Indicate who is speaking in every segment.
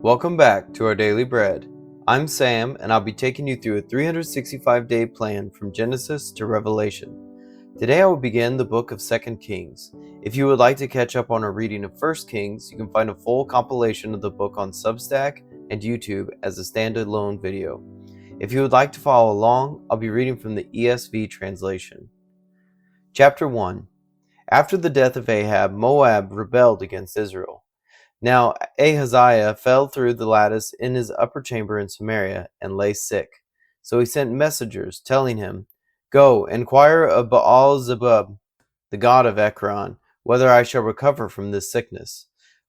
Speaker 1: Welcome back to our Daily Bread. I'm Sam, and I'll be taking you through a 365-day plan from Genesis to Revelation. Today I will begin the book of 2 Kings. If you would like to catch up on our reading of 1 Kings, you can find a full compilation of the book on Substack and YouTube as a standalone video. If you would like to follow along, I'll be reading from the ESV translation. Chapter 1. After the death of Ahab, Moab rebelled against Israel. Now Ahaziah fell through the lattice in his upper chamber in Samaria and lay sick. So he sent messengers, telling him, "Go, inquire of Baal-zebub, the god of Ekron, whether I shall recover from this sickness."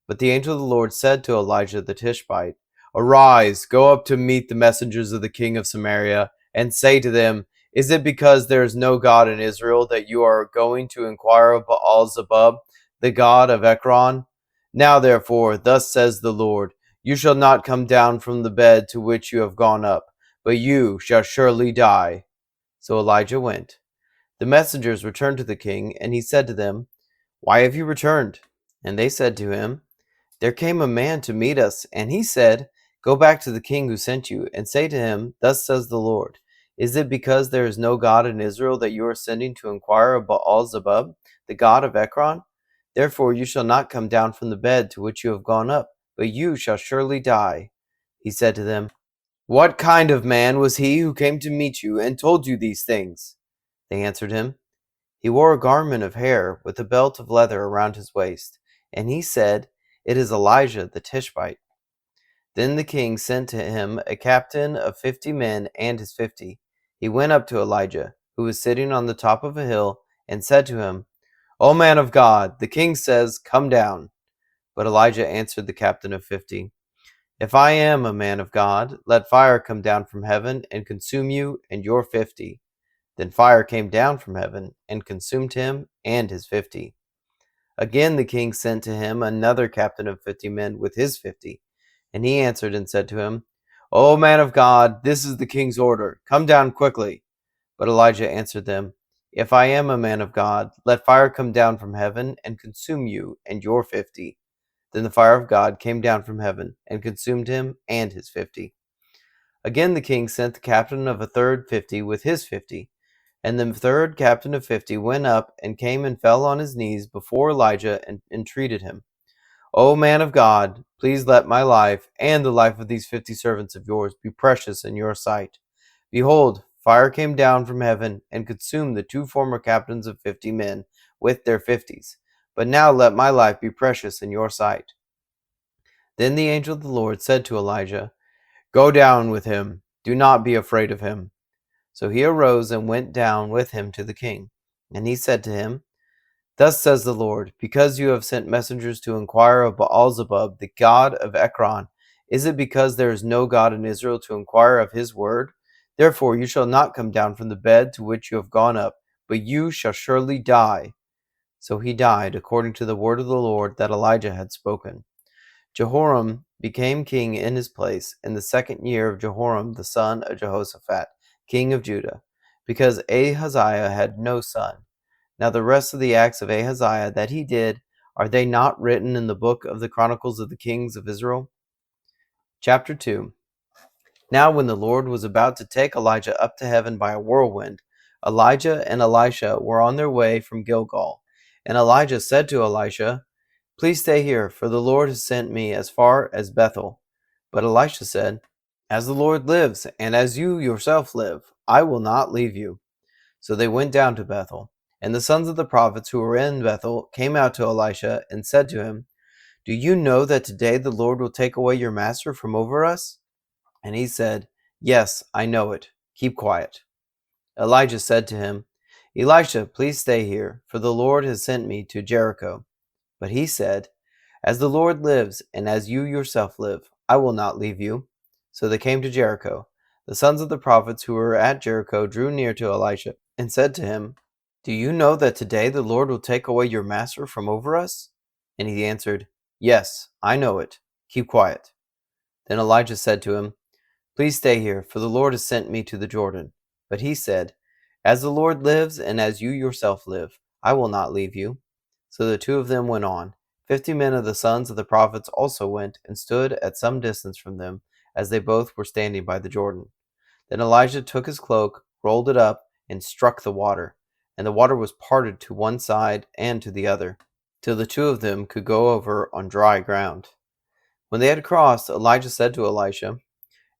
Speaker 1: But the angel of the Lord said to Elijah the Tishbite, "Arise, go up to meet the messengers of the king of Samaria, and say to them, Is it because there is no God in Israel that you are going to inquire of Baal-zebub, the god of Ekron? Now therefore, thus says the Lord, you shall not come down from the bed to which you have gone up, but you shall surely die." So Elijah went. The messengers returned to the king, and he said to them, "Why have you returned?" And they said to him, "There came a man to meet us, and he said, Go back to the king who sent you, and say to him, Thus says the Lord, Is it because there is no God in Israel that you are sending to inquire of Baal-zebub, the god of Ekron? Therefore you shall not come down from the bed to which you have gone up, but you shall surely die." He said to them, "What kind of man was he who came to meet you and told you these things?" They answered him, "He wore a garment of hair with a belt of leather around his waist, and he said, It is Elijah the Tishbite." Then the king sent to him a captain of 50 men and his 50. He went up to Elijah, who was sitting on the top of a hill, and said to him, "O man of God, the king says, Come down." But Elijah answered the captain of 50, "If I am a man of God, let fire come down from heaven and consume you and your 50. Then fire came down from heaven and consumed him and his 50. Again the king sent to him another captain of 50 men with his 50. And he answered and said to him, "O man of God, this is the king's order. Come down quickly." But Elijah answered them, "If I am a man of God, let fire come down from heaven and consume you and your 50. Then the fire of God came down from heaven and consumed him and his 50. Again the king sent the captain of a third 50 with his 50. And the third captain of 50 went up and came and fell on his knees before Elijah and entreated him, "O man of God, please let my life and the life of these 50 servants of yours be precious in your sight. Behold, fire came down from heaven and consumed the two former captains of 50 men with their 50s. But now let my life be precious in your sight." Then the angel of the Lord said to Elijah, "Go down with him. Do not be afraid of him." So he arose and went down with him to the king. And he said to him, "Thus says the Lord, because you have sent messengers to inquire of Baal-zebub, the god of Ekron, is it because there is no God in Israel to inquire of his word? Therefore you shall not come down from the bed to which you have gone up, but you shall surely die." So he died, according to the word of the Lord that Elijah had spoken. Jehoram became king in his place in the 2nd year of Jehoram the son of Jehoshaphat, king of Judah, because Ahaziah had no son. Now the rest of the acts of Ahaziah that he did, are they not written in the book of the Chronicles of the Kings of Israel? Chapter 2. Now when the Lord was about to take Elijah up to heaven by a whirlwind, Elijah and Elisha were on their way from Gilgal. And Elijah said to Elisha, "Please stay here, for the Lord has sent me as far as Bethel." But Elisha said, "As the Lord lives, and as you yourself live, I will not leave you." So they went down to Bethel. And the sons of the prophets who were in Bethel came out to Elisha and said to him, "Do you know that today the Lord will take away your master from over us?" And he said, "Yes, I know it. Keep quiet." Elijah said to him, "Elisha, please stay here, for the Lord has sent me to Jericho." But he said, "As the Lord lives, and as you yourself live, I will not leave you." So they came to Jericho. The sons of the prophets who were at Jericho drew near to Elisha and said to him, "Do you know that today the Lord will take away your master from over us?" And he answered, "Yes, I know it. Keep quiet." Then Elijah said to him, "Please stay here, for the Lord has sent me to the Jordan." But he said, "As the Lord lives, and as you yourself live, I will not leave you." So the two of them went on. 50 men of the sons of the prophets also went and stood at some distance from them, as they both were standing by the Jordan. Then Elijah took his cloak, rolled it up, and struck the water, and the water was parted to one side and to the other, till the two of them could go over on dry ground. When they had crossed, Elijah said to Elisha,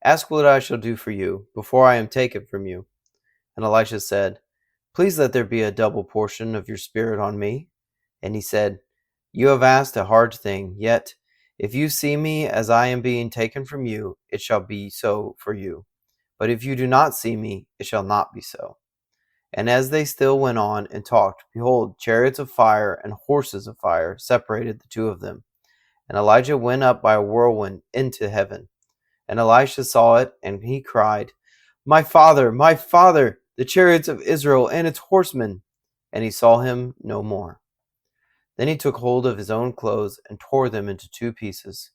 Speaker 1: "Ask what I shall do for you, before I am taken from you." And Elisha said, "Please let there be a double portion of your spirit on me." And he said, "You have asked a hard thing, yet if you see me as I am being taken from you, it shall be so for you. But if you do not see me, it shall not be so." And as they still went on and talked, behold, chariots of fire and horses of fire separated the two of them. And Elijah went up by a whirlwind into heaven. And Elisha saw it, and he cried, my father, the chariots of Israel and its horsemen!" And he saw him no more. Then he took hold of his own clothes and tore them into two pieces.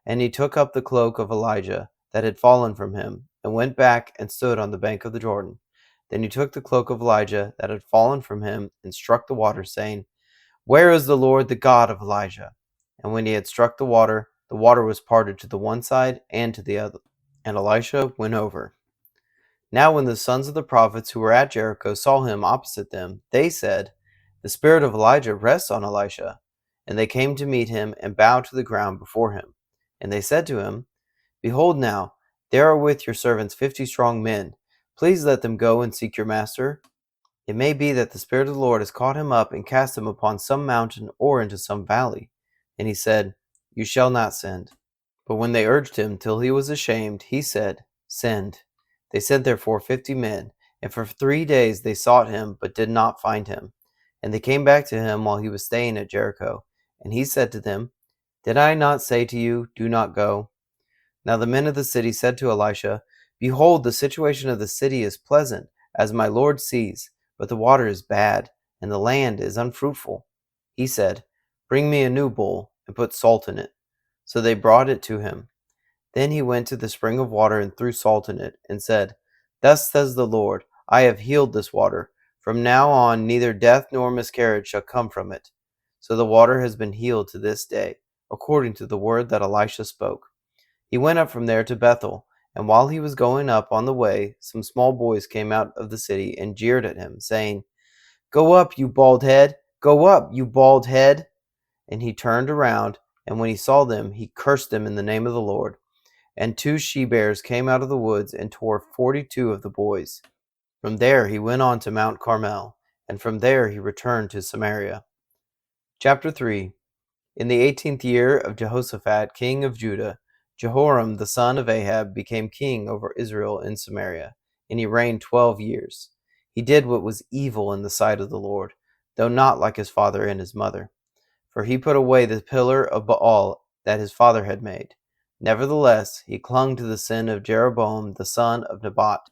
Speaker 1: And he took up the cloak of Elijah that had fallen from him, and went back and stood on the bank of the Jordan. Then he took the cloak of Elijah that had fallen from him, and struck the water, saying, "Where is the Lord, the God of Elijah?" And when he had struck the water was parted to the one side and to the other, and Elisha went over. Now when the sons of the prophets who were at Jericho saw him opposite them, they said, "The spirit of Elijah rests on Elisha." And they came to meet him and bowed to the ground before him. And they said to him, "Behold now, there are with your servants 50 strong men. Please let them go and seek your master. It may be that the Spirit of the Lord has caught him up and cast him upon some mountain or into some valley." And he said, "You shall not send." But when they urged him till he was ashamed, he said, "Send." They sent therefore 50 men, and for 3 days they sought him, but did not find him. And they came back to him while he was staying at Jericho. And he said to them, "Did I not say to you, do not go?" Now the men of the city said to Elisha, "Behold, the situation of the city is pleasant, as my lord sees, but the water is bad, and the land is unfruitful." He said, "Bring me a new bowl, and put salt in it." So they brought it to him. Then he went to the spring of water and threw salt in it, and said, "Thus says the Lord, I have healed this water. From now on neither death nor miscarriage shall come from it." So the water has been healed to this day, according to the word that Elisha spoke. He went up from there to Bethel, and while he was going up on the way, some small boys came out of the city and jeered at him, saying, "Go up, you bald head! Go up, you bald head!" And he turned around, and when he saw them, he cursed them in the name of the Lord. And 2 she-bears came out of the woods and tore 42 of the boys. From there he went on to Mount Carmel, and from there he returned to Samaria. Chapter 3. In the 18th year of Jehoshaphat, king of Judah, Jehoram the son of Ahab became king over Israel in Samaria, and he reigned 12 years. He did what was evil in the sight of the Lord, though not like his father and his mother. For he put away the pillar of Baal that his father had made. Nevertheless, he clung to the sin of Jeroboam the son of Nebat,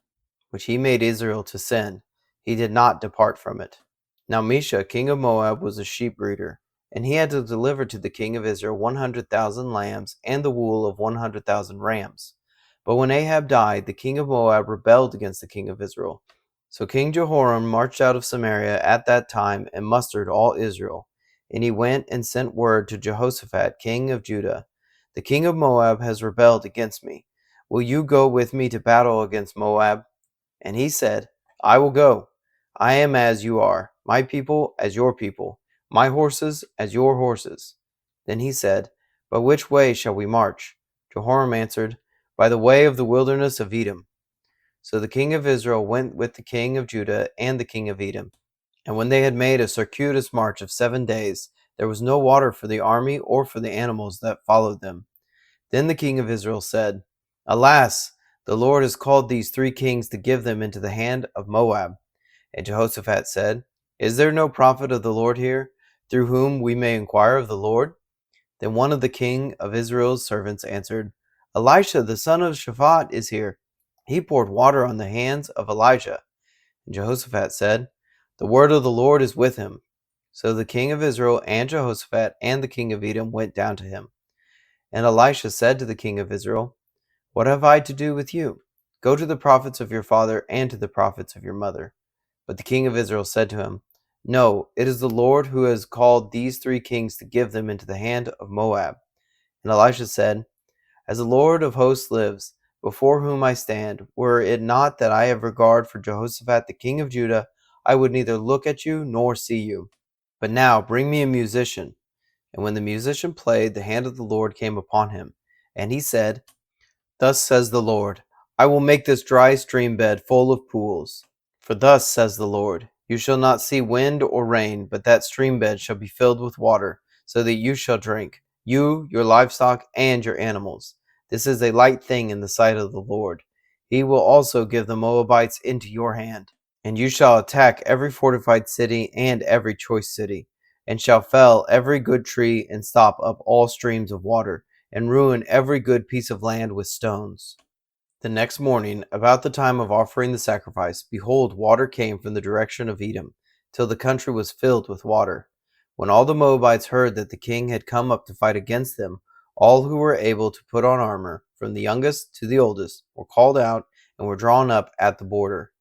Speaker 1: which he made Israel to sin. He did not depart from it. Now Mesha, king of Moab, was a sheep breeder, and he had to deliver to the king of Israel 100,000 lambs and the wool of 100,000 rams. But when Ahab died, the king of Moab rebelled against the king of Israel. So King Jehoram marched out of Samaria at that time and mustered all Israel. And he went and sent word to Jehoshaphat, king of Judah, "The king of Moab has rebelled against me. Will you go with me to battle against Moab?" And he said, "I will go. I am as you are, my people as your people, my horses as your horses." Then he said, "But which way shall we march?" Jehoram answered, "By the way of the wilderness of Edom." So the king of Israel went with the king of Judah and the king of Edom. And when they had made a circuitous march of 7 days, there was no water for the army or for the animals that followed them. Then the king of Israel said, "Alas, the Lord has called these 3 kings to give them into the hand of Moab." And Jehoshaphat said, "Is there no prophet of the Lord here, through whom we may inquire of the Lord?" Then one of the king of Israel's servants answered, "Elisha the son of Shaphat is here. He poured water on the hands of Elijah." And Jehoshaphat said, "The word of the Lord is with him." So the king of Israel and Jehoshaphat and the king of Edom went down to him. And Elisha said to the king of Israel, "What have I to do with you? Go to the prophets of your father and to the prophets of your mother." But the king of Israel said to him, No, it is the Lord who has called these 3 kings to give them into the hand of Moab. And Elisha said, As the Lord of hosts lives, before whom I stand, were it not that I have regard for Jehoshaphat the king of Judah, I would neither look at you nor see you. But now bring me a musician. And when the musician played, the hand of the Lord came upon him. And he said, Thus says the Lord, I will make this dry stream bed full of pools. For thus says the Lord, You shall not see wind or rain, but that stream bed shall be filled with water, so that you shall drink, you, your livestock, and your animals. This is a light thing in the sight of the Lord. He will also give the Moabites into your hand, and you shall attack every fortified city and every choice city, and shall fell every good tree and stop up all streams of water, and ruin every good piece of land with stones. The next morning, about the time of offering the sacrifice, behold, water came from the direction of Edom, till the country was filled with water. When all the Moabites heard that the king had come up to fight against them, all who were able to put on armor, from the youngest to the oldest, were called out and were drawn up at the border.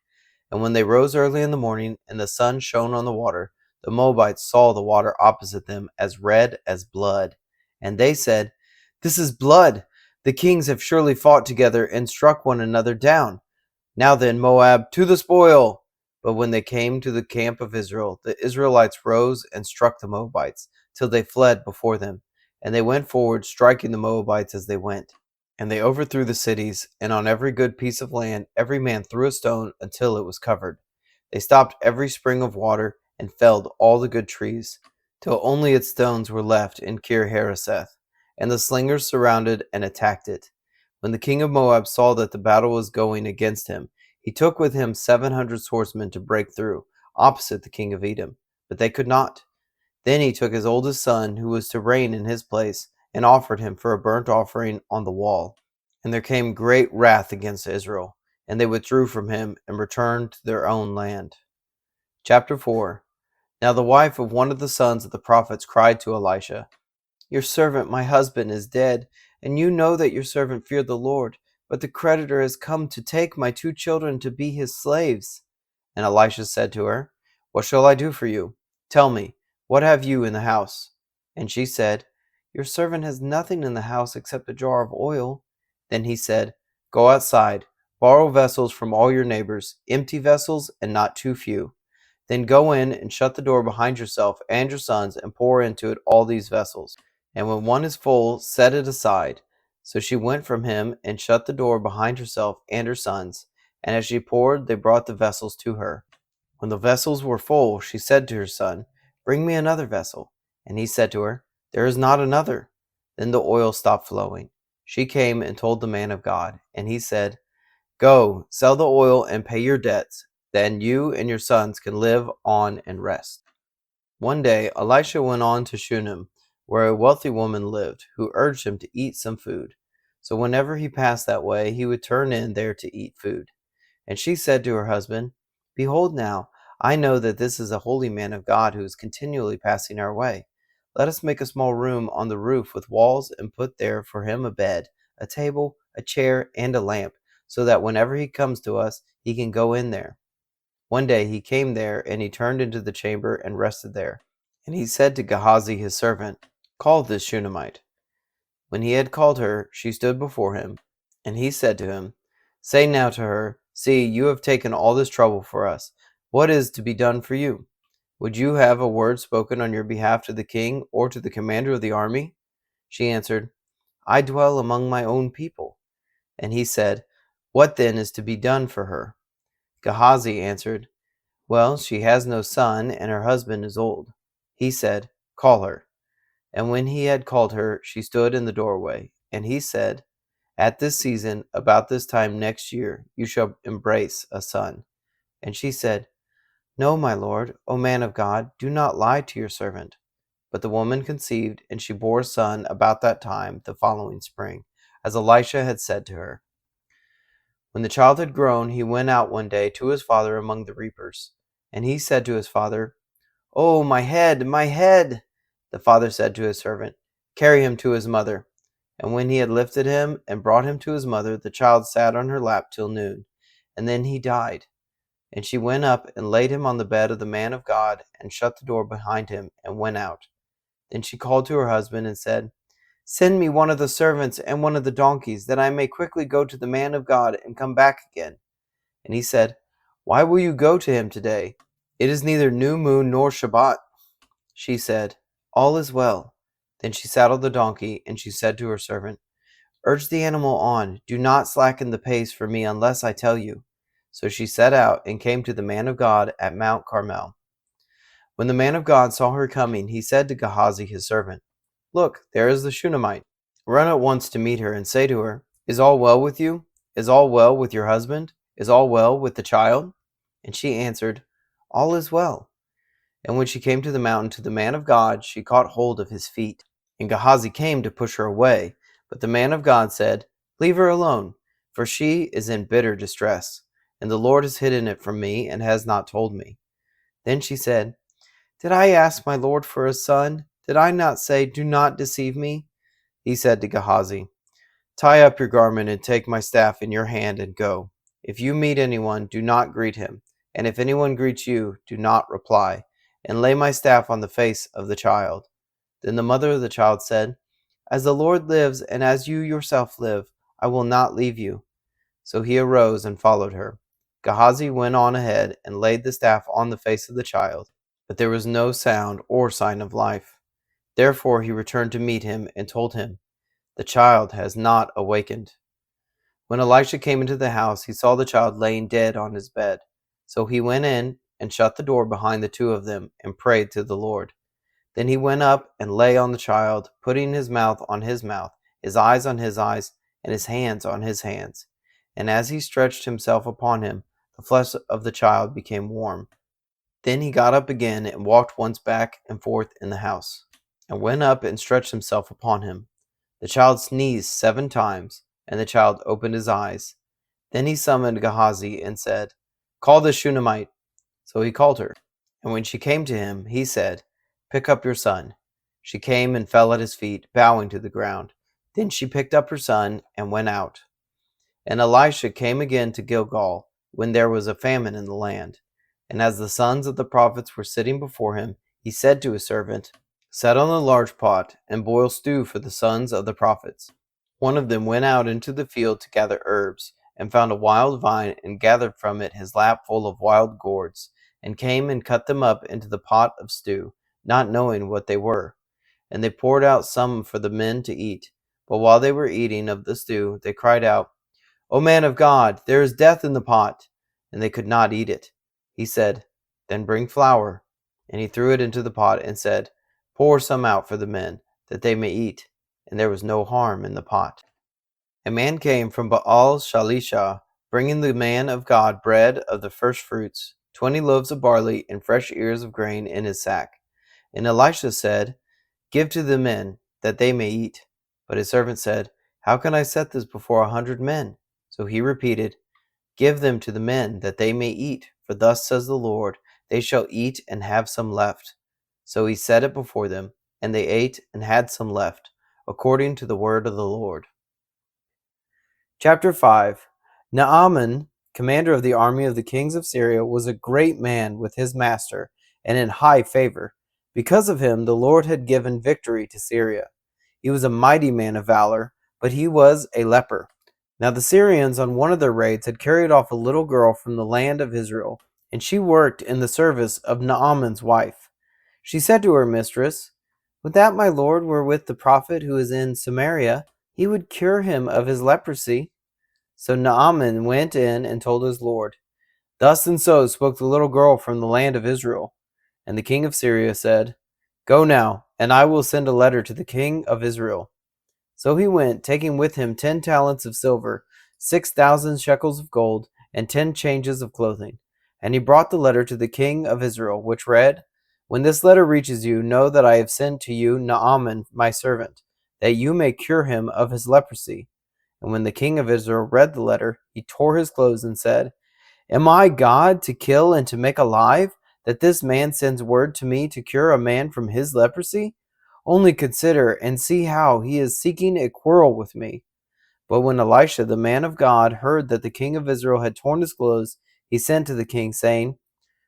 Speaker 1: And when they rose early in the morning, and the sun shone on the water, the Moabites saw the water opposite them as red as blood. And they said, This is blood! The kings have surely fought together and struck one another down. Now then, Moab, to the spoil! But when they came to the camp of Israel, the Israelites rose and struck the Moabites, till they fled before them. And they went forward, striking the Moabites as they went. And they overthrew the cities, and on every good piece of land every man threw a stone until it was covered. They stopped every spring of water, and felled all the good trees, till only its stones were left in Kir Hareseth. And the slingers surrounded and attacked it. When the king of Moab saw that the battle was going against him, he took with him 700 swordsmen to break through, opposite the king of Edom, but they could not. Then he took his oldest son, who was to reign in his place, and offered him for a burnt offering on the wall. And there came great wrath against Israel, and they withdrew from him and returned to their own land. Chapter 4. Now the wife of one of the sons of the prophets cried to Elisha, Your servant, my husband, is dead, and you know that your servant feared the Lord, but the creditor has come to take my 2 children to be his slaves. And Elisha said to her, What shall I do for you? Tell me, what have you in the house? And she said, Your servant has nothing in the house except a jar of oil. Then he said, Go outside, borrow vessels from all your neighbors, empty vessels and not too few. Then go in and shut the door behind yourself and your sons, and pour into it all these vessels. And when one is full, set it aside. So she went from him and shut the door behind herself and her sons. And as she poured, they brought the vessels to her. When the vessels were full, she said to her son, Bring me another vessel. And he said to her, There is not another. Then the oil stopped flowing. She came and told the man of God, and he said, Go, sell the oil and pay your debts. Then you and your sons can live on and rest. One day Elisha went on to Shunem, where a wealthy woman lived, who urged him to eat some food. So whenever he passed that way, he would turn in there to eat food. And she said to her husband, Behold now, I know that this is a holy man of God who is continually passing our way. Let us make a small room on the roof with walls, and put there for him a bed, a table, a chair, and a lamp, so that whenever he comes to us, he can go in there. One day he came there, and he turned into the chamber and rested there. And he said to Gehazi his servant, Call this Shunammite. When he had called her, she stood before him. And he said to him, Say now to her, See, you have taken all this trouble for us. What is to be done for you? Would you have a word spoken on your behalf to the king or to the commander of the army? She answered, I dwell among my own people. And he said, What then is to be done for her? Gehazi answered, Well, she has no son, and her husband is old. He said, Call her. And when he had called her, she stood in the doorway. And he said, At this season, about this time next year, you shall embrace a son. And she said, No, my lord, O man of God, do not lie to your servant. But the woman conceived, and she bore a son about that time the following spring, as Elisha had said to her. When the child had grown, he went out one day to his father among the reapers. And he said to his father, Oh, my head, my head! The father said to his servant, Carry him to his mother. And when he had lifted him and brought him to his mother, the child sat on her lap till noon, and then he died. And she went up and laid him on the bed of the man of God, and shut the door behind him, and went out. Then she called to her husband and said, Send me one of the servants and one of the donkeys, that I may quickly go to the man of God and come back again. And he said, Why will you go to him today? It is neither new moon nor Shabbat. She said, All is well. Then she saddled the donkey, and she said to her servant, Urge the animal on, do not slacken the pace for me unless I tell you. So she set out and came to the man of God at Mount Carmel. When the man of God saw her coming, he said to Gehazi his servant, Look, there is the Shunammite. Run at once to meet her and say to her, Is all well with you? Is all well with your husband? Is all well with the child? And she answered, All is well. And when she came to the mountain to the man of God, she caught hold of his feet. And Gehazi came to push her away. But the man of God said, Leave her alone, for she is in bitter distress, and the Lord has hidden it from me and has not told me. Then she said, Did I ask my Lord for a son? Did I not say, Do not deceive me? He said to Gehazi, Tie up your garment and take my staff in your hand and go. If you meet anyone, do not greet him, and if anyone greets you, do not reply, and lay my staff on the face of the child. Then the mother of the child said, As the Lord lives, and as you yourself live, I will not leave you. So he arose and followed her. Gehazi went on ahead and laid the staff on the face of the child, but there was no sound or sign of life. Therefore he returned to meet him and told him, The child has not awakened. When Elisha came into the house, he saw the child laying dead on his bed. So he went in and shut the door behind the two of them and prayed to the Lord. Then he went up and lay on the child, putting his mouth on his mouth, his eyes on his eyes, and his hands on his hands. And as he stretched himself upon him, the flesh of the child became warm. Then he got up again and walked once back and forth in the house, and went up and stretched himself upon him. The child sneezed 7 times, and the child opened his eyes. Then he summoned Gehazi and said, Call the Shunammite. So he called her. And when she came to him, he said, Pick up your son. She came and fell at his feet, bowing to the ground. Then she picked up her son and went out. And Elisha came again to Gilgal, when there was a famine in the land. And as the sons of the prophets were sitting before him, he said to his servant, Set on a large pot, and boil stew for the sons of the prophets. One of them went out into the field to gather herbs, and found a wild vine, and gathered from it his lap full of wild gourds, and came and cut them up into the pot of stew, not knowing what they were. And they poured out some for the men to eat. But while they were eating of the stew, they cried out, O man of God, there is death in the pot. And they could not eat it. He said, Then bring flour. And he threw it into the pot, and said, Pour some out for the men, that they may eat. And there was no harm in the pot. A man came from Baal Shalisha, bringing the man of God bread of the first fruits, 20 loaves of barley, and fresh ears of grain in his sack. And Elisha said, Give to the men, that they may eat. But his servant said, How can I set this before 100 men? So he repeated, Give them to the men, that they may eat. For thus says the Lord, They shall eat and have some left. So he set it before them, and they ate and had some left, according to the word of the Lord. Chapter 5. Naaman, commander of the army of the kings of Syria, was a great man with his master, and in high favor. Because of him, the Lord had given victory to Syria. He was a mighty man of valor, but he was a leper. Now the Syrians on one of their raids had carried off a little girl from the land of Israel, and she worked in the service of Naaman's wife. She said to her mistress, Would that my lord were with the prophet who is in Samaria, he would cure him of his leprosy. So Naaman went in and told his lord, Thus and so spoke the little girl from the land of Israel. And the king of Syria said, Go now, and I will send a letter to the king of Israel. So he went, taking with him 10 talents of silver, 6,000 shekels of gold, and 10 changes of clothing. And he brought the letter to the king of Israel, which read, When this letter reaches you, know that I have sent to you Naaman my servant, that you may cure him of his leprosy. And when the king of Israel read the letter, he tore his clothes and said, Am I God to kill and to make alive, that this man sends word to me to cure a man from his leprosy? Only consider and see how he is seeking a quarrel with me. But when Elisha, the man of God, heard that the king of Israel had torn his clothes, he sent to the king, saying,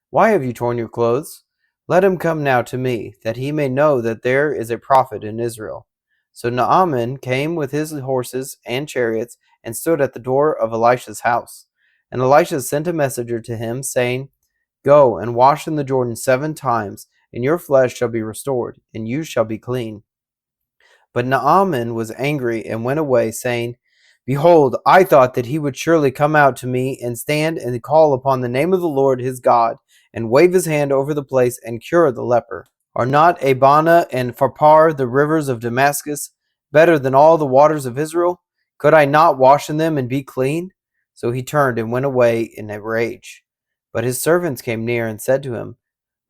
Speaker 1: "Why have you torn your clothes? Let him come now to me, that he may know that there is a prophet in Israel." So Naaman came with his horses and chariots and stood at the door of Elisha's house. And Elisha sent a messenger to him, saying, "Go and wash in the Jordan 7 times, and your flesh shall be restored, and you shall be clean." But Naaman was angry and went away, saying, "Behold, I thought that he would surely come out to me and stand and call upon the name of the Lord his God, and wave his hand over the place and cure the leper. Are not Abana and Pharpar, the rivers of Damascus, better than all the waters of Israel? Could I not wash in them and be clean?" So he turned and went away in a rage. But his servants came near and said to him,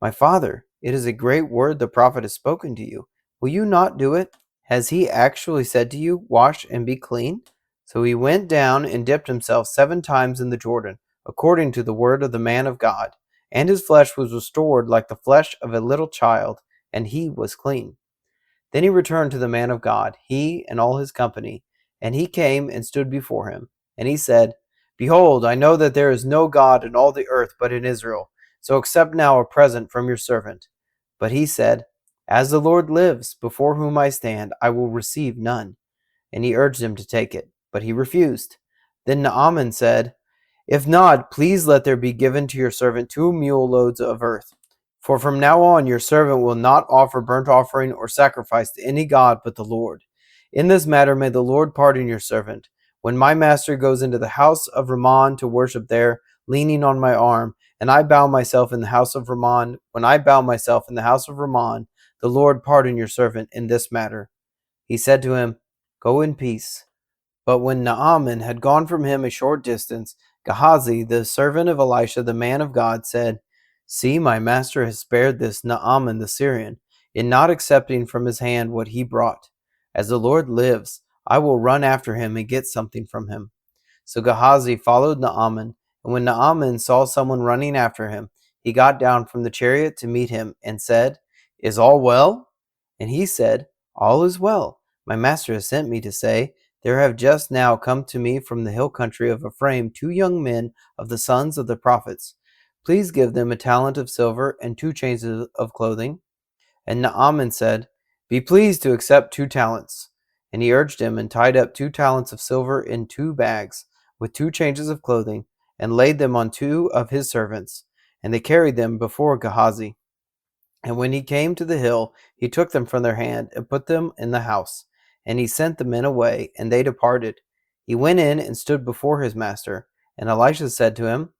Speaker 1: "My father, it is a great word the prophet has spoken to you. Will you not do it? Has he actually said to you, 'Wash and be clean'?" So he went down and dipped himself 7 times in the Jordan, according to the word of the man of God. And his flesh was restored like the flesh of a little child, and he was clean. Then he returned to the man of God, he and all his company, and he came and stood before him. And he said, "Behold, I know that there is no God in all the earth but in Israel. So accept now a present from your servant." But he said, "As the Lord lives, before whom I stand, I will receive none." And he urged him to take it, but he refused. Then Naaman said, "If not, please let there be given to your servant 2 mule loads of earth. For from now on your servant will not offer burnt offering or sacrifice to any god but the Lord. In this matter may the Lord pardon your servant. When my master goes into the house of Rimmon to worship there, leaning on my arm, and I bow myself in the house of Rimmon, when I bow myself in the house of Rimmon, the Lord pardon your servant in this matter." He said to him, "Go in peace." But when Naaman had gone from him a short distance, Gehazi, the servant of Elisha the man of God, said, "See, my master has spared this Naaman the Syrian, in not accepting from his hand what he brought. As the Lord lives, I will run after him and get something from him." So Gehazi followed Naaman, and when Naaman saw someone running after him, he got down from the chariot to meet him and said, "Is all well?" And he said, "All is well. My master has sent me to say, there have just now come to me from the hill country of Ephraim 2 young men of the sons of the prophets. Please give them a talent of silver and 2 changes of clothing." And Naaman said, "Be pleased to accept 2 talents." And he urged him, and tied up 2 talents of silver in 2 bags, with 2 changes of clothing, and laid them on 2 of his servants. And they carried them before Gehazi. And when he came to the hill, he took them from their hand, and put them in the house. And he sent the men away, and they departed. He went in and stood before his master. And Elisha said to him,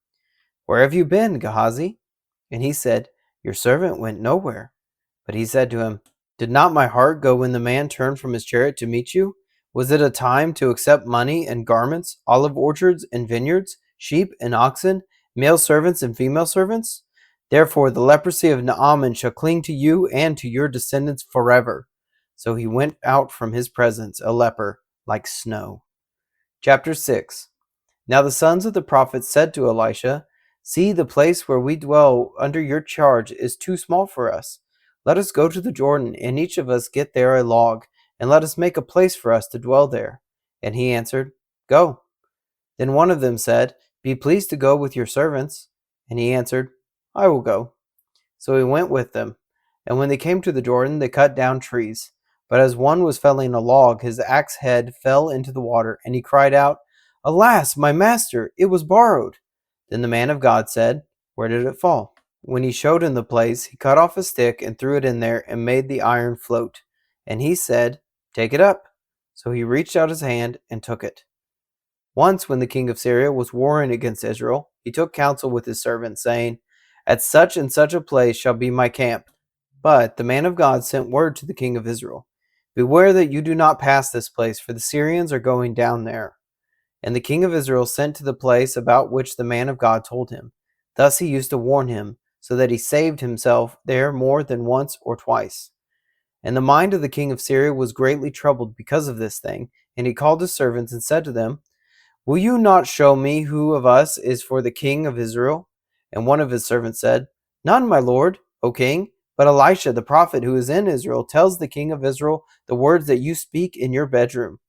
Speaker 1: "Where have you been, Gehazi?" And he said, "Your servant went nowhere." But he said to him, "Did not my heart go when the man turned from his chariot to meet you? Was it a time to accept money and garments, olive orchards and vineyards, sheep and oxen, male servants and female servants? Therefore the leprosy of Naaman shall cling to you and to your descendants forever." So he went out from his presence a leper, like snow. Chapter 6. Now the sons of the prophets said to Elisha, "See, the place where we dwell under your charge is too small for us. Let us go to the Jordan, and each of us get there a log, and let us make a place for us to dwell there." And he answered, "Go." Then one of them said, "Be pleased to go with your servants." And he answered, "I will go." So he went with them. And when they came to the Jordan, they cut down trees. But as one was felling a log, his axe head fell into the water, and he cried out, "Alas, my master, it was borrowed." Then the man of God said, "Where did it fall?" When he showed him the place, he cut off a stick and threw it in there and made the iron float. And he said, "Take it up." So he reached out his hand and took it. Once, when the king of Syria was warring against Israel, he took counsel with his servants, saying, "At such and such a place shall be my camp." But the man of God sent word to the king of Israel, "Beware that you do not pass this place, for the Syrians are going down there." And the king of Israel sent to the place about which the man of God told him. Thus he used to warn him, so that he saved himself there more than once or twice. And the mind of the king of Syria was greatly troubled because of this thing, and he called his servants and said to them, "Will you not show me who of us is for the king of Israel?" And one of his servants said, "None, my lord, O king, but Elisha the prophet who is in Israel tells the king of Israel the words that you speak in your bedroom."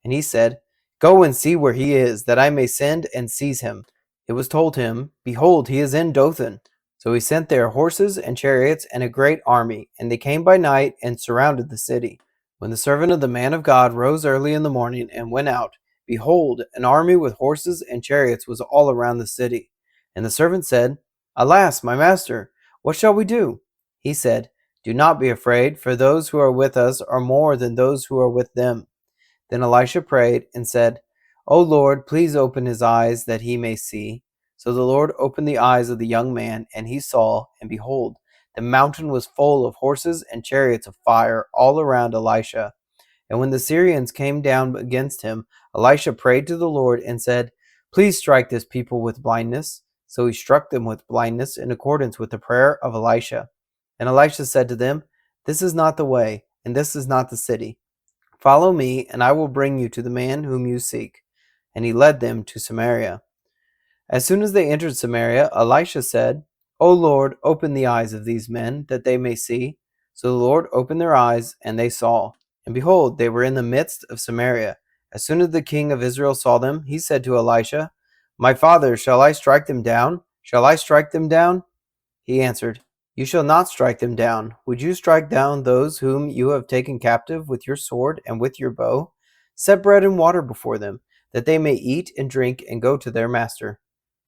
Speaker 1: And he said, "Go and see where he is, that I may send and seize him." It was told him, Behold, he is in Dothan. So he sent there horses and chariots and a great army, and they came by night and surrounded the city. When the servant of the man of God rose early in the morning and went out, behold, an army with horses and chariots was all around the city. And the servant said, Alas, my master, what shall we do? He said, Do not be afraid, for those who are with us are more than those who are with them. Then Elisha prayed and said, O Lord, please open his eyes that he may see. So the Lord opened the eyes of the young man, and he saw, and behold, the mountain was full of horses and chariots of fire all around Elisha. And when the Syrians came down against him, Elisha prayed to the Lord and said, Please strike this people with blindness. So he struck them with blindness in accordance with the prayer of Elisha. And Elisha said to them, This is not the way, and this is not the city. Follow me, and I will bring you to the man whom you seek. And he led them to Samaria. As soon as they entered Samaria, Elisha said, O Lord, open the eyes of these men, that they may see. So the Lord opened their eyes, and they saw. And behold, they were in the midst of Samaria. As soon as the king of Israel saw them, he said to Elisha, My father, shall I strike them down? Shall I strike them down? He answered, You shall not strike them down. Would you strike down those whom you have taken captive with your sword and with your bow? Set bread and water before them, that they may eat and drink and go to their master.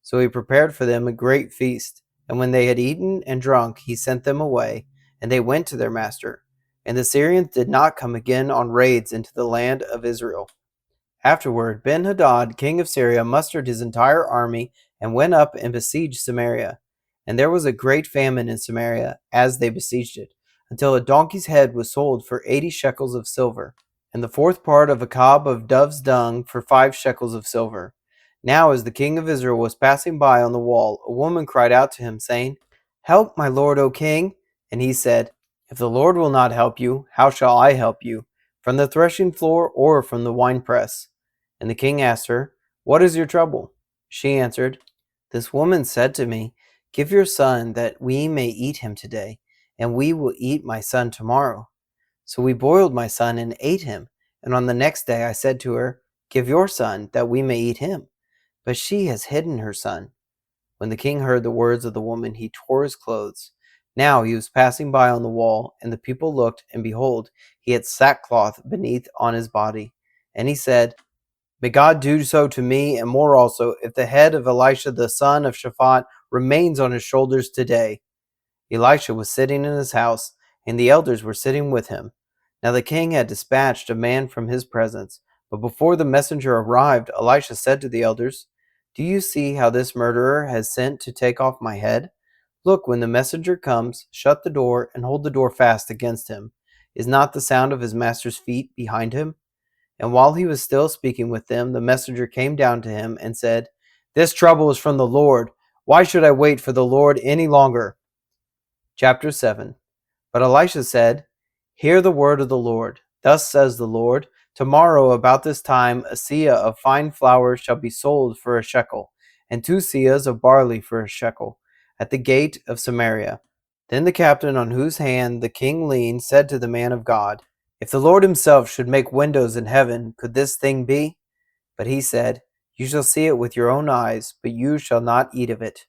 Speaker 1: So he prepared for them a great feast. And when they had eaten and drunk, he sent them away, and they went to their master. And the Syrians did not come again on raids into the land of Israel. Afterward, Ben-Hadad, king of Syria, mustered his entire army and went up and besieged Samaria. And there was a great famine in Samaria as they besieged it, until a donkey's head was sold for 80 shekels of silver, and the fourth part of a cob of dove's dung for 5 shekels of silver. Now as the king of Israel was passing by on the wall, a woman cried out to him, saying, Help, my lord, O king! And he said, If the Lord will not help you, how shall I help you? From the threshing floor or from the winepress? And the king asked her, What is your trouble? She answered, This woman said to me, Give your son that we may eat him today, and we will eat my son tomorrow. So we boiled my son and ate him. And on the next day I said to her, Give your son that we may eat him. But she has hidden her son. When the king heard the words of the woman, he tore his clothes. Now he was passing by on the wall, and the people looked, and behold, he had sackcloth beneath on his body. And he said, May God do so to me, and more also, if the head of Elisha the son of Shaphat remains on his shoulders today. Elisha was sitting in his house, and the elders were sitting with him. Now the king had dispatched a man from his presence. But before the messenger arrived, Elisha said to the elders, Do you see how this murderer has sent to take off my head? Look, when the messenger comes, shut the door and hold the door fast against him. Is not the sound of his master's feet behind him? And while he was still speaking with them, the messenger came down to him and said, This trouble is from the Lord. Why should I wait for the Lord any longer? Chapter 7. But Elisha said, Hear the word of the Lord. Thus says the Lord, Tomorrow about this time a seah of fine flour shall be sold for a shekel, and 2 seahs of barley for a shekel, at the gate of Samaria. Then the captain on whose hand the king leaned said to the man of God, If the Lord himself should make windows in heaven, could this thing be? But he said, You shall see it with your own eyes, but you shall not eat of it.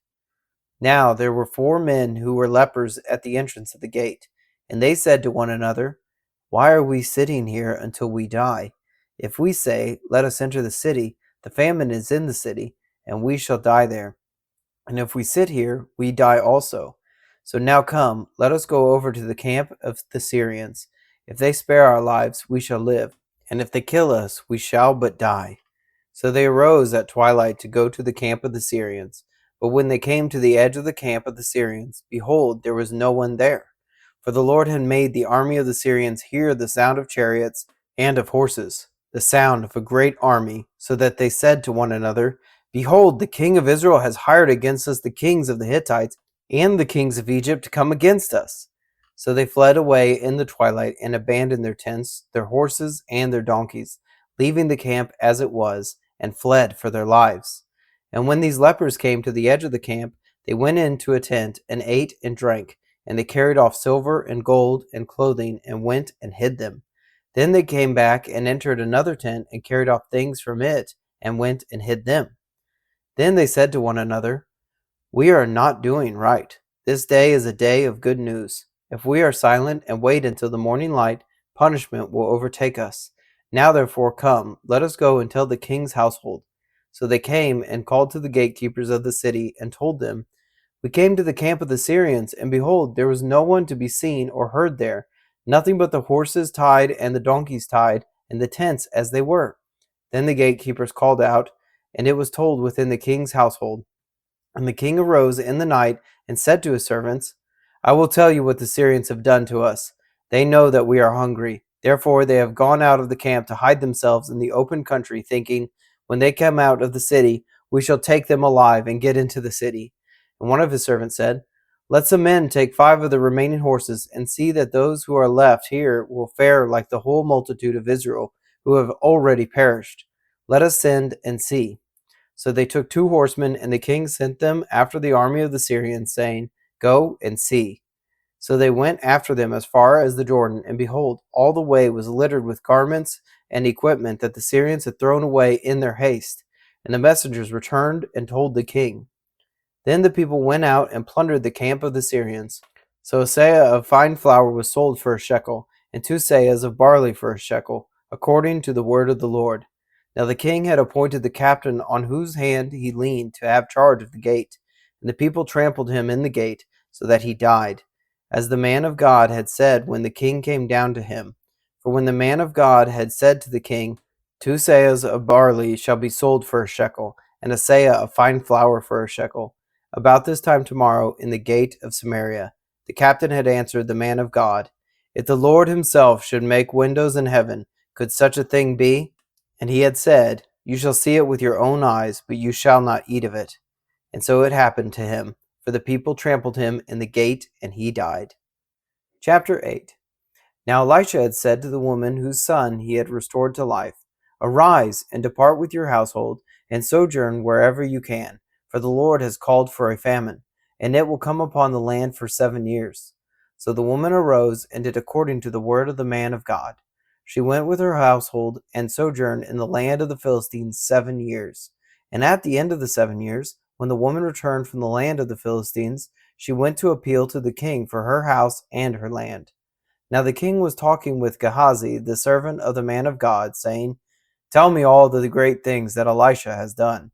Speaker 1: Now there were 4 men who were lepers at the entrance of the gate, and they said to one another, Why are we sitting here until we die? If we say, Let us enter the city, the famine is in the city, and we shall die there. And if we sit here, we die also. So now come, let us go over to the camp of the Syrians. If they spare our lives, we shall live, and if they kill us, we shall but die. So they arose at twilight to go to the camp of the Syrians. But when they came to the edge of the camp of the Syrians, behold, there was no one there. For the Lord had made the army of the Syrians hear the sound of chariots and of horses, the sound of a great army, so that they said to one another, Behold, the king of Israel has hired against us the kings of the Hittites and the kings of Egypt to come against us. So they fled away in the twilight and abandoned their tents, their horses, and their donkeys, leaving the camp as it was, and fled for their lives. And when these lepers came to the edge of the camp, they went into a tent and ate and drank, and they carried off silver and gold and clothing and went and hid them. Then they came back and entered another tent and carried off things from it and went and hid them. Then they said to one another, "We are not doing right. This day is a day of good news. If we are silent and wait until the morning light, punishment will overtake us. Now therefore come, let us go and tell the king's household." So they came and called to the gatekeepers of the city and told them, "We came to the camp of the Syrians, and behold, there was no one to be seen or heard there, nothing but the horses tied and the donkeys tied, and the tents as they were." Then the gatekeepers called out, and it was told within the king's household. And the king arose in the night and said to his servants, "I will tell you what the Syrians have done to us. They know that we are hungry. Therefore they have gone out of the camp to hide themselves in the open country, thinking, when they come out of the city, we shall take them alive and get into the city." And one of his servants said, "Let some men take 5 of the remaining horses, and see that those who are left here will fare like the whole multitude of Israel, who have already perished. Let us send and see." So they took 2 horsemen, and the king sent them after the army of the Syrians, saying, "Go and see." So they went after them as far as the Jordan, and behold, all the way was littered with garments and equipment that the Syrians had thrown away in their haste. And the messengers returned and told the king. Then the people went out and plundered the camp of the Syrians. So a seah of fine flour was sold for a shekel, and 2 seahs of barley for a shekel, according to the word of the Lord. Now the king had appointed the captain on whose hand he leaned to have charge of the gate, and the people trampled him in the gate, so that he died, as the man of God had said when the king came down to him. For when the man of God had said to the king, 2 seahs of barley shall be sold for a shekel, and a seah of fine flour for a shekel, about this time tomorrow in the gate of Samaria, the captain had answered the man of God, "If the Lord himself should make windows in heaven, could such a thing be?" And he had said, "You shall see it with your own eyes, but you shall not eat of it." And so it happened to him, for the people trampled him in the gate, and he died. Chapter 8. Now Elisha had said to the woman whose son he had restored to life, "Arise and depart with your household, and sojourn wherever you can, for the Lord has called for a famine, and it will come upon the land for 7 years." So the woman arose and did according to the word of the man of God. She went with her household and sojourned in the land of the Philistines 7 years. And at the end of the 7 years, when the woman returned from the land of the Philistines, she went to appeal to the king for her house and her land. Now the king was talking with Gehazi, the servant of the man of God, saying, "Tell me all the great things that Elisha has done."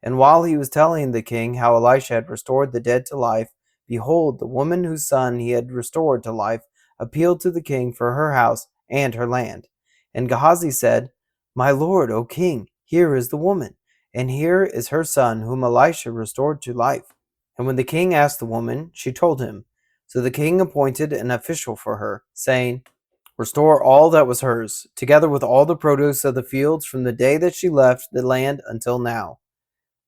Speaker 1: And while he was telling the king how Elisha had restored the dead to life, behold, the woman whose son he had restored to life appealed to the king for her house and her land. And Gehazi said, "My lord, O king, here is the woman, and here is her son whom Elisha restored to life." And when the king asked the woman, she told him. So the king appointed an official for her, saying, "Restore all that was hers, together with all the produce of the fields from the day that she left the land until now."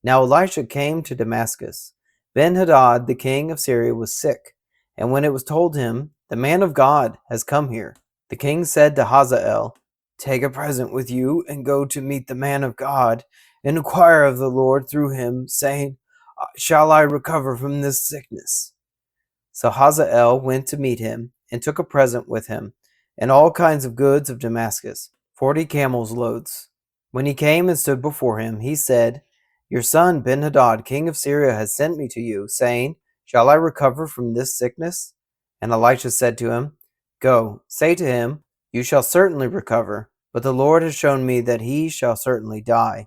Speaker 1: Now Elisha came to Damascus. Ben-Hadad, the king of Syria, was sick, and when it was told him, "The man of God has come here," the king said to Hazael, "Take a present with you and go to meet the man of God, and inquire of the Lord through him, saying, Shall I recover from this sickness?" So Hazael went to meet him, and took a present with him, and all kinds of goods of Damascus, 40 camels' loads. When he came and stood before him, he said, "Your son Ben-Hadad, king of Syria, has sent me to you, saying, Shall I recover from this sickness?" And Elisha said to him, "Go, say to him, You shall certainly recover, but the Lord has shown me that he shall certainly die."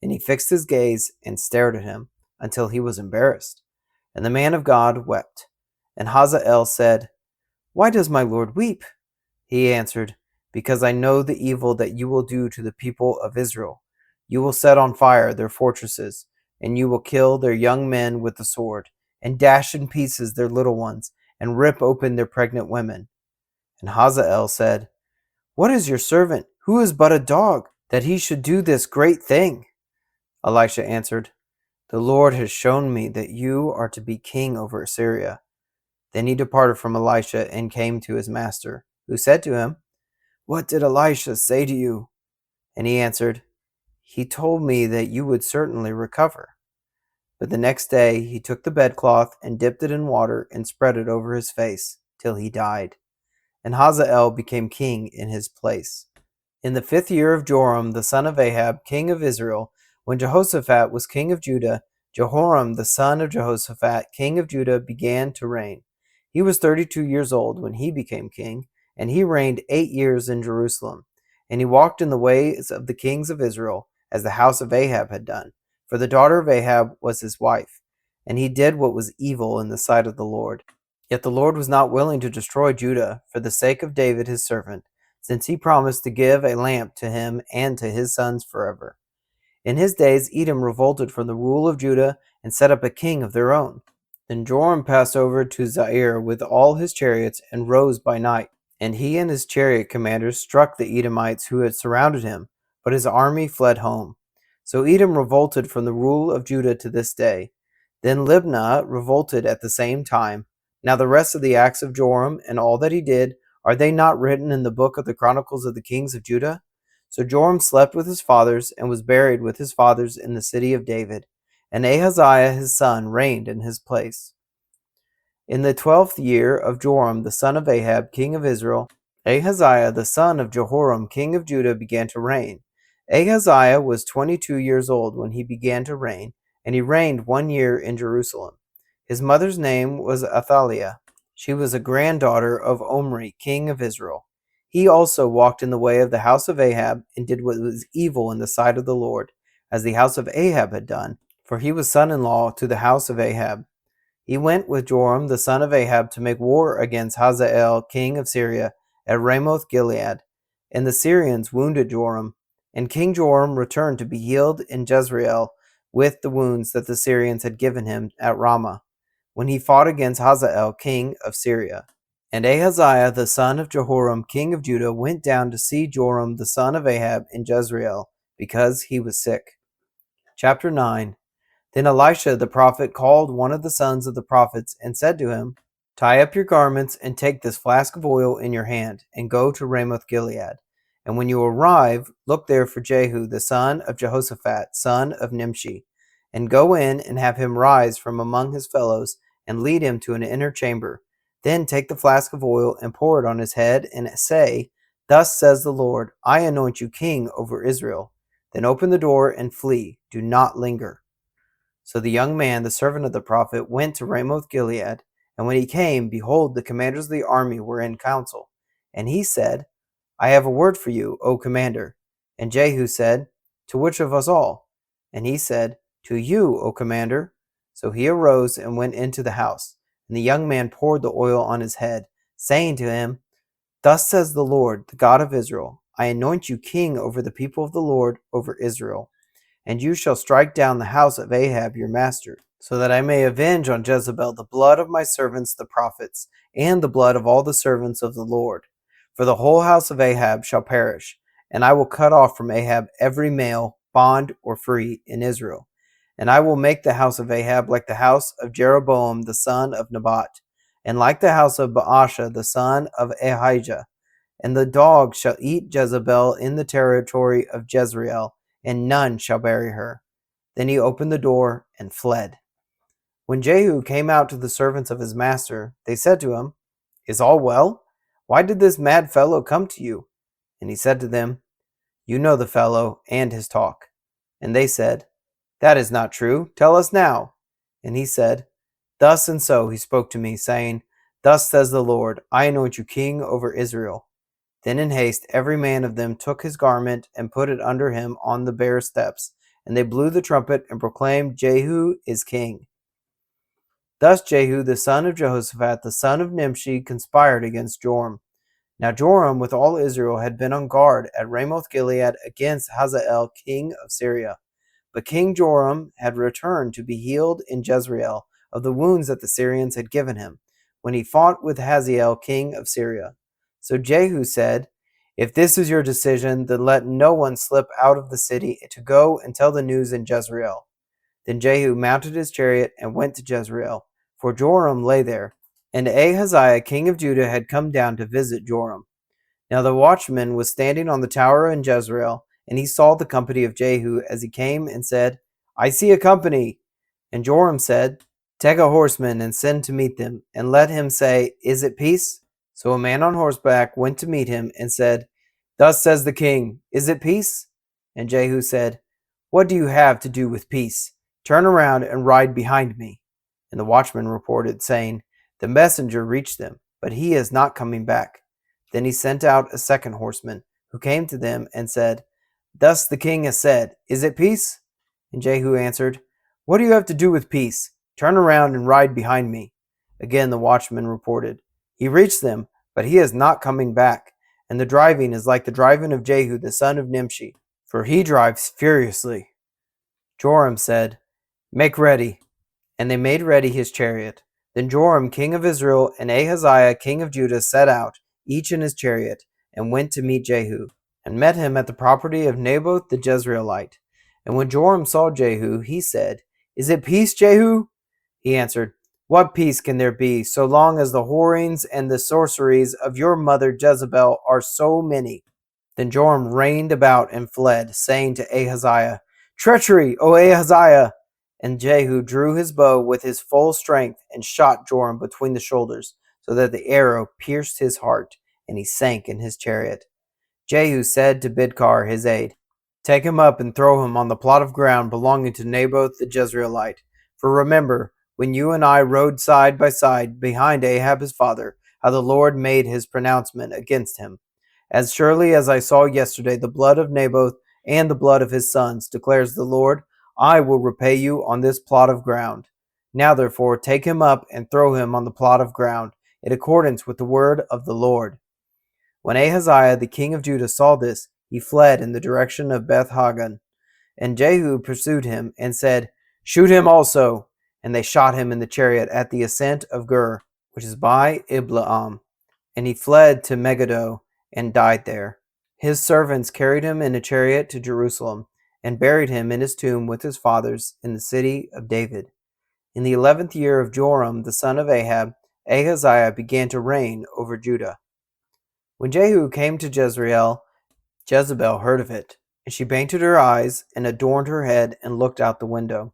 Speaker 1: And he fixed his gaze and stared at him, until he was embarrassed. And the man of God wept. And Hazael said, "Why does my lord weep?" He answered, "Because I know the evil that you will do to the people of Israel. You will set on fire their fortresses, and you will kill their young men with the sword, and dash in pieces their little ones, and rip open their pregnant women." And Hazael said, "What is your servant, who is but a dog, that he should do this great thing?" Elisha answered, "The Lord has shown me that you are to be king over Assyria." Then he departed from Elisha and came to his master, who said to him, "What did Elisha say to you?" And he answered, "He told me that you would certainly recover." But the next day he took the bedcloth and dipped it in water and spread it over his face till he died. And Hazael became king in his place. In the 5th year of Joram the son of Ahab, king of Israel, When Jehoshaphat was king of Judah, Jehoram the son of Jehoshaphat, king of Judah, began to reign. He was 32 years old when he became king, and he reigned 8 years in Jerusalem. And he walked in the ways of the kings of Israel, as the house of Ahab had done, for the daughter of Ahab was his wife. And he did what was evil in the sight of the Lord. Yet the Lord was not willing to destroy Judah for the sake of David his servant, since he promised to give a lamp to him and to his sons forever. In his days Edom revolted from the rule of Judah and set up a king of their own. Then Joram passed over to Zair with all his chariots and rose by night. And he and his chariot commanders struck the Edomites who had surrounded him, but his army fled home. So Edom revolted from the rule of Judah to this day. Then Libnah revolted at the same time. Now the rest of the acts of Joram and all that he did, are they not written in the book of the Chronicles of the Kings of Judah? So Joram slept with his fathers and was buried with his fathers in the city of David. And Ahaziah his son reigned in his place. In the 12th year of Joram the son of Ahab, king of Israel, Ahaziah the son of Jehoram, king of Judah, began to reign. Ahaziah was 22 years old when he began to reign, and he reigned 1 year in Jerusalem. His mother's name was Athaliah. She was a granddaughter of Omri, king of Israel. He also walked in the way of the house of Ahab, and did what was evil in the sight of the Lord, as the house of Ahab had done, for he was son-in-law to the house of Ahab. He went with Joram the son of Ahab to make war against Hazael king of Syria at Ramoth Gilead, and the Syrians wounded Joram. And King Joram returned to be healed in Jezreel with the wounds that the Syrians had given him at Ramah, when he fought against Hazael king of Syria. And Ahaziah the son of Jehoram king of Judah went down to see Joram the son of Ahab in Jezreel, because he was sick. Chapter 9. Then Elisha the prophet called one of the sons of the prophets and said to him, Tie up your garments and take this flask of oil in your hand, and go to Ramoth Gilead. And when you arrive, look there for Jehu the son of Jehoshaphat, son of Nimshi, and go in and have him rise from among his fellows, and lead him to an inner chamber. Then take the flask of oil and pour it on his head, and say, Thus says the Lord, I anoint you king over Israel. Then open the door and flee. Do not linger. So the young man, the servant of the prophet, went to Ramoth Gilead, and when he came, behold, the commanders of the army were in council. And he said, I have a word for you, O commander. And Jehu said, To which of us all? And he said, To you, O commander. So he arose and went into the house, and the young man poured the oil on his head, saying to him, Thus says the Lord, the God of Israel, I anoint you king over the people of the Lord, over Israel. And you shall strike down the house of Ahab your master, so that I may avenge on Jezebel the blood of my servants the prophets, and the blood of all the servants of the Lord. For the whole house of Ahab shall perish, and I will cut off from Ahab every male, bond or free, in Israel. And I will make the house of Ahab like the house of Jeroboam the son of Nebat, and like the house of Baasha the son of Ahijah. And the dogs shall eat Jezebel in the territory of Jezreel, and none shall bury her. Then he opened the door and fled. When Jehu came out to the servants of his master, they said to him, Is all well? Why did this mad fellow come to you? And he said to them, You know the fellow and his talk. And they said, That is not true. Tell us now. And he said, Thus and so he spoke to me, saying, Thus says the Lord, I anoint you king over Israel. Then in haste every man of them took his garment and put it under him on the bare steps, and they blew the trumpet and proclaimed, Jehu is king. Thus Jehu the son of Jehoshaphat the son of Nimshi conspired against Joram. Now Joram with all Israel had been on guard at Ramoth Gilead against Hazael king of Syria. But King Joram had returned to be healed in Jezreel of the wounds that the Syrians had given him, when he fought with Hazael king of Syria. So Jehu said, If this is your decision, then let no one slip out of the city to go and tell the news in Jezreel. Then Jehu mounted his chariot and went to Jezreel, for Joram lay there, and Ahaziah king of Judah had come down to visit Joram. Now the watchman was standing on the tower in Jezreel, and he saw the company of Jehu as he came, and said, I see a company. And Joram said, Take a horseman and send to meet them, and let him say, Is it peace? So a man on horseback went to meet him, and said, Thus says the king, Is it peace? And Jehu said, What do you have to do with peace? Turn around and ride behind me. And the watchman reported, saying, The messenger reached them, but he is not coming back. Then he sent out a second horseman, who came to them and said, Thus the king has said, Is it peace? And Jehu answered, What do you have to do with peace? Turn around and ride behind me. Again the watchman reported, He reached them, but he is not coming back. And the driving is like the driving of Jehu the son of Nimshi, for he drives furiously. Joram said, Make ready. And they made ready his chariot. Then Joram king of Israel and Ahaziah king of Judah set out, each in his chariot, and went to meet Jehu, and met him at the property of Naboth the Jezreelite. And when Joram saw Jehu, he said, Is it peace, Jehu? He answered, What peace can there be, so long as the whorings and the sorceries of your mother Jezebel are so many? Then Joram reined about and fled, saying to Ahaziah, Treachery, O Ahaziah! And Jehu drew his bow with his full strength and shot Joram between the shoulders, so that the arrow pierced his heart, and he sank in his chariot. Jehu said to Bidkar his aide, Take him up and throw him on the plot of ground belonging to Naboth the Jezreelite. For remember, when you and I rode side by side behind Ahab his father, how the Lord made his pronouncement against him. As surely as I saw yesterday the blood of Naboth and the blood of his sons, declares the Lord, I will repay you on this plot of ground. Now therefore take him up and throw him on the plot of ground, in accordance with the word of the Lord. When Ahaziah the king of Judah saw this, he fled in the direction of Beth-Hagan. And Jehu pursued him, and said, Shoot him also. And they shot him in the chariot at the ascent of Gur, which is by Ibleam. And he fled to Megiddo, and died there. His servants carried him in a chariot to Jerusalem, and buried him in his tomb with his fathers in the city of David. In the 11th year of Joram the son of Ahab, Ahaziah began to reign over Judah. When Jehu came to Jezreel, Jezebel heard of it, and she painted her eyes, and adorned her head, and looked out the window.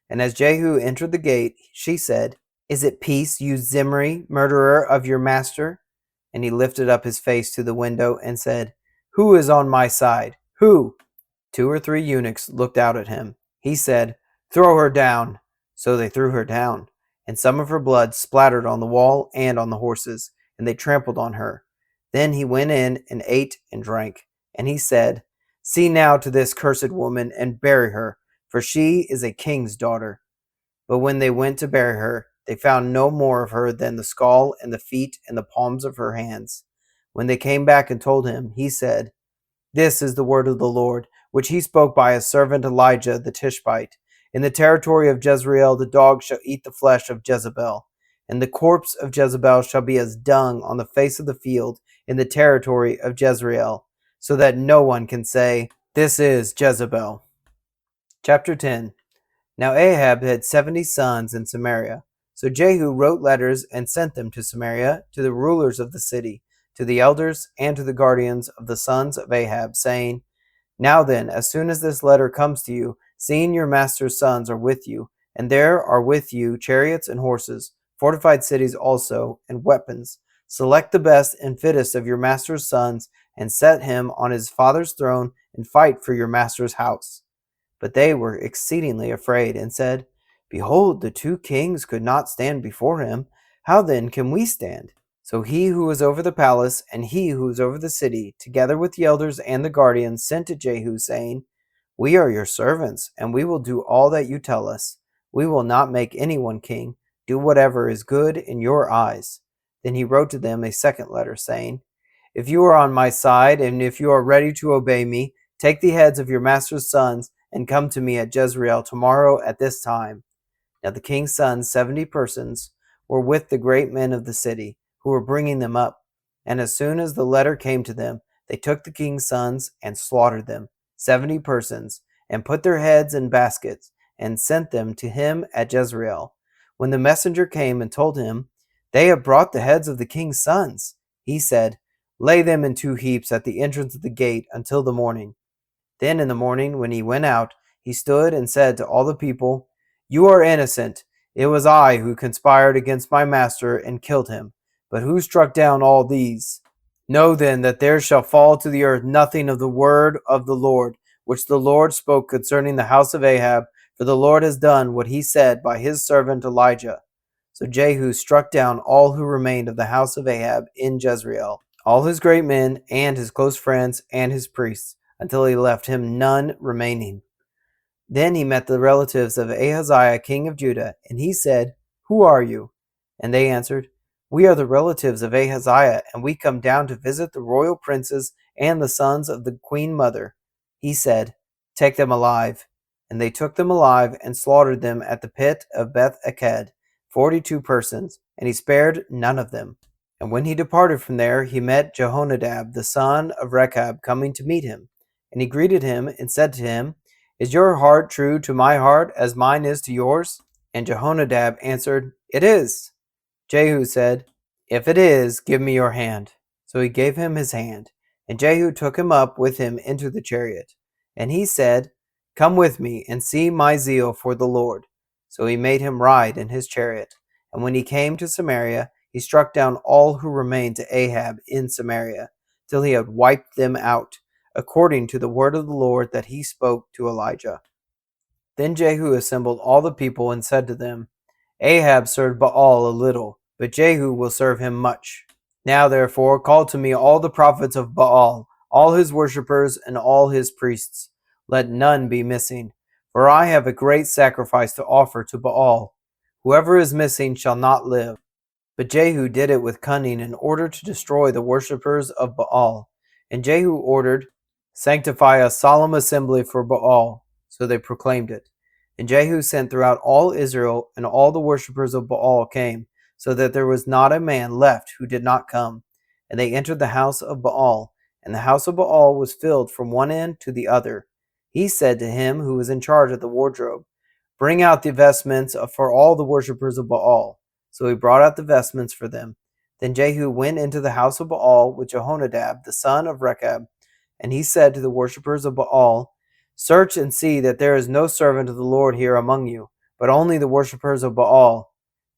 Speaker 1: And as Jehu entered the gate, she said, Is it peace, you Zimri, murderer of your master? And he lifted up his face to the window, and said, Who is on my side? Who? 2 or 3 eunuchs looked out at him. He said, Throw her down. So they threw her down, and some of her blood splattered on the wall and on the horses, and they trampled on her. Then he went in and ate and drank. And he said, See now to this cursed woman, and bury her, for she is a king's daughter. But when they went to bury her, they found no more of her than the skull and the feet and the palms of her hands. When they came back and told him, he said, This is the word of the Lord, which he spoke by his servant Elijah the Tishbite. In the territory of Jezreel the dogs shall eat the flesh of Jezebel, and the corpse of Jezebel shall be as dung on the face of the field in the territory of Jezreel, so that no one can say, This is Jezebel. Chapter 10. Now Ahab had 70 sons in Samaria. So Jehu wrote letters and sent them to Samaria, to the rulers of the city, to the elders, and to the guardians of the sons of Ahab, saying, Now then, as soon as this letter comes to you, seeing your master's sons are with you, and there are with you chariots and horses, fortified cities also, and weapons, select the best and fittest of your master's sons, and set him on his father's throne, and fight for your master's house. But they were exceedingly afraid, and said, Behold, the 2 kings could not stand before him. How then can we stand? So he who was over the palace, and he who was over the city, together with the elders and the guardians, sent to Jehu, saying, We are your servants, and we will do all that you tell us. We will not make anyone king. Do whatever is good in your eyes. Then he wrote to them a second letter, saying, If you are on my side, and if you are ready to obey me, take the heads of your master's sons, and come to me at Jezreel tomorrow at this time. Now the king's sons, 70 persons, were with the great men of the city, who were bringing them up. And as soon as the letter came to them, they took the king's sons and slaughtered them, 70 persons, and put their heads in baskets, and sent them to him at Jezreel. When the messenger came and told him, They have brought the heads of the king's sons, he said, Lay them in 2 heaps at the entrance of the gate until the morning. Then in the morning, when he went out, he stood and said to all the people, You are innocent. It was I who conspired against my master and killed him. But who struck down all these? Know then that there shall fall to the earth nothing of the word of the Lord, which the Lord spoke concerning the house of Ahab, for the Lord has done what he said by his servant Elijah. So Jehu struck down all who remained of the house of Ahab in Jezreel, all his great men and his close friends and his priests, until he left him none remaining. Then he met the relatives of Ahaziah king of Judah, and he said, "Who are you?" And they answered, "We are the relatives of Ahaziah, and we come down to visit the royal princes and the sons of the queen mother." He said, "Take them alive." And they took them alive and slaughtered them at the pit of Beth-eked, 42 persons, and he spared none of them. And when he departed from there, he met Jehonadab the son of Rechab coming to meet him. And he greeted him and said to him, "Is your heart true to my heart as mine is to yours?" And Jehonadab answered, "It is." Jehu said, "If it is, give me your hand." So he gave him his hand, and Jehu took him up with him into the chariot. And he said, "Come with me and see my zeal for the Lord." So he made him ride in his chariot. And when he came to Samaria, he struck down all who remained to Ahab in Samaria, till he had wiped them out, according to the word of the Lord that he spoke to Elijah. Then Jehu assembled all the people and said to them, "Ahab served Baal a little, but Jehu will serve him much. Now therefore call to me all the prophets of Baal, all his worshippers, and all his priests. Let none be missing, for I have a great sacrifice to offer to Baal. Whoever is missing shall not live." But Jehu did it with cunning in order to destroy the worshippers of Baal. And Jehu ordered, "Sanctify a solemn assembly for Baal." So they proclaimed it. And Jehu sent throughout all Israel, and all the worshippers of Baal came, so that there was not a man left who did not come. And they entered the house of Baal, and the house of Baal was filled from one end to the other. He said to him who was in charge of the wardrobe, "Bring out the vestments for all the worshippers of Baal." So he brought out the vestments for them. Then Jehu went into the house of Baal with Jehonadab the son of Rechab, and he said to the worshippers of Baal, "Search and see that there is no servant of the Lord here among you, but only the worshippers of Baal."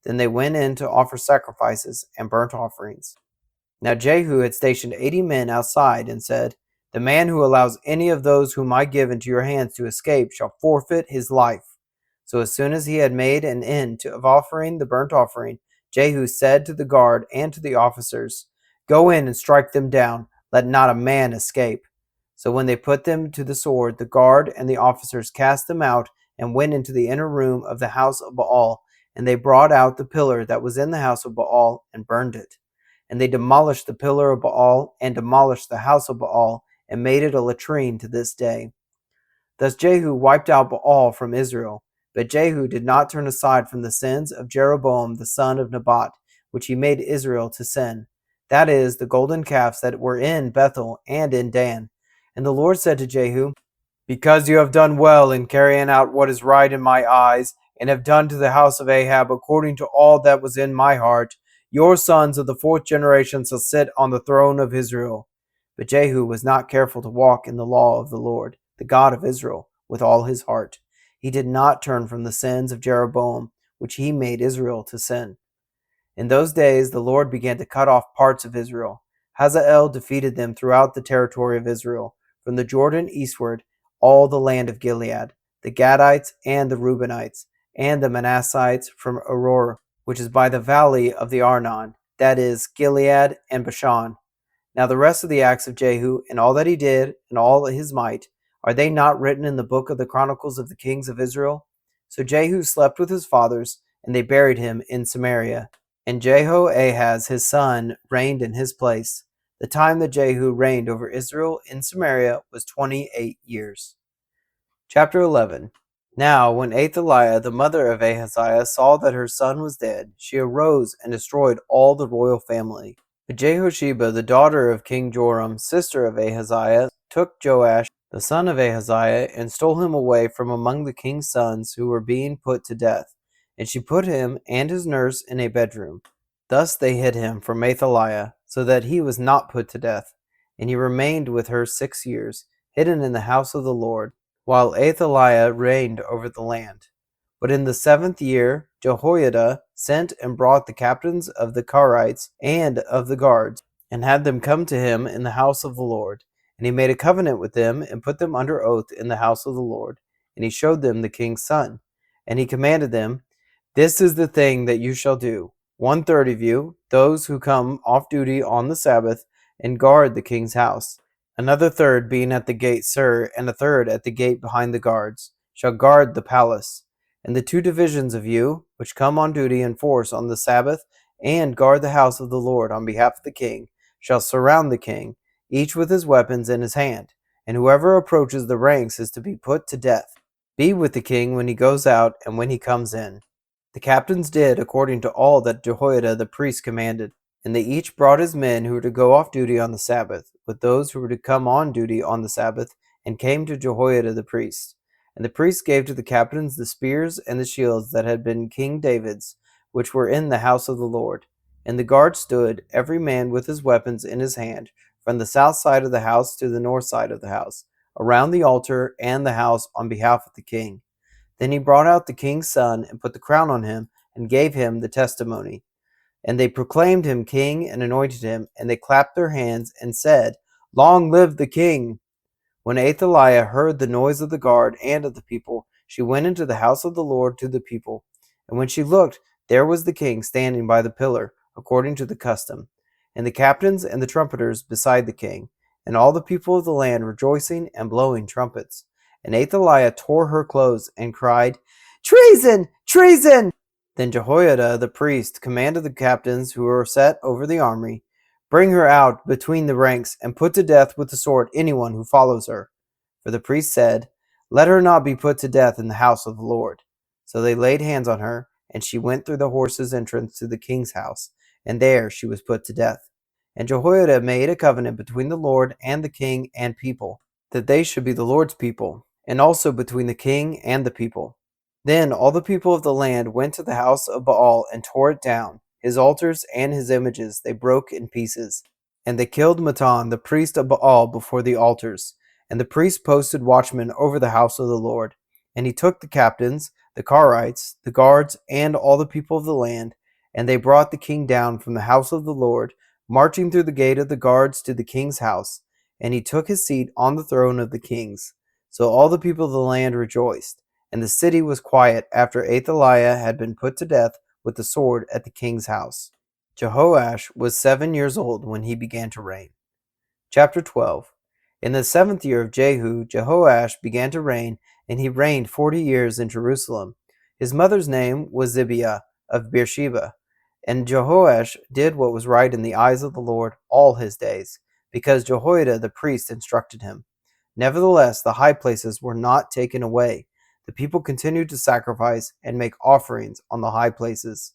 Speaker 1: Then they went in to offer sacrifices and burnt offerings. Now Jehu had stationed 80 men outside and said, "The man who allows any of those whom I give into your hands to escape shall forfeit his life." So as soon as he had made an end of offering the burnt offering, Jehu said to the guard and to the officers, "Go in and strike them down, let not a man escape." So when they put them to the sword, the guard and the officers cast them out and went into the inner room of the house of Baal, and they brought out the pillar that was in the house of Baal and burned it. And they demolished the pillar of Baal and demolished the house of Baal and made it a latrine to this day. Thus Jehu wiped out Baal from Israel. But Jehu did not turn aside from the sins of Jeroboam the son of Nebat, which he made Israel to sin, that is, the golden calves that were in Bethel and in Dan. And the Lord said to Jehu, "Because you have done well in carrying out what is right in my eyes, and have done to the house of Ahab according to all that was in my heart, your sons of the fourth generation shall sit on the throne of Israel." But Jehu was not careful to walk in the law of the Lord, the God of Israel, with all his heart. He did not turn from the sins of Jeroboam, which he made Israel to sin. In those days the Lord began to cut off parts of Israel. Hazael defeated them throughout the territory of Israel, from the Jordan eastward, all the land of Gilead, the Gadites and the Reubenites, and the Manassites from Aroer, which is by the valley of the Arnon, that is, Gilead and Bashan. Now the rest of the acts of Jehu, and all that he did, and all his might, are they not written in the book of the Chronicles of the Kings of Israel? So Jehu slept with his fathers, and they buried him in Samaria. And Jehoahaz his son reigned in his place. The time that Jehu reigned over Israel in Samaria was 28 years. Chapter 11. Now when Athaliah the mother of Ahaziah saw that her son was dead, she arose and destroyed all the royal family. But Jehosheba the daughter of King Joram, sister of Ahaziah, took Joash the son of Ahaziah, and stole him away from among the king's sons who were being put to death. And she put him and his nurse in a bedroom. Thus they hid him from Athaliah, so that he was not put to death. And he remained with her 6 years, hidden in the house of the Lord, while Athaliah reigned over the land. But in the 7th year Jehoiada sent and brought the captains of the Karites and of the guards, and had them come to him in the house of the Lord. And he made a covenant with them and put them under oath in the house of the Lord. And he showed them the king's son. And he commanded them, "This is the thing that you shall do. 1/3 of you, those who come off duty on the Sabbath, and guard the king's house. Another third being at the gate sir, and a third at the gate behind the guards, shall guard the palace. And the 2 divisions of you, which come on duty in force on the Sabbath, and guard the house of the Lord on behalf of the king, shall surround the king, each with his weapons in his hand. And whoever approaches the ranks is to be put to death. Be with the king when he goes out and when he comes in." The captains did according to all that Jehoiada the priest commanded. And they each brought his men who were to go off duty on the Sabbath, with those who were to come on duty on the Sabbath, and came to Jehoiada the priest. And the priest gave to the captains the spears and the shields that had been King David's, which were in the house of the Lord. And the guard stood, every man with his weapons in his hand, from the south side of the house to the north side of the house, around the altar and the house on behalf of the king. Then he brought out the king's son and put the crown on him and gave him the testimony. And they proclaimed him king and anointed him, and they clapped their hands and said, "Long live the king!" When Athaliah heard the noise of the guard and of the people, she went into the house of the Lord to the people. And when she looked, there was the king standing by the pillar, according to the custom, and the captains and the trumpeters beside the king, and all the people of the land rejoicing and blowing trumpets. And Athaliah tore her clothes and cried, "Treason! Treason!" Then Jehoiada the priest commanded the captains who were set over the army, "Bring her out between the ranks, and put to death with the sword anyone who follows her." For the priest said, "Let her not be put to death in the house of the Lord." So they laid hands on her, and she went through the horses' entrance to the king's house, and there she was put to death. And Jehoiada made a covenant between the Lord and the king and people, that they should be the Lord's people, and also between the king and the people. Then all the people of the land went to the house of Baal and tore it down. His altars and his images they broke in pieces. And they killed Mattan, the priest of Baal, before the altars. And the priest posted watchmen over the house of the Lord. And he took the captains, the Carites, the guards, and all the people of the land, and they brought the king down from the house of the Lord, marching through the gate of the guards to the king's house. And he took his seat on the throne of the kings. So all the people of the land rejoiced. And the city was quiet after Athaliah had been put to death with the sword at the king's house. Jehoash was 7 years old when he began to reign. Chapter 12. In the 7th year of Jehu, Jehoash began to reign, and he reigned 40 years in Jerusalem. His mother's name was Zibiah of Beersheba. And Jehoash did what was right in the eyes of the Lord all his days, because Jehoiada the priest instructed him. Nevertheless, the high places were not taken away. The people continued to sacrifice and make offerings on the high places.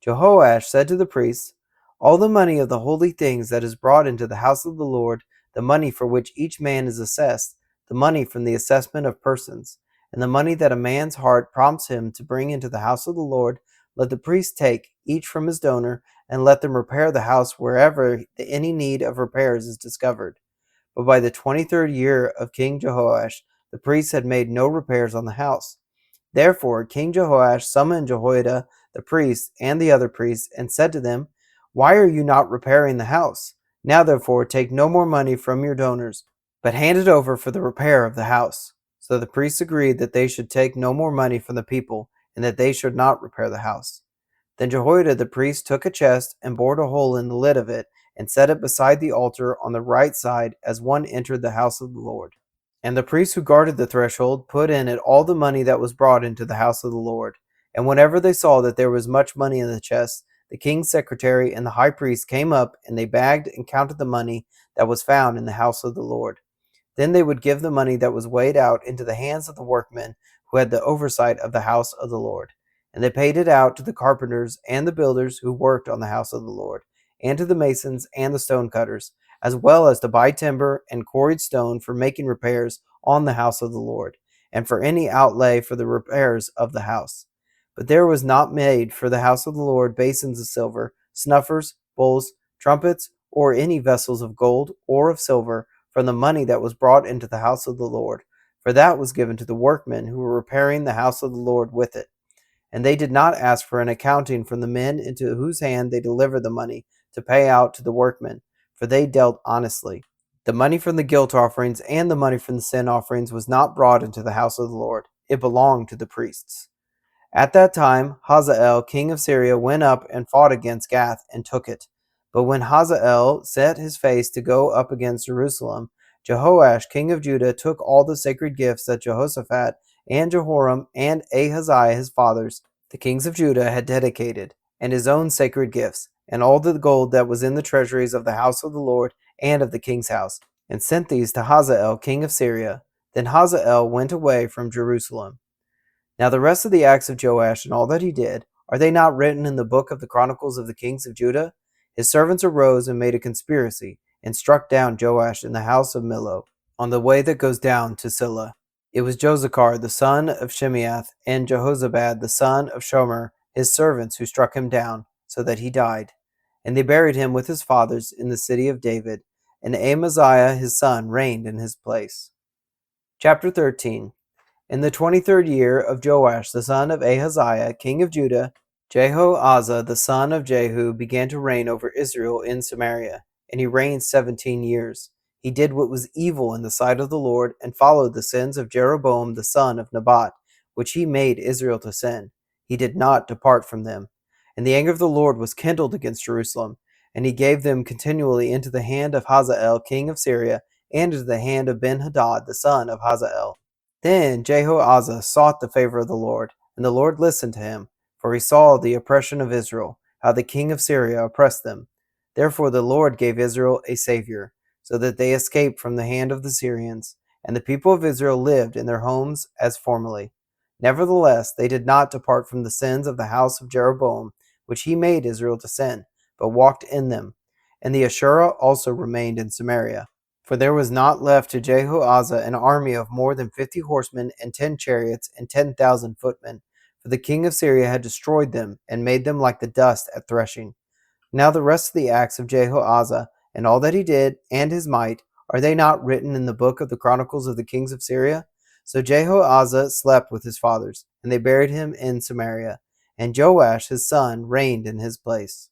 Speaker 1: Jehoash said to the priests, "All the money of the holy things that is brought into the house of the Lord, the money for which each man is assessed, the money from the assessment of persons, and the money that a man's heart prompts him to bring into the house of the Lord, let the priests take, each from his donor, and let them repair the house wherever any need of repairs is discovered." But by the 23rd year of King Jehoash, the priests had made no repairs on the house. Therefore King Jehoash summoned Jehoiada the priest and the other priests, and said to them, "Why are you not repairing the house? Now therefore take no more money from your donors, but hand it over for the repair of the house." So the priests agreed that they should take no more money from the people, and that they should not repair the house. Then Jehoiada the priest took a chest and bored a hole in the lid of it, and set it beside the altar on the right side as one entered the house of the Lord. And the priests who guarded the threshold put in it all the money that was brought into the house of the Lord. And whenever they saw that there was much money in the chest, the king's secretary and the high priest came up, and they bagged and counted the money that was found in the house of the Lord. Then they would give the money that was weighed out into the hands of the workmen who had the oversight of the house of the Lord. And they paid it out to the carpenters and the builders who worked on the house of the Lord, and to the masons and the stonecutters, as well as to buy timber and quarried stone for making repairs on the house of the Lord, and for any outlay for the repairs of the house. But there was not made for the house of the Lord basins of silver, snuffers, bowls, trumpets, or any vessels of gold or of silver, from the money that was brought into the house of the Lord, for that was given to the workmen who were repairing the house of the Lord with it. And they did not ask for an accounting from the men into whose hand they delivered the money to pay out to the workmen, for they dealt honestly. The money from the guilt offerings and the money from the sin offerings was not brought into the house of the Lord. It belonged to the priests. At that time, Hazael, king of Syria, went up and fought against Gath and took it. But when Hazael set his face to go up against Jerusalem, Jehoash, king of Judah, took all the sacred gifts that Jehoshaphat and Jehoram and Ahaziah his fathers, the kings of Judah, had dedicated, and his own sacred gifts, and all the gold that was in the treasuries of the house of the Lord and of the king's house, and sent these to Hazael, king of Syria. Then Hazael went away from Jerusalem. Now the rest of the acts of Joash and all that he did, are they not written in the book of the Chronicles of the kings of Judah? His servants arose and made a conspiracy, and struck down Joash in the house of Millo, on the way that goes down to Silla. It was Josachar the son of Shimeath, and Jehozabad the son of Shomer, his servants, who struck him down, so that he died. And they buried him with his fathers in the city of David, and Amaziah his son reigned in his place. Chapter 13. In the 23rd year of Joash the son of Ahaziah, king of Judah, Jehoahaz the son of Jehu began to reign over Israel in Samaria, and he reigned 17 years. He did what was evil in the sight of the Lord, and followed the sins of Jeroboam the son of Nebat, which he made Israel to sin. He did not depart from them. And the anger of the Lord was kindled against Jerusalem, and he gave them continually into the hand of Hazael king of Syria, and into the hand of Ben-Hadad the son of Hazael. Then Jehoahaz sought the favor of the Lord, and the Lord listened to him, for he saw the oppression of Israel, how the king of Syria oppressed them. Therefore the Lord gave Israel a Savior, so that they escaped from the hand of the Syrians, and the people of Israel lived in their homes as formerly. Nevertheless, they did not depart from the sins of the house of Jeroboam, which he made Israel to sin, but walked in them. And the Asherah also remained in Samaria. For there was not left to Jehoahaz an army of more than 50 horsemen and 10 chariots and 10,000 footmen, for the king of Syria had destroyed them and made them like the dust at threshing. Now the rest of the acts of Jehoahaz and all that he did and his might, are they not written in the book of the Chronicles of the kings of Syria? So Jehoahaz slept with his fathers, and they buried him in Samaria, and Joash his son reigned in his place.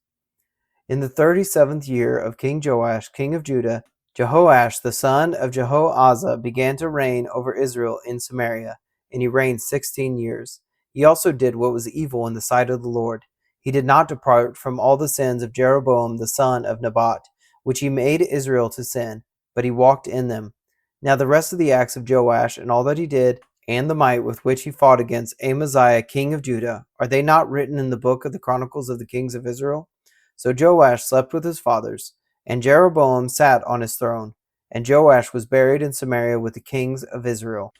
Speaker 1: In the 37th year of King Joash, king of Judah, Jehoash the son of Jehoahaz began to reign over Israel in Samaria, and he reigned 16 years. He also did what was evil in the sight of the Lord. He did not depart from all the sins of Jeroboam the son of Nebat, which he made Israel to sin, but he walked in them. Now the rest of the acts of Joash and all that he did, and the might with which he fought against Amaziah king of Judah, are they not written in the book of the Chronicles of the kings of Israel? So Joash slept with his fathers, and Jeroboam sat on his throne, and Joash was buried in Samaria with the kings of Israel.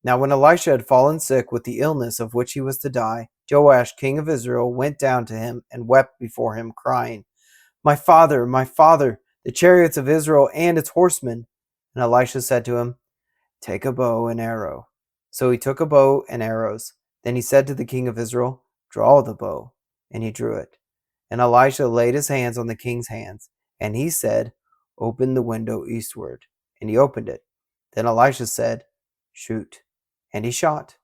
Speaker 1: Now when Elisha had fallen sick with the illness of which he was to die, Joash king of Israel went down to him and wept before him, crying, my father, the chariots of Israel and its horsemen. And Elisha said to him, take a bow and arrow. So he took a bow and arrows. Then he said to the king of Israel, draw the bow. And he drew it. And Elisha laid his hands on the king's hands, and he said, open the window eastward. And he opened it. Then Elisha said, shoot. And he shot.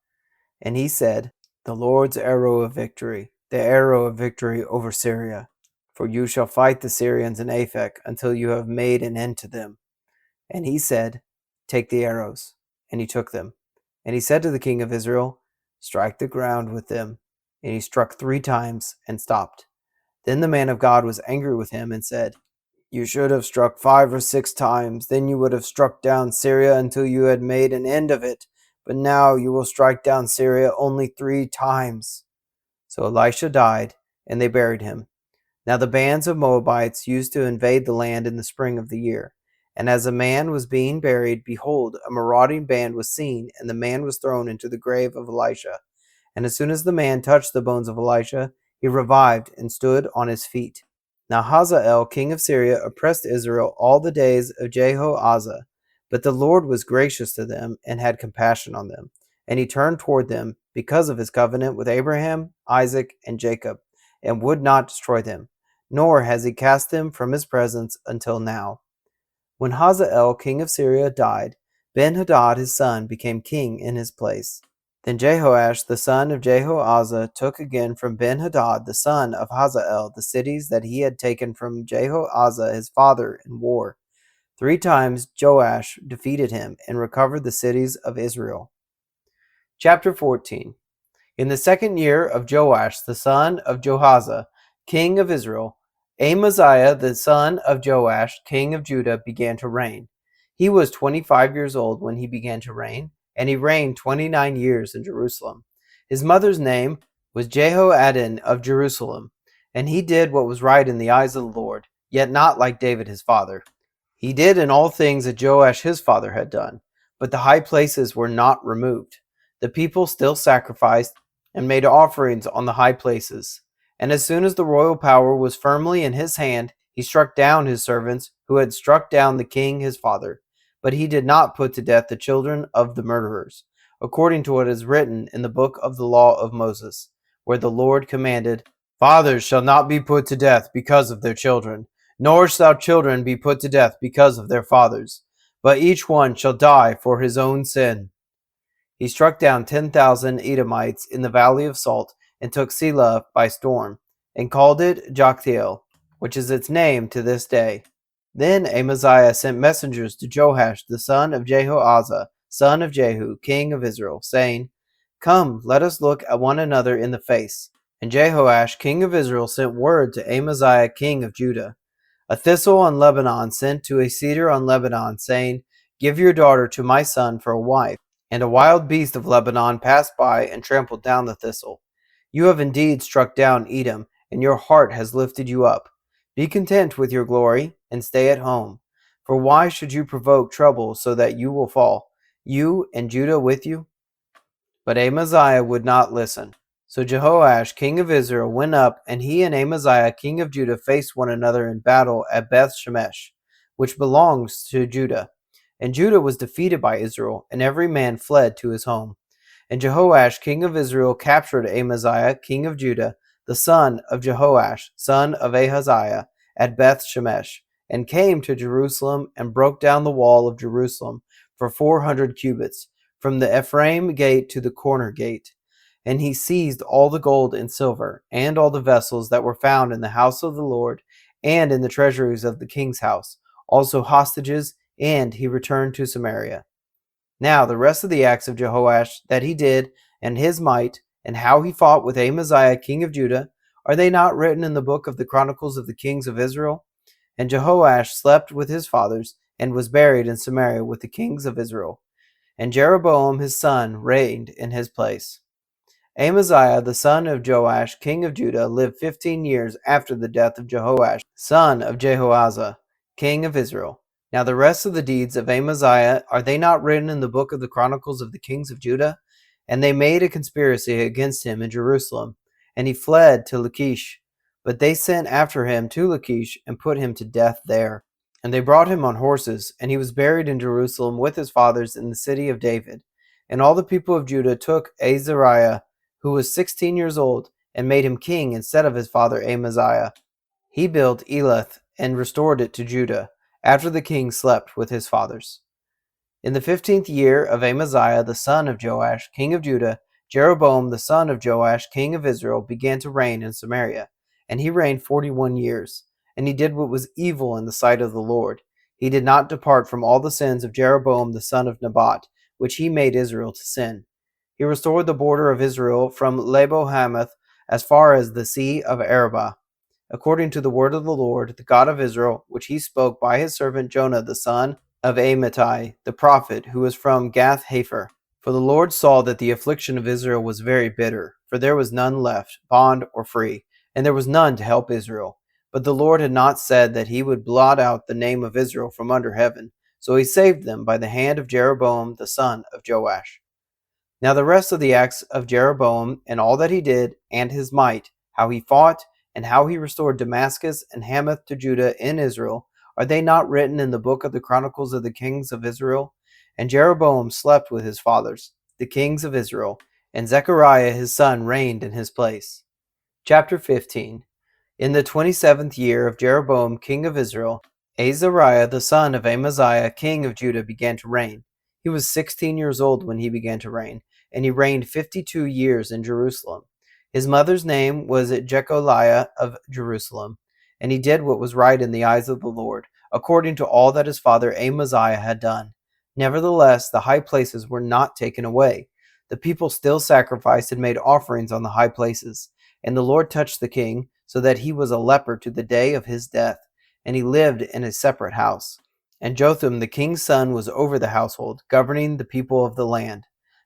Speaker 1: And he said, the Lord's arrow of victory, the arrow of victory over Syria. For you shall fight the Syrians in Aphek until you have made an end to them. And he said, take the arrows. And he took them. And he said to the king of Israel, strike the ground with them. And he struck 3 times and stopped. Then the man of God was angry with him and said, you should have struck 5 or 6 times. Then you would have struck down Syria until you had made an end of it. But now you will strike down Syria only 3 times. So Elisha died, and they buried him. Now the bands of Moabites used to invade the land in the spring of the year. And as a man was being buried, behold, a marauding band was seen, and the man was thrown into the grave of Elisha. And as soon as the man touched the bones of Elisha, he revived and stood on his feet. Now Hazael, king of Syria, oppressed Israel all the days of Jehoahaz. But the Lord was gracious to them and had compassion on them. And he turned toward them because of his covenant with Abraham, Isaac, and Jacob, and would not destroy them, nor has he cast them from his presence until now. When Hazael, king of Syria, died, Ben-Hadad his son became king in his place. Then Jehoash the son of Jehoahaz took again from Ben-Hadad the son of Hazael the cities that he had taken from Jehoahaz his father in war, 3 times Joash defeated him and recovered the cities of Israel. Chapter 14. In the 2nd year of Joash the son of Johaza, king of Israel, Amaziah the son of Joash, king of Judah, began to reign. He was 25 years old when he began to reign, and he reigned 29 years in Jerusalem. His mother's name was Jehoaddan of Jerusalem, and he did what was right in the eyes of the Lord, yet not like David his father. He did in all things that Joash his father had done, but the high places were not removed. The people still sacrificed and made offerings on the high places. And as soon as the royal power was firmly in his hand, he struck down his servants who had struck down the king his father. But he did not put to death the children of the murderers, according to what is written in the book of the law of Moses, where the Lord commanded, "Fathers shall not be put to death because of their children, nor shall children be put to death because of their fathers, but each one shall die for his own sin." He struck down 10,000 Edomites in the valley of Salt, and took Selah by storm, and called it Joktheel, which is its name to this day. Then Amaziah sent messengers to Joash the son of Jehoahaz, son of Jehu, king of Israel, saying, "Come, let us look at one another in the face." And Jehoash, king of Israel, sent word to Amaziah, king of Judah. A thistle on Lebanon sent to a cedar on Lebanon, saying, "Give your daughter to my son for a wife." And a wild beast of Lebanon passed by and trampled down the thistle. You have indeed struck down Edom, and your heart has lifted you up. Be content with your glory, and stay at home. For why should you provoke trouble so that you will fall, you and Judah with you? But Amaziah would not listen. So Jehoash, king of Israel, went up, and he and Amaziah, king of Judah, faced one another in battle at Beth Shemesh, which belongs to Judah. And Judah was defeated by Israel, and every man fled to his home. And Jehoash, king of Israel, captured Amaziah, king of Judah, the son of Jehoash, son of Ahaziah, at Beth Shemesh, and came to Jerusalem, and broke down the wall of Jerusalem for 400 cubits, from the Ephraim gate to the corner gate. And he seized all the gold and silver, and all the vessels that were found in the house of the Lord, and in the treasuries of the king's house, also hostages, and he returned to Samaria. Now the rest of the acts of Jehoash that he did, and his might, and how he fought with Amaziah king of Judah, are they not written in the book of the Chronicles of the Kings of Israel? And Jehoash slept with his fathers, and was buried in Samaria with the kings of Israel. And Jeroboam his son reigned in his place. Amaziah the son of Joash king of Judah lived 15 years after the death of Jehoash son of Jehoahaz, king of Israel. Now the rest of the deeds of Amaziah, are they not written in the book of the Chronicles of the Kings of Judah? And they made a conspiracy against him in Jerusalem, and he fled to Lachish. But they sent after him to Lachish, and put him to death there. And they brought him on horses, and he was buried in Jerusalem with his fathers in the city of David. And all the people of Judah took Azariah, who was 16 years old, and made him king instead of his father Amaziah. He built Elath, and restored it to Judah, after the king slept with his fathers. In the 15th year of Amaziah the son of Joash, king of Judah, Jeroboam the son of Joash, king of Israel, began to reign in Samaria. And he reigned 41 years. And he did what was evil in the sight of the Lord. He did not depart from all the sins of Jeroboam the son of Nebat, which he made Israel to sin. He restored the border of Israel from Lebo-hamath as far as the sea of Arabah, according to the word of the Lord, the God of Israel, which he spoke by his servant Jonah the son of Amittai, the prophet, who was from Gath-hepher. For the Lord saw that the affliction of Israel was very bitter, for there was none left, bond or free, and there was none to help Israel. But the Lord had not said that he would blot out the name of Israel from under heaven, so he saved them by the hand of Jeroboam the son of Joash. Now the rest of the acts of Jeroboam, and all that he did, and his might, how he fought, and how he restored Damascus and Hamath to Judah in Israel, are they not written in the book of the Chronicles of the Kings of Israel? And Jeroboam slept with his fathers, the kings of Israel, and Zechariah his son reigned in his place. Chapter 15. In the 27th year of Jeroboam king of Israel, Azariah the son of Amaziah king of Judah began to reign. He was 16 years old when he began to reign, and he reigned 52 years in Jerusalem. His mother's name was Jecholiah of Jerusalem, and he did what was right in the eyes of the Lord, according to all that his father Amaziah had done. Nevertheless, the high places were not taken away. The people still sacrificed and made offerings on the high places. And the Lord touched the king, so that he was a leper to the day of his death, and he lived in a separate house. And Jotham the king's son was over the household, governing the people of the land.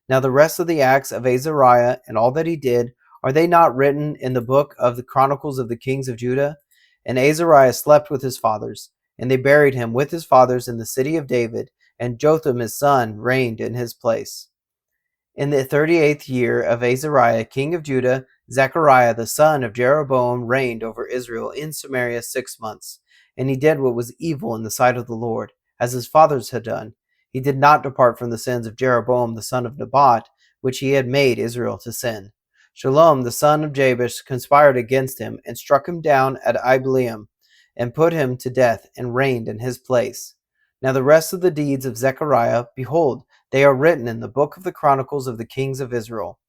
Speaker 1: Now the rest of the acts of Azariah and all that he did, are they not written in the book of the Chronicles of the kings of Judah? And Azariah slept with his fathers, and they buried him with his fathers in the city of David, and Jotham his son reigned in his place. In the 38th year of Azariah king of Judah, Zechariah the son of Jeroboam reigned over Israel in Samaria 6 months. And he did what was evil in the sight of the Lord, as his fathers had done. He did not depart from the sins of Jeroboam the son of Nebat, which he had made Israel to sin. Shalom the son of Jabesh conspired against him, and struck him down at Ibleam, and put him to death, and reigned in his place. Now the rest of the deeds of Zechariah, behold, they are written in the book of the Chronicles of the kings of Israel.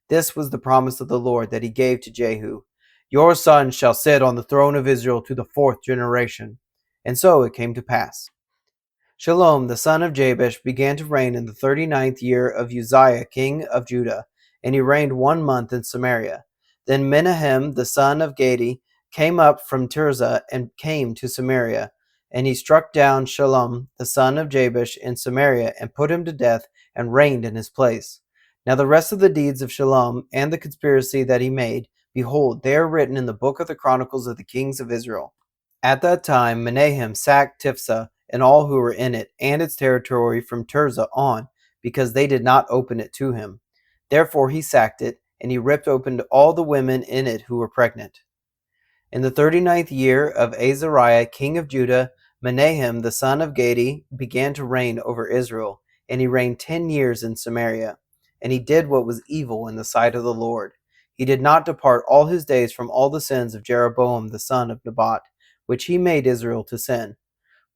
Speaker 1: This was the promise of the Lord that he gave to Jehu. Your son shall sit on the throne of Israel to the 4th generation. And so it came to pass. Shalom, the son of Jabesh, began to reign in the 39th year of Uzziah, king of Judah, and he reigned 1 month in Samaria. Then Menahem, the son of Gadi, came up from Tirzah and came to Samaria. And he struck down Shalom, the son of Jabesh, in Samaria, and put him to death, and reigned in his place. Now the rest of the deeds of Shalom, and the conspiracy that he made, behold, they are written in the book of the Chronicles of the kings of Israel. At that time Menahem sacked Tiphsah, and all who were in it, and its territory from Tirzah on, because they did not open it to him. Therefore he sacked it, and he ripped open all the women in it who were pregnant. In the 39th year of Azariah king of Judah, Menahem the son of Gadi began to reign over Israel, and he reigned 10 years in Samaria. And he did what was evil in the sight of the Lord. He did not depart all his days from all the sins of Jeroboam the son of Nebat, which he made Israel to sin.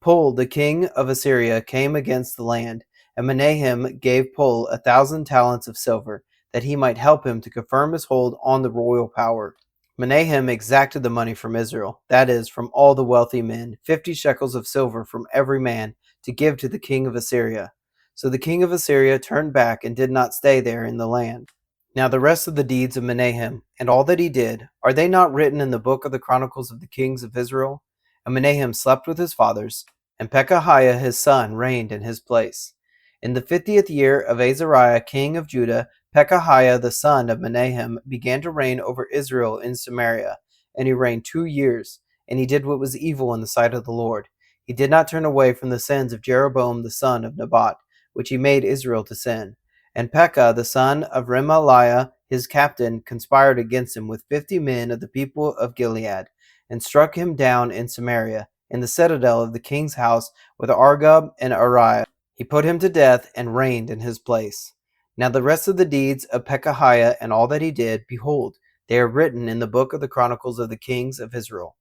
Speaker 1: Pul the king of Assyria came against the land, and Menahem gave Pul 1,000 talents of silver, that he might help him to confirm his hold on the royal power. Menahem exacted the money from Israel, that is, from all the wealthy men, 50 shekels of silver from every man, to give to the king of Assyria. So the king of Assyria turned back and did not stay there in the land. Now the rest of the deeds of Menahem, and all that he did, are they not written in the book of the Chronicles of the kings of Israel? And Menahem slept with his fathers, and Pekahiah his son reigned in his place. In the 50th year of Azariah king of Judah, Pekahiah the son of Menahem began to reign over Israel in Samaria, and he reigned 2 years, and he did what was evil in the sight of the Lord. He did not turn away from the sins of Jeroboam the son of Nebat, which he made Israel to sin. And Pekah the son of Remaliah his captain conspired against him with 50 men of the people of Gilead, and struck him down in Samaria, in the citadel of the king's house, with Argob and Uriah. He put him to death, and reigned in his place. Now the rest of the deeds of Pekahiah and all that he did, behold, they are written in the book of the Chronicles of the kings of Israel.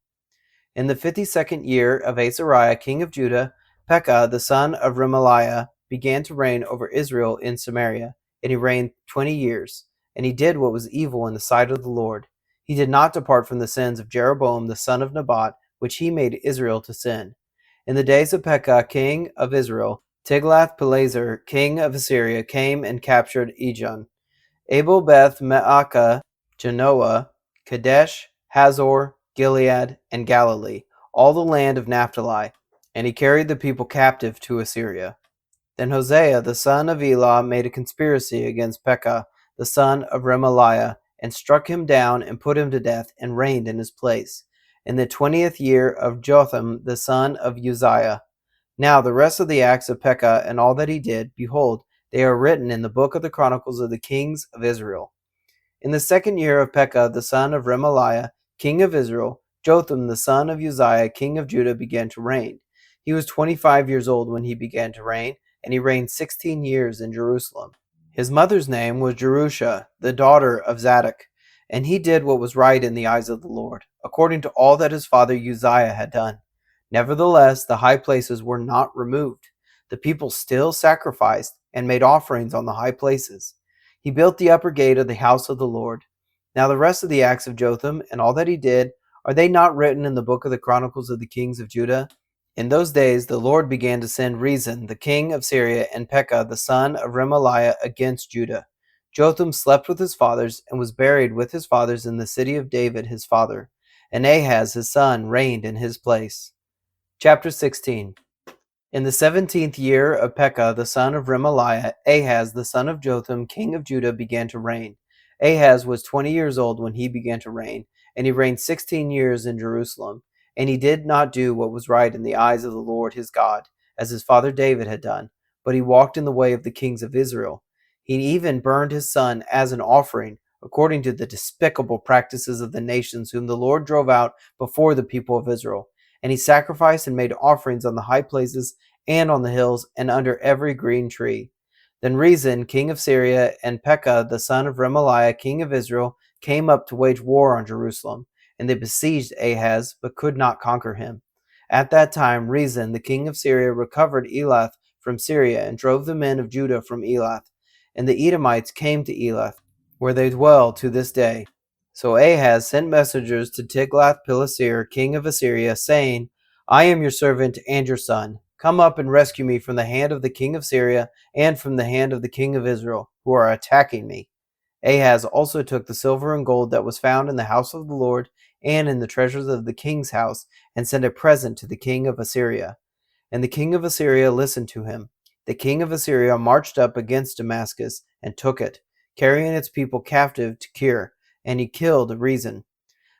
Speaker 1: In the 52nd year of Azariah king of Judah, Pekah the son of Remaliah began to reign over Israel in Samaria, and he reigned 20 years. And he did what was evil in the sight of the Lord. He did not depart from the sins of Jeroboam the son of Nebat, which he made Israel to sin. In the days of Pekah king of Israel, Tiglath-Pileser king of Assyria came and captured Ijon, Abel-Beth-Maacah, Genoa, Kadesh, Hazor, Gilead, and Galilee, all the land of Naphtali, and he carried the people captive to Assyria. Then Hosea the son of Elah made a conspiracy against Pekah the son of Remaliah, and struck him down and put him to death, and reigned in his place, in the 20th year of Jotham the son of Uzziah. Now the rest of the acts of Pekah and all that he did, behold, they are written in the book of the Chronicles of the kings of Israel. In the 2nd year of Pekah the son of Remaliah, king of Israel, Jotham the son of Uzziah, king of Judah, began to reign. He was 25 years old when he began to reign, and he reigned 16 years in Jerusalem. His mother's name was Jerusha, the daughter of Zadok, and he did what was right in the eyes of the Lord, according to all that his father Uzziah had done. Nevertheless, the high places were not removed. The people still sacrificed and made offerings on the high places. He built the upper gate of the house of the Lord. Now the rest of the acts of Jotham and all that he did, are they not written in the book of the Chronicles of the kings of Judah? In those days the Lord began to send Rezin, the king of Syria, and Pekah, the son of Remaliah, against Judah. Jotham slept with his fathers, and was buried with his fathers in the city of David his father. And Ahaz his son reigned in his place. Chapter 16. In the 17th year of Pekah the son of Remaliah, Ahaz the son of Jotham, king of Judah, began to reign. Ahaz was 20 years old when he began to reign, and he reigned 16 years in Jerusalem. And he did not do what was right in the eyes of the Lord his God, as his father David had done, but he walked in the way of the kings of Israel. He even burned his son as an offering, according to the despicable practices of the nations whom the Lord drove out before the people of Israel. And he sacrificed and made offerings on the high places and on the hills, and under every green tree. Then Rezin, king of Syria, and Pekah, the son of Remaliah, king of Israel, came up to wage war on Jerusalem, and they besieged Ahaz, but could not conquer him. At that time Rezin, the king of Syria, recovered Elath from Syria, and drove the men of Judah from Elath. And the Edomites came to Elath, where they dwell to this day. So Ahaz sent messengers to Tiglath-Pileser, king of Assyria, saying, I am your servant and your son. Come up and rescue me from the hand of the king of Syria and from the hand of the king of Israel, who are attacking me. Ahaz also took the silver and gold that was found in the house of the Lord and in the treasures of the king's house, and sent a present to the king of Assyria. And the king of Assyria listened to him. The king of Assyria marched up against Damascus and took it, carrying its people captive to Kir, and he killed Rezin.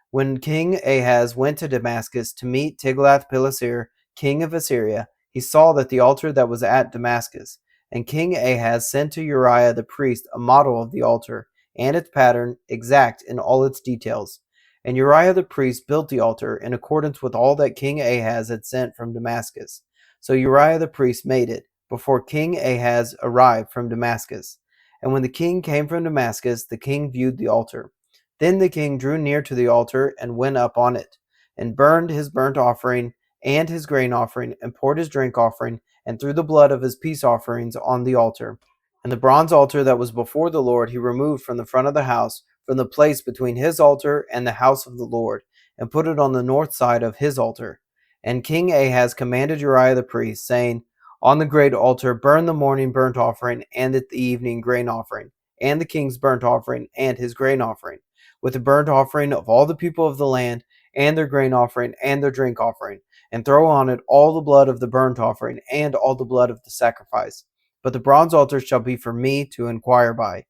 Speaker 1: When King Ahaz went to Damascus to meet Tiglath-Pileser, king of Assyria, he saw that the altar that was at Damascus. And King Ahaz sent to Uriah the priest a model of the altar, and its pattern, exact in all its details. And Uriah the priest built the altar in accordance with all that King Ahaz had sent from Damascus. So Uriah the priest made it, before King Ahaz arrived from Damascus. And when the king came from Damascus, the king viewed the altar. Then the king drew near to the altar and went up on it, and burned his burnt offering and his grain offering, and poured his drink offering, and threw the blood of his peace offerings on the altar. And the bronze altar that was before the Lord he removed from the front of the house, from the place between his altar and the house of the Lord, and put it on the north side of his altar. And King Ahaz commanded Uriah the priest, saying, On the great altar burn the morning burnt offering, and at the evening grain offering, and the king's burnt offering and his grain offering, with the burnt offering of all the people of the land, and their grain offering, and their drink offering, and throw on it all the blood of the burnt offering, and all the blood of the sacrifice. But the bronze altar shall be for me to inquire by.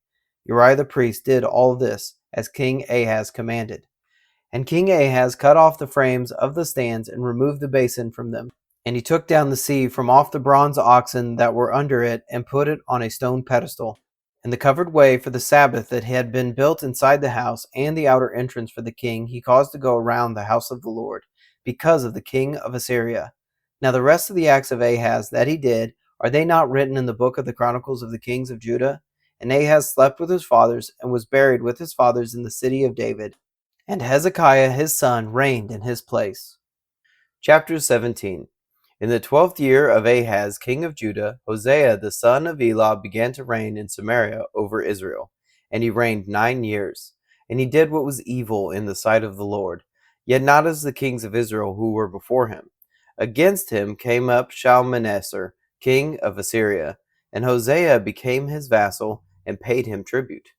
Speaker 1: Uriah the priest did all this, as King Ahaz commanded. And King Ahaz cut off the frames of the stands, and removed the basin from them. And he took down the sea from off the bronze oxen that were under it, and put it on a stone pedestal. And the covered way for the Sabbath that had been built inside the house, and the outer entrance for the king, he caused to go around the house of the Lord, because of the king of Assyria. Now the rest of the acts of Ahaz that he did, are they not written in the book of the Chronicles of the kings of Judah? And Ahaz slept with his fathers, and was buried with his fathers in the city of David. And Hezekiah his son reigned in his place. Chapter 17. In the 12th year of Ahaz king of Judah, Hosea the son of Elah began to reign in Samaria over Israel. And he reigned 9 years. And he did what was evil in the sight of the Lord, yet not as the kings of Israel who were before him. Against him came up Shalmaneser, king of Assyria, and Hosea became his vassal, and paid him tribute.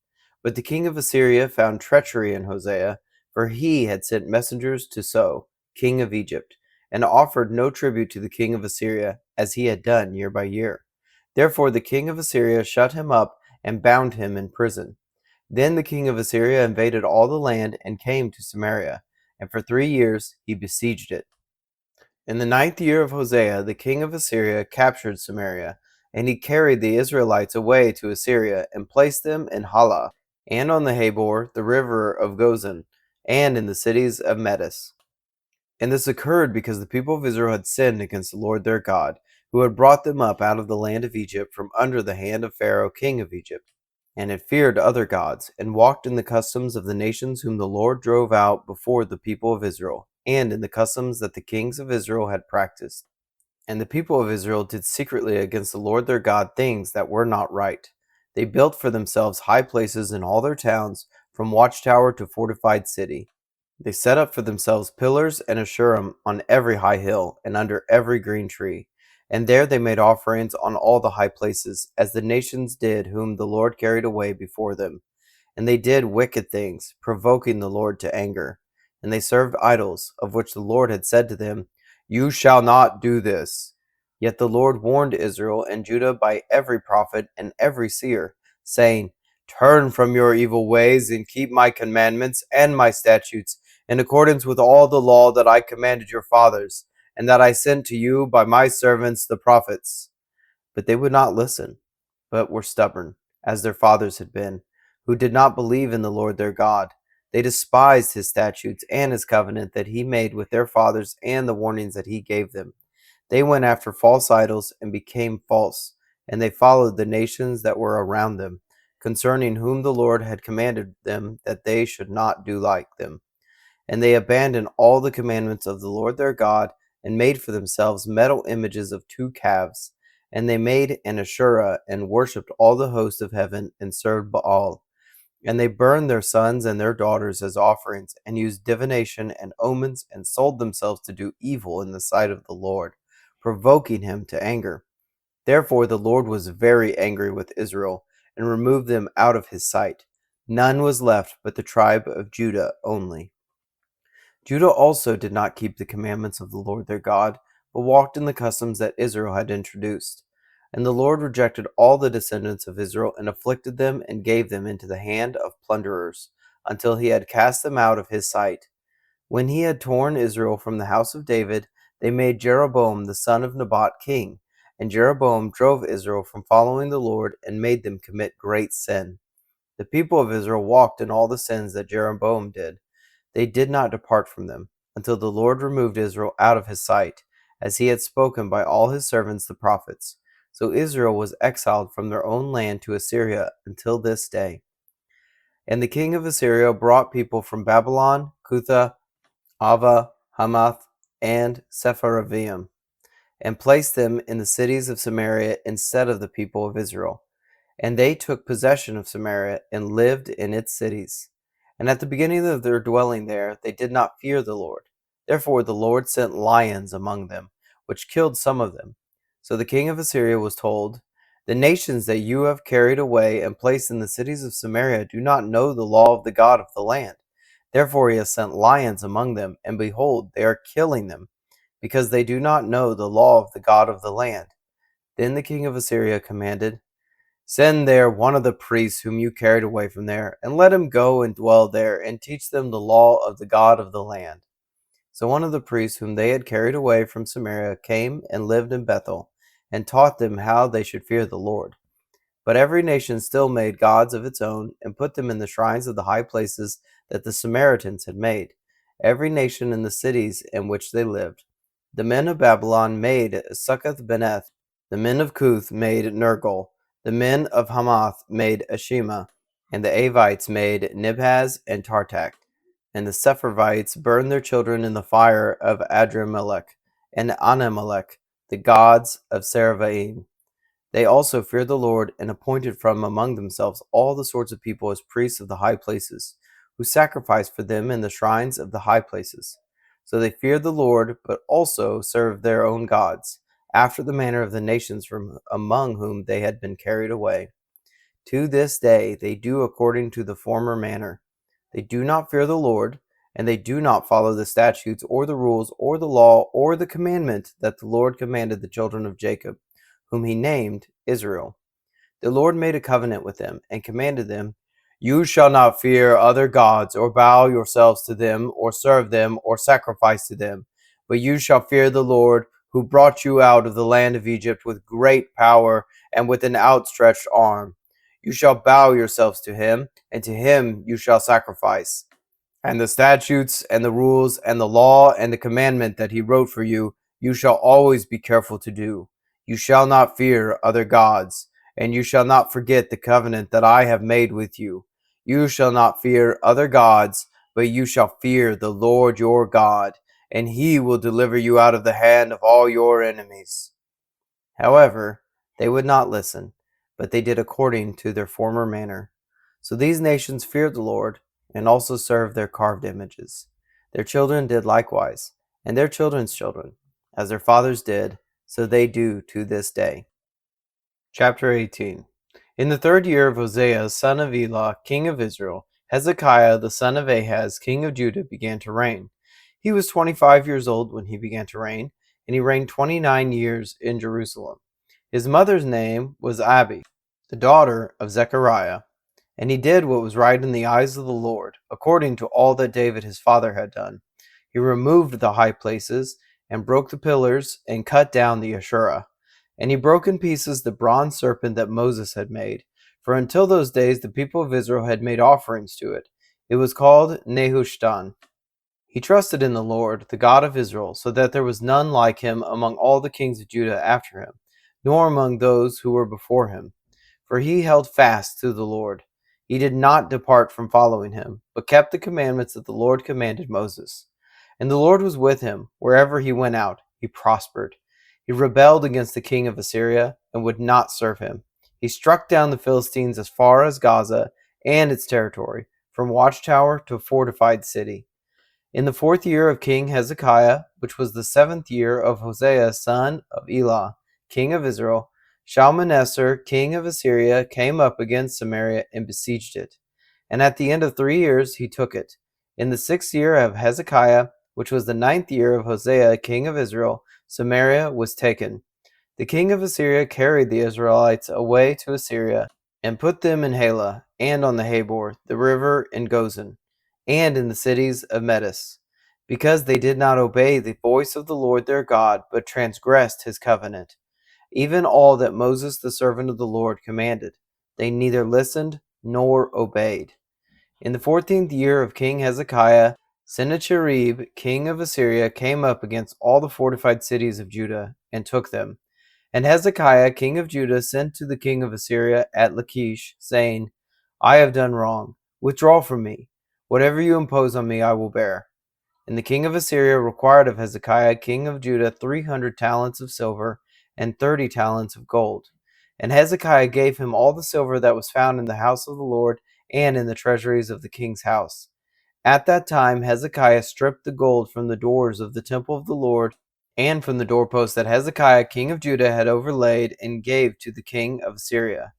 Speaker 1: But the king of Assyria found treachery in Hosea, for he had sent messengers to So, king of Egypt, and offered no tribute to the king of Assyria, as he had done year by year. Therefore the king of Assyria shut him up, and bound him in prison. Then the king of Assyria invaded all the land, and came to Samaria, and for 3 years he besieged it. In the 9th year of Hosea, the king of Assyria captured Samaria, and he carried the Israelites away to Assyria, and placed them in Halah, and on the Habor, the river of Gozan, and in the cities of Medes. And this occurred because the people of Israel had sinned against the Lord their God, who had brought them up out of the land of Egypt from under the hand of Pharaoh king of Egypt, and had feared other gods, and walked in the customs of the nations whom the Lord drove out before the people of Israel, and in the customs that the kings of Israel had practiced. And the people of Israel did secretly against the Lord their God things that were not right. They built for themselves high places in all their towns, from watchtower to fortified city. They set up for themselves pillars and asherim on every high hill and under every green tree. And there they made offerings on all the high places, as the nations did whom the Lord carried away before them. And they did wicked things, provoking the Lord to anger. And they served idols, of which the Lord had said to them, "You shall not do this." Yet the Lord warned Israel and Judah by every prophet and every seer, saying, "Turn from your evil ways and keep my commandments and my statutes, in accordance with all the law that I commanded your fathers, and that I sent to you by my servants the prophets." But they would not listen, but were stubborn, as their fathers had been, who did not believe in the Lord their God. They despised his statutes and his covenant that he made with their fathers and the warnings that he gave them. They went after false idols and became false, and they followed the nations that were around them, concerning whom the Lord had commanded them that they should not do like them. And they abandoned all the commandments of the Lord their God, and made for themselves metal images of 2 calves. And they made an Asherah, and worshipped all the host of heaven, and served Baal. And they burned their sons and their daughters as offerings, and used divination and omens, and sold themselves to do evil in the sight of the Lord, provoking him to anger. Therefore the Lord was very angry with Israel, and removed them out of his sight. None was left but the tribe of Judah only. Judah also did not keep the commandments of the Lord their God, but walked in the customs that Israel had introduced. And the Lord rejected all the descendants of Israel, and afflicted them, and gave them into the hand of plunderers, until he had cast them out of his sight. When he had torn Israel from the house of David, they made Jeroboam the son of Nebat king. And Jeroboam drove Israel from following the Lord, and made them commit great sin. The people of Israel walked in all the sins that Jeroboam did. They did not depart from them, until the Lord removed Israel out of his sight, as he had spoken by all his servants the prophets. So Israel was exiled from their own land to Assyria until this day. And the king of Assyria brought people from Babylon, Cutha, Ava, Hamath, and Sepharvaim, and placed them in the cities of Samaria instead of the people of Israel. And they took possession of Samaria, and lived in its cities. And at the beginning of their dwelling there, they did not fear the Lord. Therefore the Lord sent lions among them, which killed some of them. So the king of Assyria was told, "The nations that you have carried away and placed in the cities of Samaria do not know the law of the God of the land. Therefore he has sent lions among them, and behold, they are killing them, because they do not know the law of the God of the land." Then the king of Assyria commanded, "Send there one of the priests whom you carried away from there, and let him go and dwell there, and teach them the law of the God of the land." So one of the priests whom they had carried away from Samaria came and lived in Bethel, and taught them how they should fear the Lord. But every nation still made gods of its own, and put them in the shrines of the high places that the Samaritans had made, every nation in the cities in which they lived. The men of Babylon made Succoth-Beneth, the men of Cuth made Nergal, the men of Hamath made Ashima, and the Avites made Nibhaz and Tartak. And the Sepharvites burned their children in the fire of Adramelech and Anamelech, the gods of Saravaim. They also feared the Lord, and appointed from among themselves all the sorts of people as priests of the high places, who sacrificed for them in the shrines of the high places. So they feared the Lord, but also served their own gods, after the manner of the nations from among whom they had been carried away. To this day they do according to the former manner. They do not fear the Lord, and they do not follow the statutes or the rules or the law or the commandment that the Lord commanded the children of Jacob, whom he named Israel. The Lord made a covenant with them, and commanded them, "You shall not fear other gods, or bow yourselves to them, or serve them, or sacrifice to them. But you shall fear the Lord, who brought you out of the land of Egypt with great power and with an outstretched arm. You shall bow yourselves to him, and to him you shall sacrifice. And the statutes and the rules and the law and the commandment that he wrote for you, you shall always be careful to do. You shall not fear other gods, and you shall not forget the covenant that I have made with you. You shall not fear other gods, but you shall fear the Lord your God, and he will deliver you out of the hand of all your enemies." However, they would not listen, but they did according to their former manner. So these nations feared the Lord, and also served their carved images. Their children did likewise, and their children's children, as their fathers did, so they do to this day. Chapter 18. In the 3rd year of Hosea, son of Elah, king of Israel, Hezekiah, the son of Ahaz, king of Judah, began to reign. He was 25 years old when he began to reign, and he reigned 29 years in Jerusalem. His mother's name was Abi, the daughter of Zechariah, and he did what was right in the eyes of the Lord, according to all that David his father had done. He removed the high places, and broke the pillars, and cut down the Asherah. And he broke in pieces the bronze serpent that Moses had made, for until those days the people of Israel had made offerings to it. It was called Nehushtan. He trusted in the Lord, the God of Israel, so that there was none like him among all the kings of Judah after him, nor among those who were before him. For he held fast to the Lord. He did not depart from following him, but kept the commandments that the Lord commanded Moses. And the Lord was with him. Wherever he went out, he prospered. He rebelled against the king of Assyria and would not serve him. He struck down the Philistines as far as Gaza and its territory, from watchtower to fortified city. In the 4th year of King Hezekiah, which was the 7th year of Hosea son of Elah, king of Israel, Shalmaneser, king of Assyria, came up against Samaria and besieged it. And at the end of 3 years he took it. In the 6th year of Hezekiah, which was the 9th year of Hosea, king of Israel, Samaria was taken. The king of Assyria carried the Israelites away to Assyria, and put them in Halah, and on the Habor, the river in Gozan, and in the cities of Medes, because they did not obey the voice of the Lord their God, but transgressed his covenant, even all that Moses the servant of the Lord commanded. They neither listened nor obeyed. In the 14th year of King Hezekiah, Sennacherib, king of Assyria, came up against all the fortified cities of Judah, and took them. And Hezekiah, king of Judah, sent to the king of Assyria at Lachish, saying, I have done wrong. Withdraw from me. Whatever you impose on me, I will bear. And the king of Assyria required of Hezekiah, king of Judah, 300 talents of silver and 30 talents of gold. And Hezekiah gave him all the silver that was found in the house of the Lord and in the treasuries of the king's house. At that time Hezekiah stripped the gold from the doors of the temple of the Lord and from the doorposts that Hezekiah king of Judah had overlaid, and gave to the king of Assyria.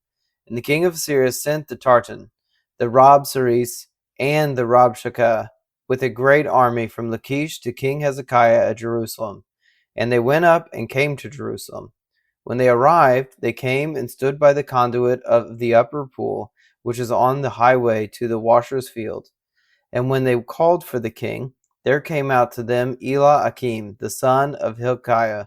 Speaker 1: And the king of Assyria sent the Tartan, the Rabsaris, and the Rabshakeh with a great army from Lachish to King Hezekiah at Jerusalem. And they went up and came to Jerusalem. When they arrived, they came and stood by the conduit of the upper pool, which is on the highway to the washer's field. And when they called for the king, there came out to them Eliakim, the son of Hilkiah,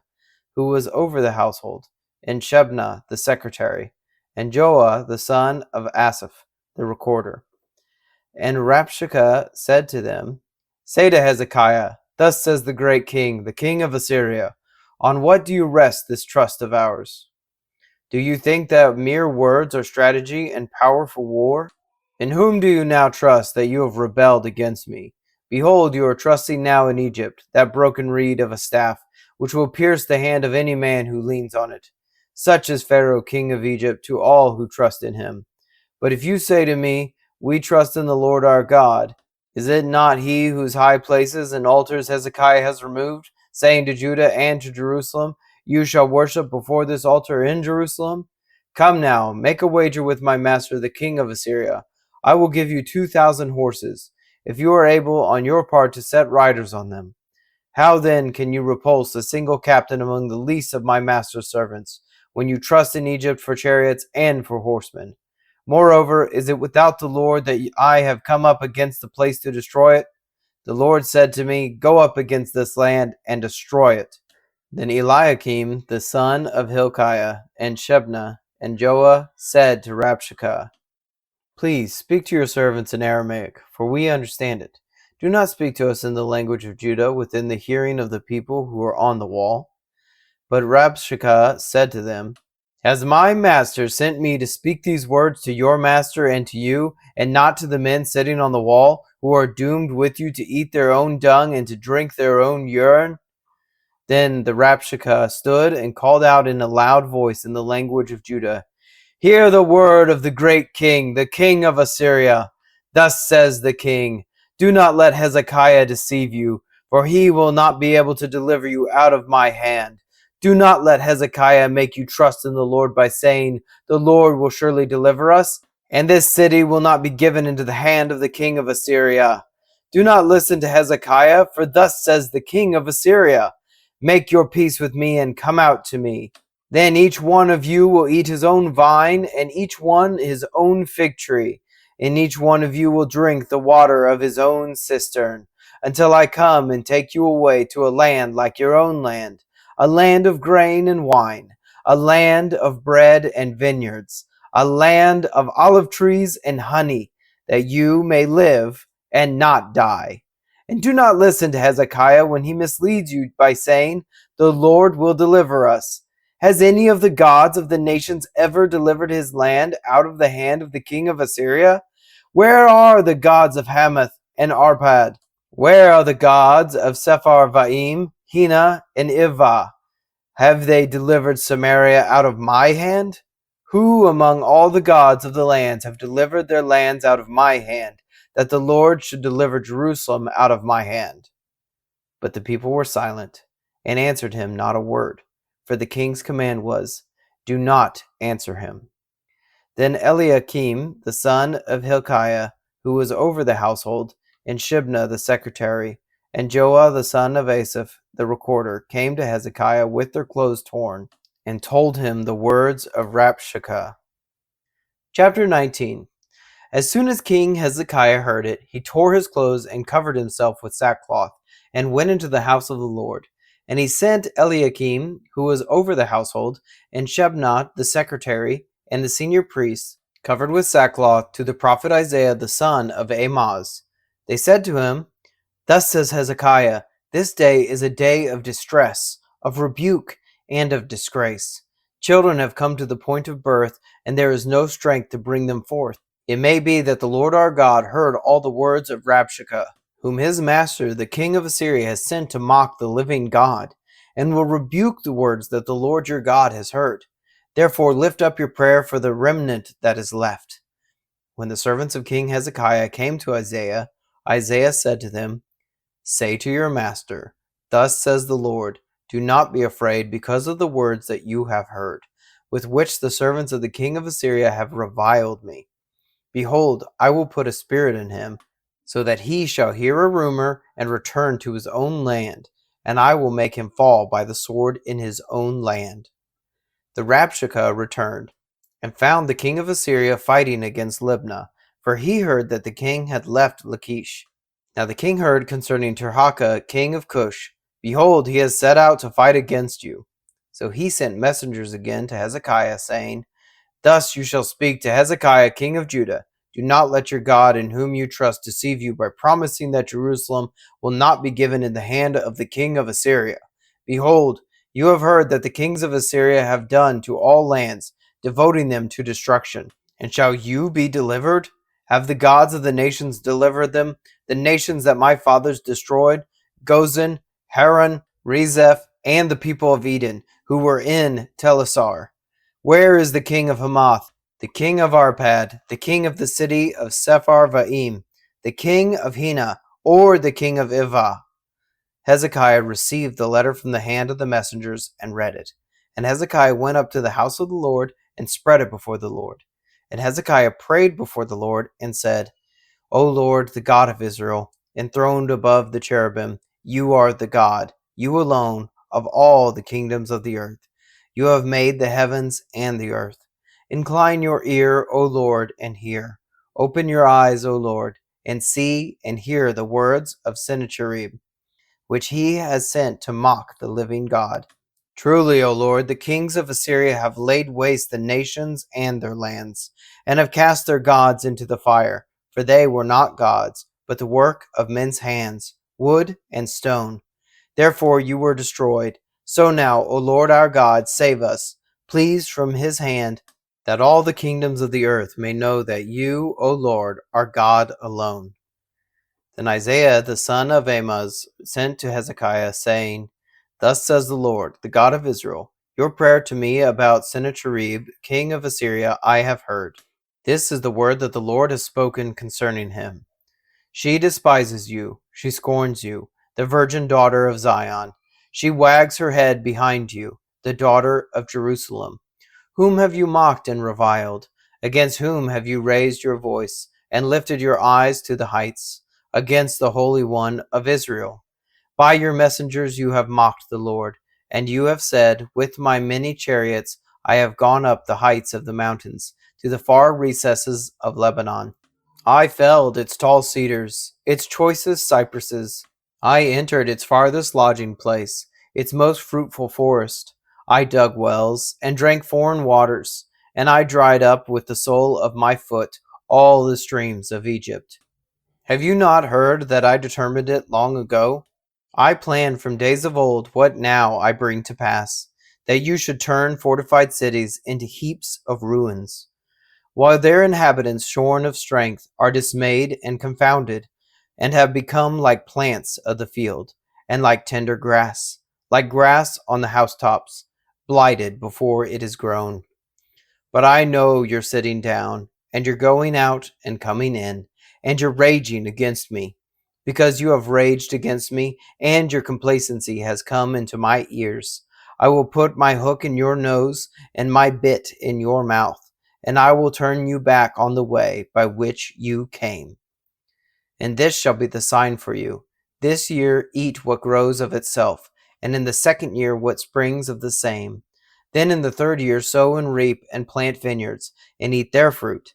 Speaker 1: who was over the household, and Shebna, the secretary, and Joah, the son of Asaph, the recorder. And Rabshakeh said to them, Say to Hezekiah, Thus says the great king, the king of Assyria, On what do you rest this trust of ours? Do you think that mere words are strategy and power for war? In whom do you now trust that you have rebelled against me? Behold, you are trusting now in Egypt, that broken reed of a staff, which will pierce the hand of any man who leans on it. Such is Pharaoh king of Egypt to all who trust in him. But if you say to me, We trust in the Lord our God, is it not he whose high places and altars Hezekiah has removed, saying to Judah and to Jerusalem, You shall worship before this altar in Jerusalem? Come now, make a wager with my master the king of Assyria. I will give you 2,000 horses, if you are able on your part to set riders on them. How then can you repulse a single captain among the least of my master's servants, when you trust in Egypt for chariots and for horsemen? Moreover, is it without the Lord that I have come up against the place to destroy it? The Lord said to me, Go up against this land and destroy it. Then Eliakim, the son of Hilkiah, and Shebna, and Joah said to Rabshakeh, Please speak to your servants in Aramaic, for we understand it. Do not speak to us in the language of Judah within the hearing of the people who are on the wall. But Rabshakeh said to them, Has my master sent me to speak these words to your master and to you, and not to the men sitting on the wall, who are doomed with you to eat their own dung and to drink their own urine? Then the Rabshakeh stood and called out in a loud voice in the language of Judah, Hear the word of the great king, the king of Assyria. Thus says the king, Do not let Hezekiah deceive you, for he will not be able to deliver you out of my hand. Do not let Hezekiah make you trust in the Lord by saying, the Lord will surely deliver us, and this city will not be given into the hand of the king of Assyria. Do not listen to Hezekiah, for thus says the king of Assyria, make your peace with me and come out to me. Then each one of you will eat his own vine, and each one his own fig tree, and each one of you will drink the water of his own cistern, until I come and take you away to a land like your own land, a land of grain and wine, a land of bread and vineyards, a land of olive trees and honey, that you may live and not die. And do not listen to Hezekiah when he misleads you by saying, the Lord will deliver us. Has any of the gods of the nations ever delivered his land out of the hand of the king of Assyria? Where are the gods of Hamath and Arpad? Where are the gods of Sepharvaim, Hena, and Ivvah? Have they delivered Samaria out of my hand? Who among all the gods of the lands have delivered their lands out of my hand, that the Lord should deliver Jerusalem out of my hand? But the people were silent, and answered him not a word, for the king's command was, do not answer him. Then Eliakim, the son of Hilkiah, who was over the household, and Shebna the secretary, and Joah the son of Asaph the recorder, came to Hezekiah with their clothes torn, and told him the words of Rabshakeh. Chapter 19. As soon as King Hezekiah heard it, he tore his clothes and covered himself with sackcloth, and went into the house of the Lord. And he sent Eliakim, who was over the household, and Shebna the secretary, and the senior priests, covered with sackcloth, to the prophet Isaiah the son of Amoz. They said to him, thus says Hezekiah, this day is a day of distress, of rebuke, and of disgrace. Children have come to the point of birth, and there is no strength to bring them forth. It may be that the Lord our God heard all the words of Rabshakeh, whom his master, the king of Assyria, has sent to mock the living God, and will rebuke the words that the Lord your God has heard. Therefore lift up your prayer for the remnant that is left. When the servants of King Hezekiah came to Isaiah, Isaiah said to them, say to your master, thus says the Lord, do not be afraid because of the words that you have heard, with which the servants of the king of Assyria have reviled me. Behold, I will put a spirit in him, so that he shall hear a rumor and return to his own land, and I will make him fall by the sword in his own land. The Rabshakeh returned, and found the king of Assyria fighting against Libnah, for he heard that the king had left Lachish. Now the king heard concerning Tirhakah, king of Cush, behold, he has set out to fight against you. So he sent messengers again to Hezekiah, saying, thus you shall speak to Hezekiah, king of Judah. Do not let your God in whom you trust deceive you by promising that Jerusalem will not be given in the hand of the king of Assyria. Behold, you have heard that the kings of Assyria have done to all lands, devoting them to destruction. And shall you be delivered? Have the gods of the nations delivered them, the nations that my fathers destroyed, Gozan, Haran, Rezeph, and the people of Eden, who were in Telassar? Where is the king of Hamath, the king of Arpad, the king of the city of Sepharvaim, the king of Hena, or the king of Ivvah? Hezekiah received the letter from the hand of the messengers and read it. And Hezekiah went up to the house of the Lord and spread it before the Lord. And Hezekiah prayed before the Lord and said, O Lord, the God of Israel, enthroned above the cherubim, you are the God, you alone, of all the kingdoms of the earth. You have made the heavens and the earth. Incline your ear, O Lord, and hear. Open your eyes, O Lord, and see and hear the words of Sennacherib, which he has sent to mock the living God. Truly, O Lord, the kings of Assyria have laid waste the nations and their lands, and have cast their gods into the fire, for they were not gods, but the work of men's hands, wood and stone. Therefore you were destroyed. So now, O Lord our God, save us, please, from his hand, that all the kingdoms of the earth may know that you, O Lord, are God alone. Then Isaiah the son of Amoz sent to Hezekiah, saying, thus says the Lord, the God of Israel, your prayer to me about Sennacherib, king of Assyria, I have heard. This is the word that the Lord has spoken concerning him. She despises you, she scorns you, the virgin daughter of Zion. She wags her head behind you, the daughter of Jerusalem. Whom have you mocked and reviled? Against whom have you raised your voice and lifted your eyes to the heights? Against the Holy One of Israel. By your messengers you have mocked the Lord, and you have said, with my many chariots I have gone up the heights of the mountains, to the far recesses of Lebanon. I felled its tall cedars, its choicest cypresses. I entered its farthest lodging place, its most fruitful forest. I dug wells, and drank foreign waters, and I dried up with the sole of my foot all the streams of Egypt. Have you not heard that I determined it long ago? I planned from days of old what now I bring to pass, that you should turn fortified cities into heaps of ruins, while their inhabitants, shorn of strength, are dismayed and confounded, and have become like plants of the field, and like tender grass, like grass on the housetops, blighted before it is grown. But I know you're sitting down, and you're going out and coming in, and you're raging against me. Because you have raged against me, and your complacency has come into my ears, I will put my hook in your nose and my bit in your mouth, and I will turn you back on the way by which you came. And this shall be the sign for you. This year eat what grows of itself, and in the second year what springs of the same. Then in the third year sow and reap and plant vineyards, and eat their fruit.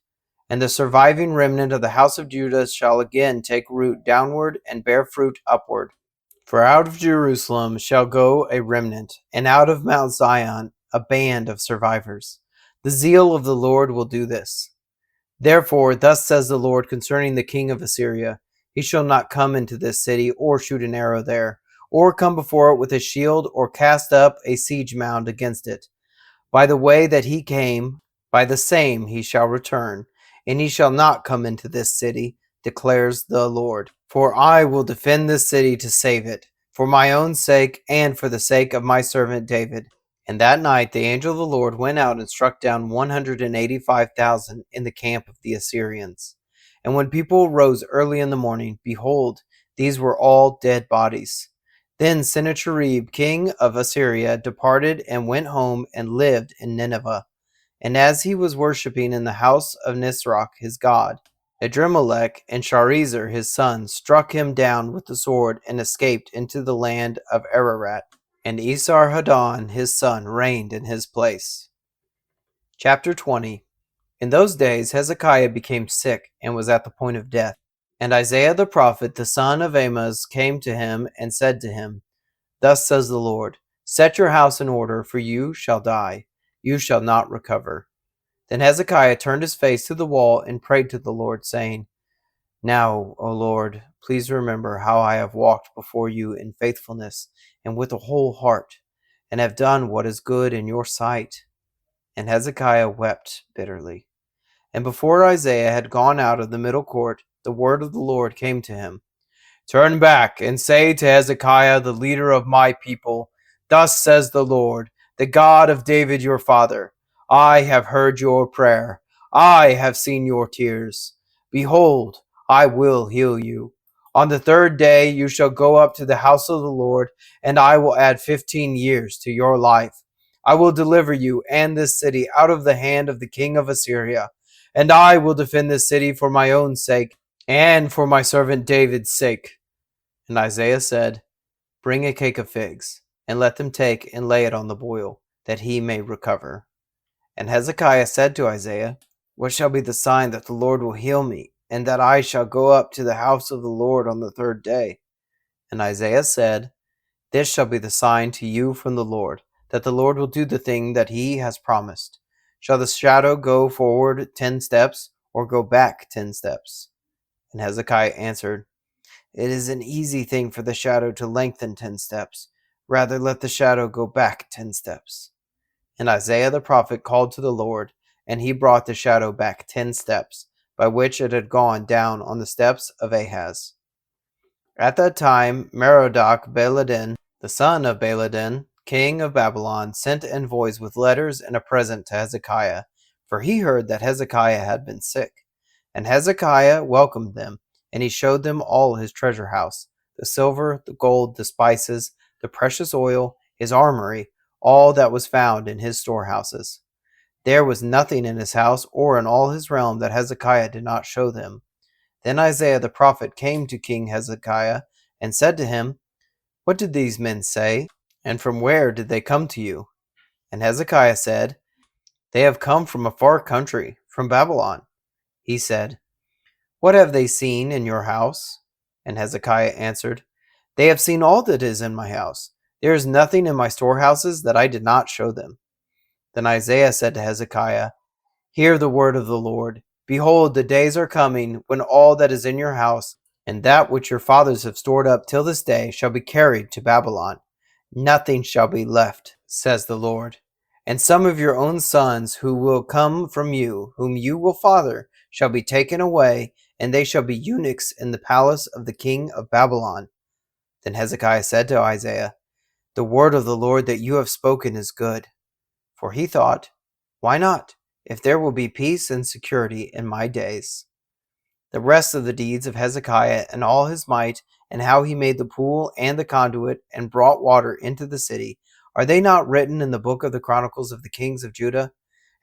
Speaker 1: And the surviving remnant of the house of Judah shall again take root downward and bear fruit upward. For out of Jerusalem shall go a remnant, and out of Mount Zion a band of survivors. The zeal of the Lord will do this. Therefore, thus says the Lord concerning the king of Assyria, he shall not come into this city, or shoot an arrow there, or come before it with a shield, or cast up a siege mound against it. By the way that he came, by the same he shall return, and he shall not come into this city, declares the Lord. For I will defend this city to save it, for my own sake, and for the sake of my servant David. And that night the angel of the Lord went out and struck down 185,000 in the camp of the Assyrians. And when people rose early in the morning, behold, these were all dead bodies. Then Sennacherib, king of Assyria, departed and went home and lived in Nineveh. And as he was worshipping in the house of Nisroch his god, Adremelech and Sharezer his son struck him down with the sword and escaped into the land of Ararat. And Esarhaddon his son reigned in his place. Chapter 20. In those days Hezekiah became sick and was at the point of death. And Isaiah the prophet, the son of Amoz, came to him and said to him, Thus says the Lord, Set your house in order, for you shall die. You shall not recover. Then Hezekiah turned his face to the wall and prayed to the Lord, saying, Now, O Lord, please remember how I have walked before you in faithfulness and with a whole heart, and have done what is good in your sight. And Hezekiah wept bitterly. And before Isaiah had gone out of the middle court, the word of the Lord came to him. Turn back and say to Hezekiah, the leader of my people, Thus says the Lord, the God of David your father, I have heard your prayer. I have seen your tears. Behold, I will heal you. On the third day you shall go up to the house of the Lord, and I will add 15 years to your life. I will deliver you and this city out of the hand of the king of Assyria, and I will defend this city for my own sake and for my servant David's sake. And Isaiah said, Bring a cake of figs, and let them take and lay it on the boil, that he may recover. And Hezekiah said to Isaiah, What shall be the sign that the Lord will heal me, and that I shall go up to the house of the Lord on the third day? And Isaiah said, This shall be the sign to you from the Lord, that the Lord will do the thing that he has promised. Shall the shadow go forward 10 steps, or go back 10 steps? And Hezekiah answered, It is an easy thing for the shadow to lengthen 10 steps. Rather let the shadow go back 10 steps. And Isaiah the prophet called to the Lord, and he brought the shadow back 10 steps, by which it had gone down on the steps of Ahaz. At that time Merodach Baladan, the son of Baladan, king of Babylon, sent envoys with letters and a present to Hezekiah, for he heard that Hezekiah had been sick. And Hezekiah welcomed them, and he showed them all his treasure house, the silver, the gold, the spices, the precious oil, his armory, all that was found in his storehouses. There was nothing in his house or in all his realm that Hezekiah did not show them. Then Isaiah the prophet came to King Hezekiah and said to him, "What did these men say, and from where did they come to you?" And Hezekiah said, "They have come from a far country, from Babylon." He said, "What have they seen in your house?" And Hezekiah answered, "They have seen all that is in my house. There is nothing in my storehouses that I did not show them." Then Isaiah said to Hezekiah, "Hear the word of the Lord. Behold, the days are coming when all that is in your house and that which your fathers have stored up till this day shall be carried to Babylon. Nothing shall be left, says the Lord. And some of your own sons who will come from you, whom you will father, shall be taken away, and they shall be eunuchs in the palace of the king of Babylon." Then Hezekiah said to Isaiah, "The word of the Lord that you have spoken is good." For he thought, "Why not, if there will be peace and security in my days?" The rest of the deeds of Hezekiah and all his might, and how he made the pool and the conduit and brought water into the city, are they not written in the book of the Chronicles of the Kings of Judah?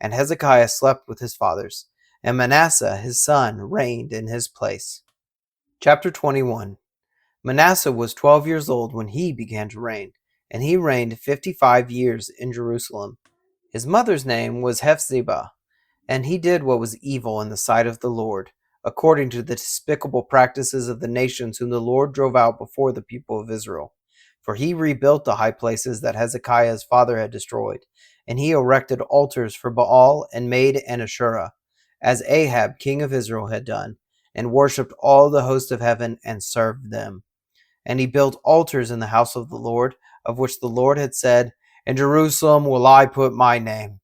Speaker 1: And Hezekiah slept with his fathers, and Manasseh his son reigned in his place. Chapter 21. Manasseh was 12 years old when he began to reign, and he reigned 55 years in Jerusalem. His mother's name was Hephzibah, and he did what was evil in the sight of the Lord, according to the despicable practices of the nations whom the Lord drove out before the people of Israel. For he rebuilt the high places that Hezekiah his father had destroyed, and he erected altars for Baal and made an Asherah, as Ahab king of Israel had done, and worshipped all the host of heaven and served them. And he built altars in the house of the Lord, of which the Lord had said, "In Jerusalem will I put my name."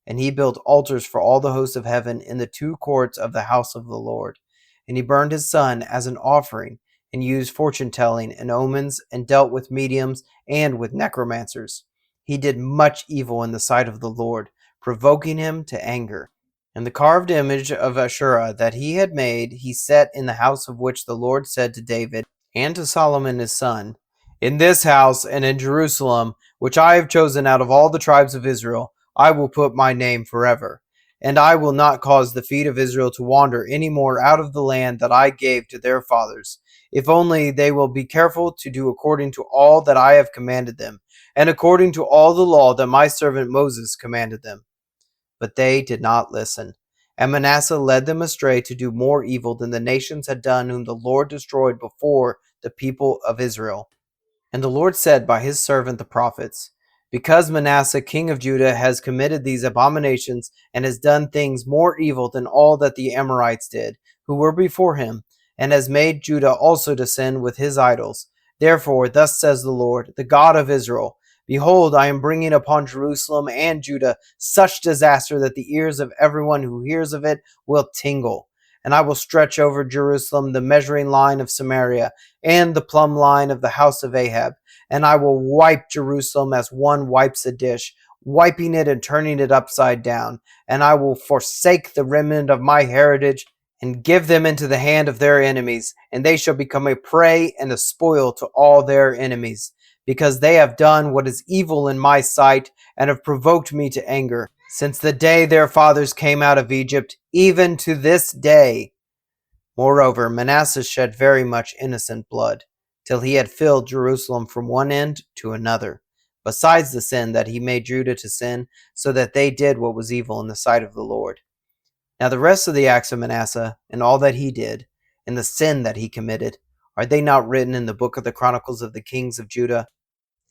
Speaker 1: And he built altars for all the hosts of heaven in the two courts of the house of the Lord. And he burned his son as an offering, and used fortune-telling and omens, and dealt with mediums and with necromancers. He did much evil in the sight of the Lord, provoking him to anger. And the carved image of Asherah that he had made he set in the house of which the Lord said to David and to Solomon his son, "In this house and in Jerusalem, which I have chosen out of all the tribes of Israel, I will put my name forever. And I will not cause the feet of Israel to wander any more out of the land that I gave to their fathers, if only they will be careful to do according to all that I have commanded them, and according to all the law that my servant Moses commanded them." But they did not listen. And Manasseh led them astray to do more evil than the nations had done whom the Lord destroyed before the people of Israel. And the Lord said by his servant the prophets, "Because Manasseh king of Judah has committed these abominations, and has done things more evil than all that the Amorites did, who were before him, and has made Judah also to sin with his idols. Therefore thus says the Lord, the God of Israel, Behold, I am bringing upon Jerusalem and Judah such disaster that the ears of everyone who hears of it will tingle. And I will stretch over Jerusalem the measuring line of Samaria, and the plumb line of the house of Ahab. And I will wipe Jerusalem as one wipes a dish, wiping it and turning it upside down. And I will forsake the remnant of my heritage, and give them into the hand of their enemies, and they shall become a prey and a spoil to all their enemies, because they have done what is evil in my sight, and have provoked me to anger, since the day their fathers came out of Egypt, even to this day. Moreover, Manasseh shed very much innocent blood, till he had filled Jerusalem from one end to another, besides the sin that he made Judah to sin, so that they did what was evil in the sight of the Lord. Now the rest of the acts of Manasseh, and all that he did, and the sin that he committed, are they not written in the book of the Chronicles of the Kings of Judah?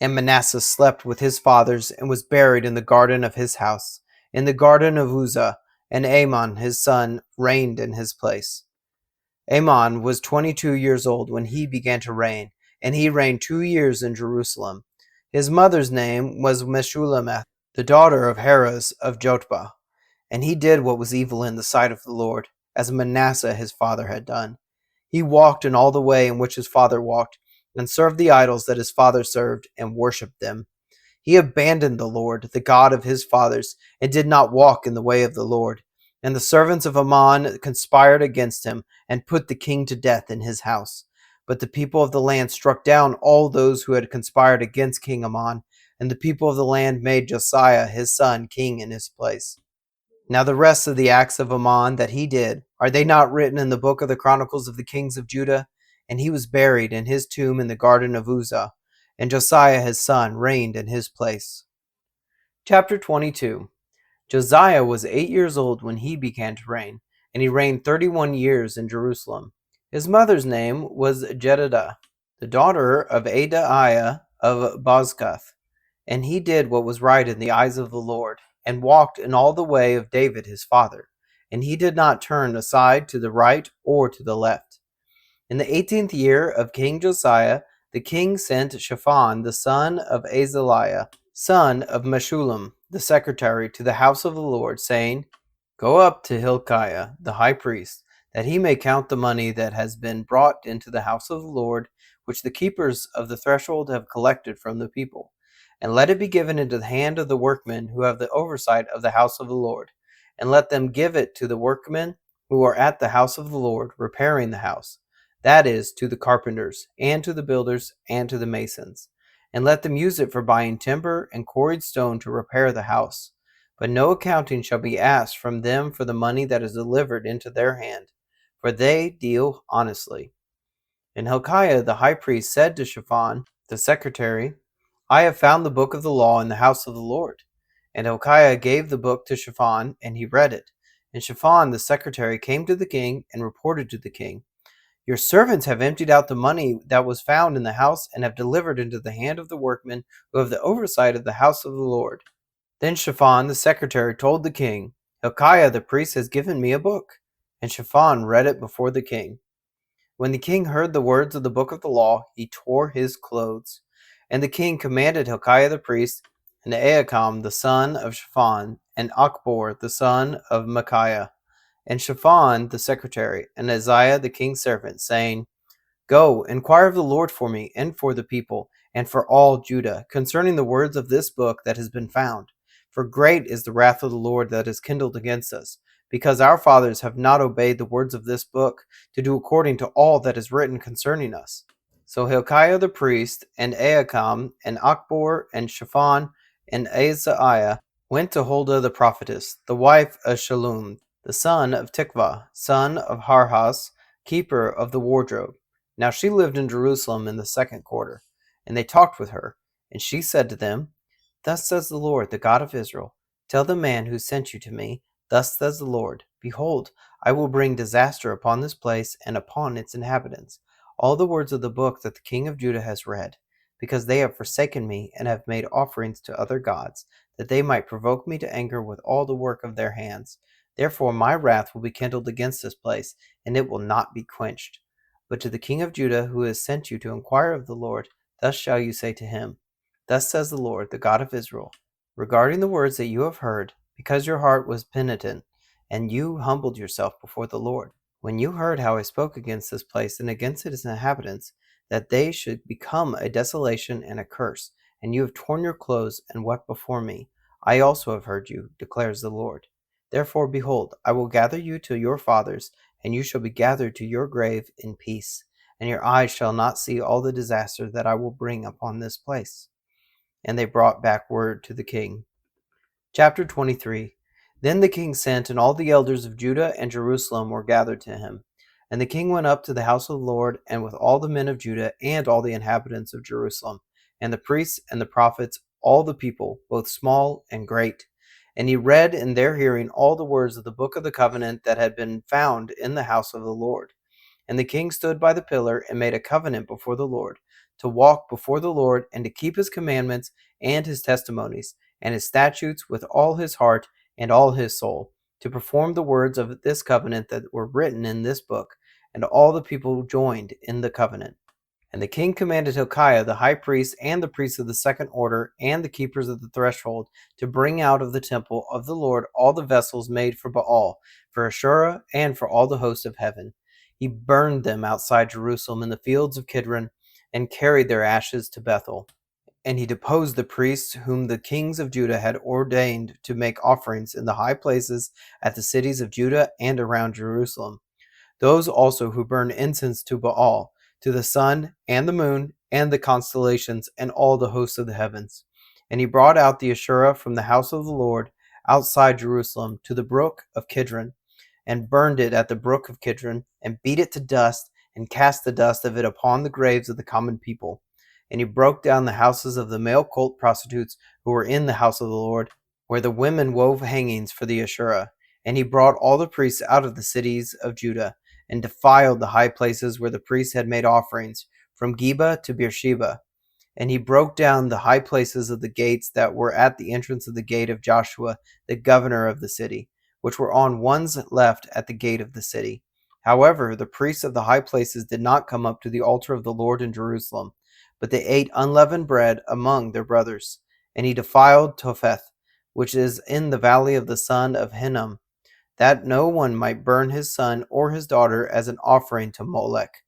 Speaker 1: And Manasseh slept with his fathers, and was buried in the garden of his house, in the garden of Uzzah, and Amon his son reigned in his place. Amon was 22 years old when he began to reign, and he reigned 2 years in Jerusalem. His mother's name was Meshullemeth, the daughter of Haruz of Jotbah. And he did what was evil in the sight of the Lord, as Manasseh his father had done. He walked in all the way in which his father walked, and served the idols that his father served, and worshipped them. He abandoned the Lord, the God of his fathers, and did not walk in the way of the Lord, And the servants of Ammon conspired against him, and put the king to death in his house. But the people of the land struck down all those who had conspired against King Ammon, and the people of the land made Josiah his son king in his place. Now the rest of the acts of Ammon that he did, are they not written in the book of the Chronicles of the kings of Judah? And he was buried in his tomb in the garden of Uzzah, and Josiah his son reigned in his place. Chapter 22. Josiah was 8 years old when he began to reign, and he reigned 31 years in Jerusalem. His mother's name was Jedidah, the daughter of Adaiah of Bozkath. And he did what was right in the eyes of the Lord, and walked in all the way of David his father. And he did not turn aside to the right or to the left. In the 18th year of King Josiah, the king sent Shaphan the son of Azaliah, son of Meshullam, the secretary, to the house of the Lord, saying, Go up to Hilkiah the high priest, that he may count the money that has been brought into the house of the Lord, which the keepers of the threshold have collected from the people. And let it be given into the hand of the workmen who have the oversight of the house of the Lord. And let them give it to the workmen who are at the house of the Lord, repairing the house, that is, to the carpenters, and to the builders, and to the masons. And let them use it for buying timber and quarried stone to repair the house. But no accounting shall be asked from them for the money that is delivered into their hand, for they deal honestly. And Hilkiah the high priest said to Shaphan the secretary, I have found the book of the law in the house of the Lord. And Hilkiah gave the book to Shaphan, and he read it. And Shaphan the secretary came to the king and reported to the king, Your servants have emptied out the money that was found in the house, and have delivered into the hand of the workmen who have the oversight of the house of the Lord. Then Shaphan the secretary told the king, Hilkiah the priest has given me a book. And Shaphan read it before the king. When the king heard the words of the book of the law, he tore his clothes. And the king commanded Hilkiah the priest, and Ahikam the son of Shaphan, and Achbor the son of Micaiah, and Shaphan the secretary, and Isaiah the king's servant, saying, Go, inquire of the Lord for me, and for the people, and for all Judah, concerning the words of this book that has been found. For great is the wrath of the Lord that is kindled against us, because our fathers have not obeyed the words of this book, to do according to all that is written concerning us. So Hilkiah the priest, and Ahikam, and Achbor, and Shaphan, and Azariah went to Huldah the prophetess, the wife of Shallum, the son of Tikvah, son of Harhas, keeper of the wardrobe. Now she lived in Jerusalem in the second quarter. And they talked with her. And she said to them, Thus says the Lord, the God of Israel, Tell the man who sent you to me, Thus says the Lord, Behold, I will bring disaster upon this place and upon its inhabitants, all the words of the book that the king of Judah has read, because they have forsaken me and have made offerings to other gods, that they might provoke me to anger with all the work of their hands. Therefore my wrath will be kindled against this place, and it will not be quenched. But to the king of Judah, who has sent you to inquire of the Lord, thus shall you say to him, Thus says the Lord, the God of Israel, regarding the words that you have heard, because your heart was penitent, and you humbled yourself before the Lord, when you heard how I spoke against this place and against its inhabitants, that they should become a desolation and a curse, and you have torn your clothes and wept before me, I also have heard you, declares the Lord. Therefore, behold, I will gather you to your fathers, and you shall be gathered to your grave in peace, and your eyes shall not see all the disaster that I will bring upon this place. And they brought back word to the king. Chapter 23. Then the king sent, and all the elders of Judah and Jerusalem were gathered to him. And the king went up to the house of the Lord, and with all the men of Judah and all the inhabitants of Jerusalem, and the priests and the prophets, all the people, both small and great. And he read in their hearing all the words of the book of the covenant that had been found in the house of the Lord. And the king stood by the pillar and made a covenant before the Lord, to walk before the Lord and to keep his commandments and his testimonies and his statutes with all his heart and all his soul, to perform the words of this covenant that were written in this book. And all the people joined in the covenant. And the king commanded Hilkiah the high priest and the priests of the second order and the keepers of the threshold to bring out of the temple of the Lord all the vessels made for Baal, for Asherah, and for all the host of heaven. He burned them outside Jerusalem in the fields of Kidron, and carried their ashes to Bethel. And he deposed the priests whom the kings of Judah had ordained to make offerings in the high places at the cities of Judah and around Jerusalem. Those also who burn incense to Baal, to the sun and the moon and the constellations and all the hosts of the heavens. And he brought out the Asherah from the house of the Lord outside Jerusalem to the brook of Kidron, and burned it at the brook of Kidron, and beat it to dust, and cast the dust of it upon the graves of the common people. And he broke down the houses of the male cult prostitutes who were in the house of the Lord, where the women wove hangings for the Asherah. And he brought all the priests out of the cities of Judah, and defiled the high places where the priests had made offerings, from Geba to Beersheba. And he broke down the high places of the gates that were at the entrance of the gate of Joshua, the governor of the city, which were on one's left at the gate of the city. However, the priests of the high places did not come up to the altar of the Lord in Jerusalem, but they ate unleavened bread among their brothers. And he defiled Topheth, which is in the valley of the son of Hinnom, that no one might burn his son or his daughter as an offering to Molech.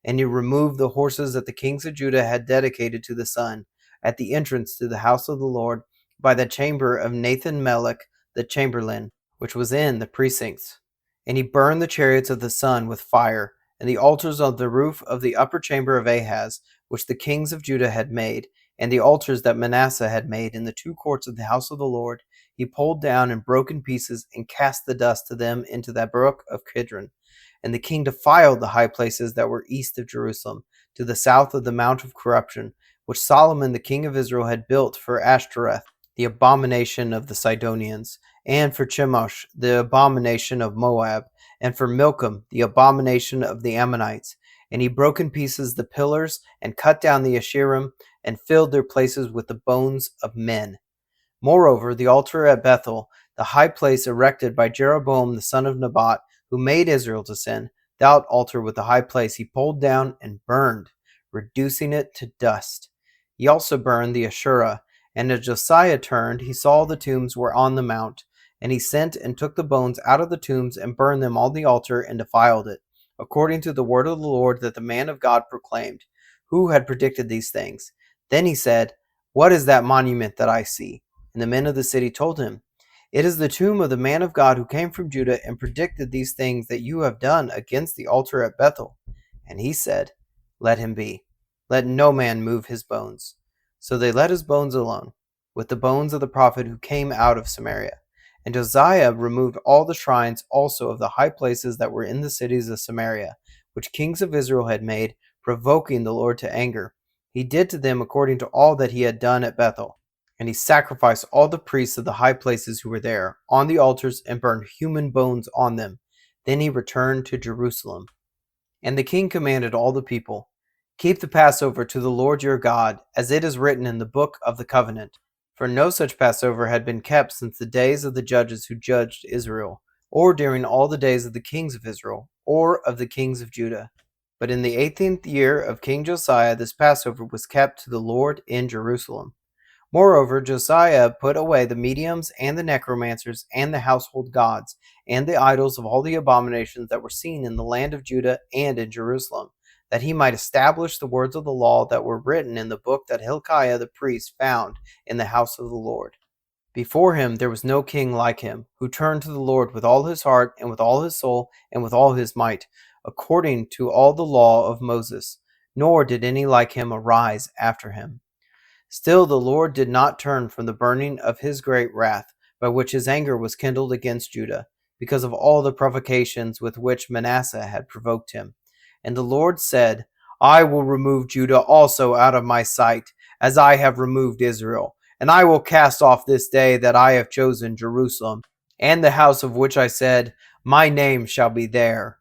Speaker 1: And he removed the horses that the kings of Judah had dedicated to the sun at the entrance to the house of the Lord by the chamber of Nathan Melech the chamberlain, which was in the precincts. And he burned the chariots of the sun with fire, and the altars on the roof of the upper chamber of Ahaz, which the kings of Judah had made, and the altars that Manasseh had made in the two courts of the house of the Lord, he pulled down and broke in pieces, and cast the dust of them into that brook of Kidron. And the king defiled the high places that were east of Jerusalem, to the south of the Mount of Corruption, which Solomon the king of Israel had built for Ashtoreth, the abomination of the Sidonians, and for Chemosh, the abomination of Moab, and for Milcom, the abomination of the Ammonites. And he broke in pieces the pillars, and cut down the Asherim, and filled their places with the bones of men. Moreover, the altar at Bethel, the high place erected by Jeroboam the son of Nebat, who made Israel to sin, that altar with the high place he pulled down and burned, reducing it to dust. He also burned the Asherah, and as Josiah turned, he saw the tombs were on the mount, and he sent and took the bones out of the tombs and burned them on the altar and defiled it, according to the word of the Lord that the man of God proclaimed, who had predicted these things. Then he said, "What is that monument that I see?" And the men of the city told him, "It is the tomb of the man of God who came from Judah and predicted these things that you have done against the altar at Bethel." And he said, "Let him be. Let no man move his bones." So they let his bones alone, with the bones of the prophet who came out of Samaria. And Josiah removed all the shrines also of the high places that were in the cities of Samaria, which kings of Israel had made, provoking the Lord to anger. He did to them according to all that he had done at Bethel. And he sacrificed all the priests of the high places who were there on the altars, and burned human bones on them. Then he returned to Jerusalem. And the king commanded all the people, "Keep the Passover to the Lord your God, as it is written in the book of the covenant." For no such Passover had been kept since the days of the judges who judged Israel, or during all the days of the kings of Israel, or of the kings of Judah. But in the 18th year of King Josiah this Passover was kept to the Lord in Jerusalem. Moreover, Josiah put away the mediums and the necromancers and the household gods and the idols of all the abominations that were seen in the land of Judah and in Jerusalem, that he might establish the words of the law that were written in the book that Hilkiah the priest found in the house of the Lord. Before him there was no king like him, who turned to the Lord with all his heart and with all his soul and with all his might, according to all the law of Moses, nor did any like him arise after him. Still the Lord did not turn from the burning of his great wrath, by which his anger was kindled against Judah, because of all the provocations with which Manasseh had provoked him. And the Lord said, "I will remove Judah also out of my sight, as I have removed Israel. And I will cast off this day that I have chosen Jerusalem, and the house of which I said, My name shall be there."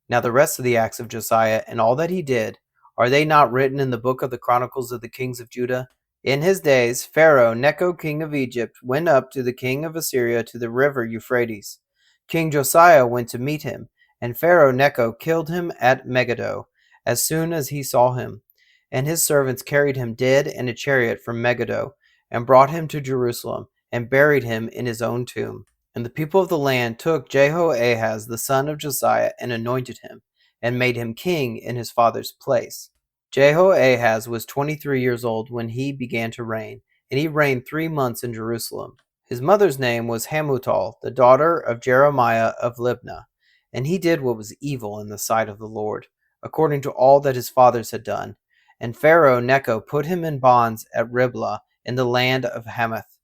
Speaker 1: Now the rest of the acts of Josiah and all that he did, are they not written in the book of the Chronicles of the kings of Judah? In his days, Pharaoh Necho king of Egypt went up to the king of Assyria to the river Euphrates. King Josiah went to meet him, and Pharaoh Necho killed him at Megiddo as soon as he saw him. And his servants carried him dead in a chariot from Megiddo, and brought him to Jerusalem, and buried him in his own tomb. And the people of the land took Jehoahaz the son of Josiah, and anointed him, and made him king in his father's place. Jehoahaz was 23 years old when he began to reign, and he reigned 3 months in Jerusalem. His mother's name was Hamutal, the daughter of Jeremiah of Libnah, and he did what was evil in the sight of the Lord, according to all that his fathers had done. And Pharaoh Necho put him in bonds at Riblah in the land of Hamath,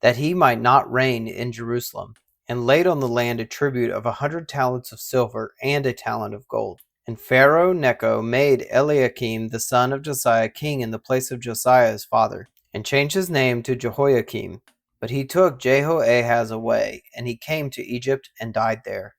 Speaker 1: that he might not reign in Jerusalem, and laid on the land a tribute of 100 talents of silver and a talent of gold. And Pharaoh Necho made Eliakim the son of Josiah king in the place of Josiah his father, and changed his name to Jehoiakim. But he took Jehoahaz away, and he came to Egypt and died there.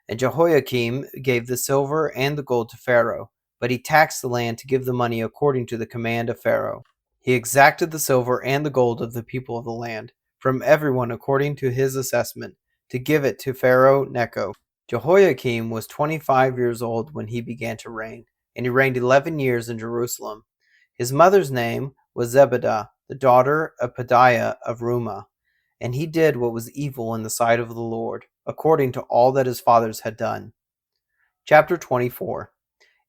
Speaker 1: And Jehoiakim gave the silver and the gold to Pharaoh, but he taxed the land to give the money according to the command of Pharaoh. He exacted the silver and the gold of the people of the land, from everyone according to his assessment, to give it to Pharaoh Necho. Jehoiakim was 25 years old when he began to reign, and he reigned 11 years in Jerusalem. His mother's name was Zebedah, the daughter of Pedaiah of Rumah, and he did what was evil in the sight of the Lord, according to all that his fathers had done. Chapter 24.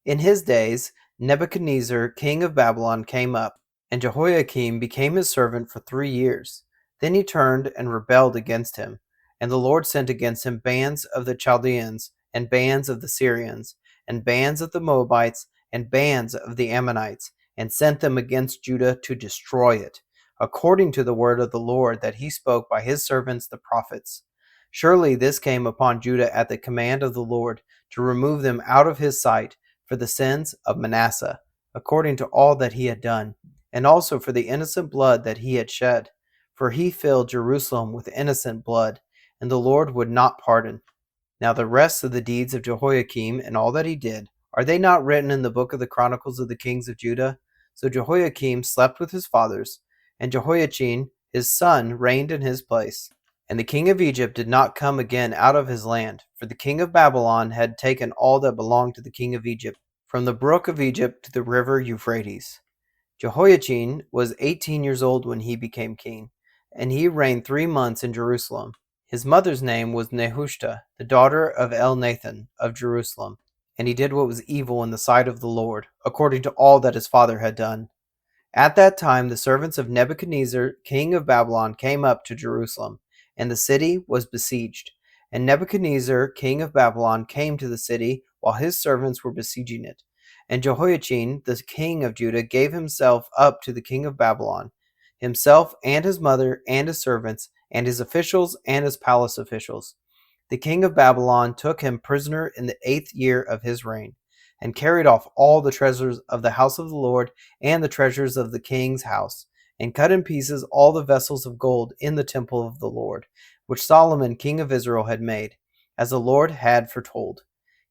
Speaker 1: In his days, Nebuchadnezzar, king of Babylon, came up, and Jehoiakim became his servant for 3 years. Then he turned and rebelled against him, and the Lord sent against him bands of the Chaldeans, and bands of the Syrians, and bands of the Moabites, and bands of the Ammonites, and sent them against Judah to destroy it, according to the word of the Lord that he spoke by his servants the prophets. Surely this came upon Judah at the command of the Lord, to remove them out of his sight, for the sins of Manasseh, according to all that he had done, and also for the innocent blood that he had shed. For he filled Jerusalem with innocent blood, and the Lord would not pardon. Now the rest of the deeds of Jehoiakim and all that he did, are they not written in the book of the Chronicles of the kings of Judah? So Jehoiakim slept with his fathers, and Jehoiachin his son reigned in his place. And the king of Egypt did not come again out of his land, for the king of Babylon had taken all that belonged to the king of Egypt, from the brook of Egypt to the river Euphrates. Jehoiachin was 18 years old when he became king, and he reigned 3 months in Jerusalem. His mother's name was Nehushta, the daughter of Elnathan of Jerusalem, and he did what was evil in the sight of the Lord, according to all that his father had done. At that time the servants of Nebuchadnezzar, king of Babylon, came up to Jerusalem, and the city was besieged. And Nebuchadnezzar, king of Babylon, came to the city while his servants were besieging it. And Jehoiachin, the king of Judah, gave himself up to the king of Babylon, himself and his mother and his servants, and his officials and his palace officials. The king of Babylon took him prisoner in the 8th year of his reign, and carried off all the treasures of the house of the Lord and the treasures of the king's house, and cut in pieces all the vessels of gold in the temple of the Lord, which Solomon king of Israel had made, as the Lord had foretold.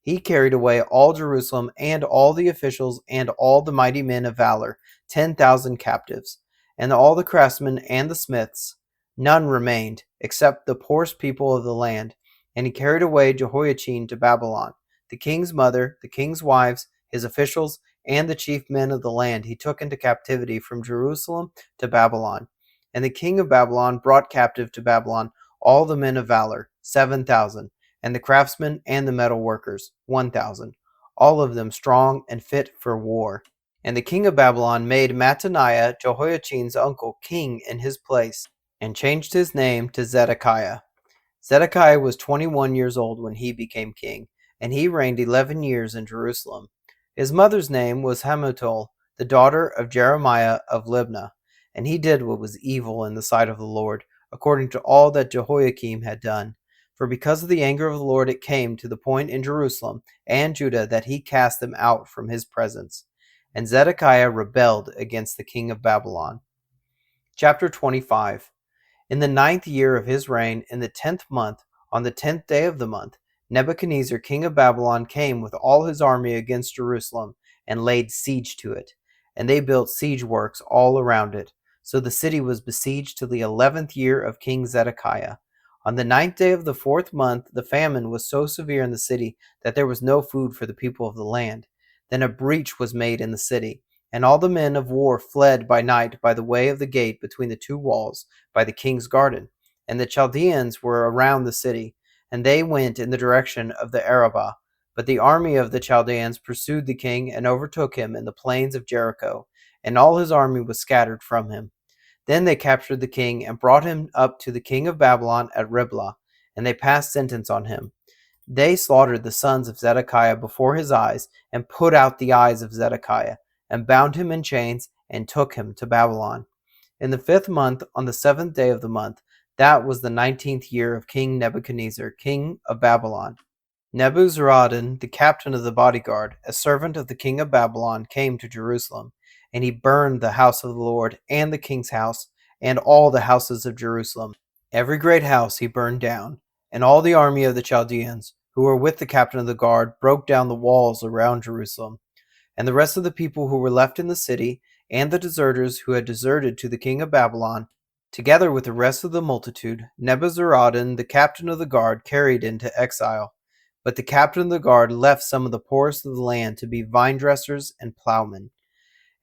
Speaker 1: He carried away all Jerusalem and all the officials and all the mighty men of valor, 10,000 captives, and all the craftsmen and the smiths. None remained, except the poorest people of the land. And he carried away Jehoiachin to Babylon. The king's mother, the king's wives, his officials, and the chief men of the land he took into captivity from Jerusalem to Babylon. And the king of Babylon brought captive to Babylon all the men of valor, 7,000, and the craftsmen and the metal workers, 1,000, all of them strong and fit for war. And the king of Babylon made Mattaniah, Jehoiachin's uncle, king in his place, and changed his name to Zedekiah. Zedekiah was 21 years old when he became king, and he reigned 11 years in Jerusalem. His mother's name was Hamutal, the daughter of Jeremiah of Libnah, and he did what was evil in the sight of the Lord, according to all that Jehoiakim had done. For because of the anger of the Lord it came to the point in Jerusalem and Judah that he cast them out from his presence. And Zedekiah rebelled against the king of Babylon. Chapter 25. In the 9th year of his reign, in the 10th month, on the 10th day of the month, Nebuchadnezzar king of Babylon came with all his army against Jerusalem, and laid siege to it. And they built siege works all around it. So the city was besieged till the 11th year of King Zedekiah. On the 9th day of the 4th month, the famine was so severe in the city that there was no food for the people of the land. Then a breach was made in the city, and all the men of war fled by night by the way of the gate between the two walls, by the king's garden. And the Chaldeans were around the city, and they went in the direction of the Arabah. But the army of the Chaldeans pursued the king and overtook him in the plains of Jericho, and all his army was scattered from him. Then they captured the king and brought him up to the king of Babylon at Riblah, and they passed sentence on him. They slaughtered the sons of Zedekiah before his eyes, and put out the eyes of Zedekiah, and bound him in chains, and took him to Babylon. In the 5th month, on the 7th day of the month, that was the 19th year of King Nebuchadnezzar, king of Babylon. Nebuzaradan, the captain of the bodyguard, a servant of the king of Babylon, came to Jerusalem, and he burned the house of the Lord, and the king's house, and all the houses of Jerusalem. Every great house he burned down, and all the army of the Chaldeans, who were with the captain of the guard, broke down the walls around Jerusalem. And the rest of the people who were left in the city, and the deserters who had deserted to the king of Babylon, together with the rest of the multitude, Nebuzaradan, the captain of the guard, carried into exile. But the captain of the guard left some of the poorest of the land to be vine dressers and plowmen.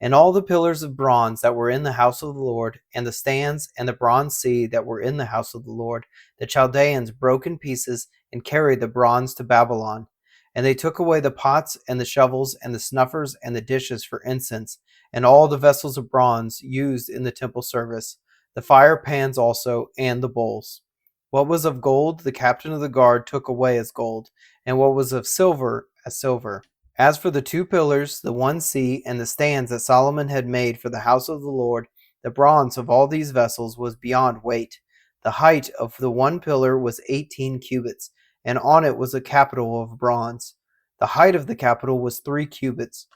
Speaker 1: And all the pillars of bronze that were in the house of the Lord, and the stands and the bronze sea that were in the house of the Lord, the Chaldeans broke in pieces and carried the bronze to Babylon. And they took away the pots and the shovels and the snuffers and the dishes for incense, and all the vessels of bronze used in the temple service, the fire pans also, and the bowls. What was of gold the captain of the guard took away as gold, and what was of silver as silver. As for the 2 pillars, the one sea, and the stands that Solomon had made for the house of the Lord, the bronze of all these vessels was beyond weight. The height of the one pillar was 18 cubits, and on it was a capital of bronze. The height of the capital was 3 cubits.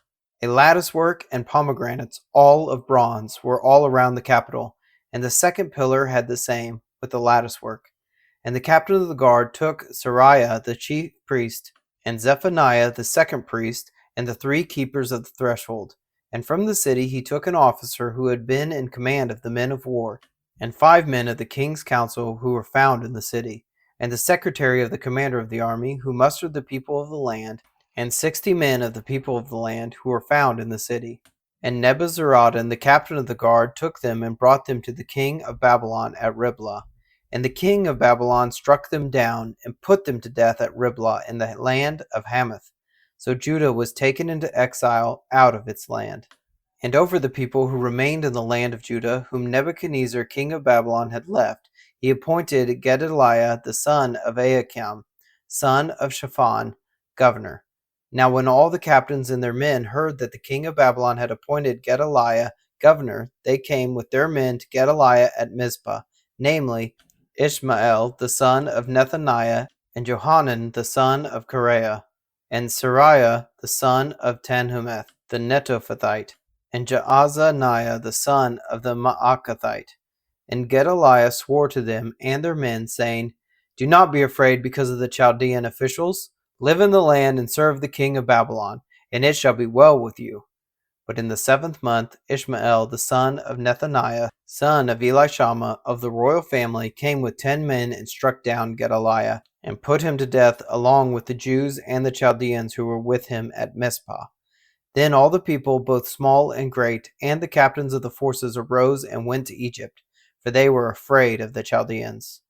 Speaker 1: A latticework and pomegranates, all of bronze, were all around the capital, and the second pillar had the same, with the latticework. And the captain of the guard took Sariah the chief priest, and Zephaniah the second priest, and the 3 keepers of the threshold. And from the city he took an officer who had been in command of the men of war, and 5 men of the king's council who were found in the city, and the secretary of the commander of the army, who mustered the people of the land, and 60 men of the people of the land who were found in the city. And Nebuzaradan, the captain of the guard, took them and brought them to the king of Babylon at Riblah. And the king of Babylon struck them down, and put them to death at Riblah in the land of Hamath. So Judah was taken into exile out of its land. And over the people who remained in the land of Judah, whom Nebuchadnezzar king of Babylon had left, he appointed Gedaliah the son of Ahikam, son of Shaphan, governor. Now when all the captains and their men heard that the king of Babylon had appointed Gedaliah governor, they came with their men to Gedaliah at Mizpah, namely, Ishmael the son of Nethaniah, and Johanan the son of Kareah, and Sariah the son of Tanhumeth the Netophathite, and Jaazaniah the son of the Maacathite. And Gedaliah swore to them and their men, saying, Do not be afraid because of the Chaldean officials. Live in the land and serve the king of Babylon, and it shall be well with you. But in the 7th month, Ishmael the son of Nethaniah, son of Elishama of the royal family, came with 10 men and struck down Gedaliah, and put him to death along with the Jews and the Chaldeans who were with him at Mizpah. Then all the people, both small and great, and the captains of the forces arose and went to Egypt, for they were afraid of the Chaldeans.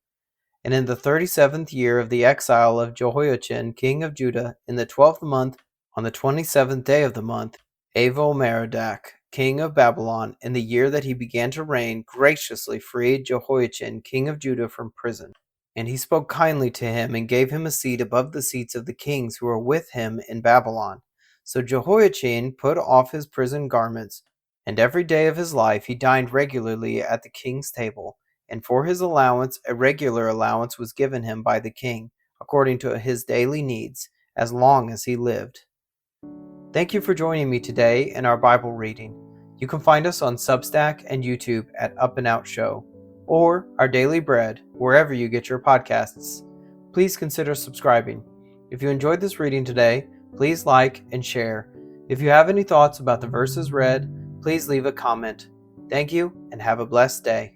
Speaker 1: And in the 37th year of the exile of Jehoiachin king of Judah, in the 12th month, on the 27th day of the month, Evil-Merodach, king of Babylon, in the year that he began to reign, graciously freed Jehoiachin, king of Judah, from prison. And he spoke kindly to him, and gave him a seat above the seats of the kings who were with him in Babylon. So Jehoiachin put off his prison garments, and every day of his life he dined regularly at the king's table. And for his allowance, a regular allowance was given him by the king, according to his daily needs, as long as he lived. Thank you for joining me today in our Bible reading. You can find us on Substack and YouTube at Up+Out Show, or Our Daily Bread, wherever you get your podcasts. Please consider subscribing. If you enjoyed this reading today, please like and share. If you have any thoughts about the verses read, please leave a comment. Thank you, and have a blessed day.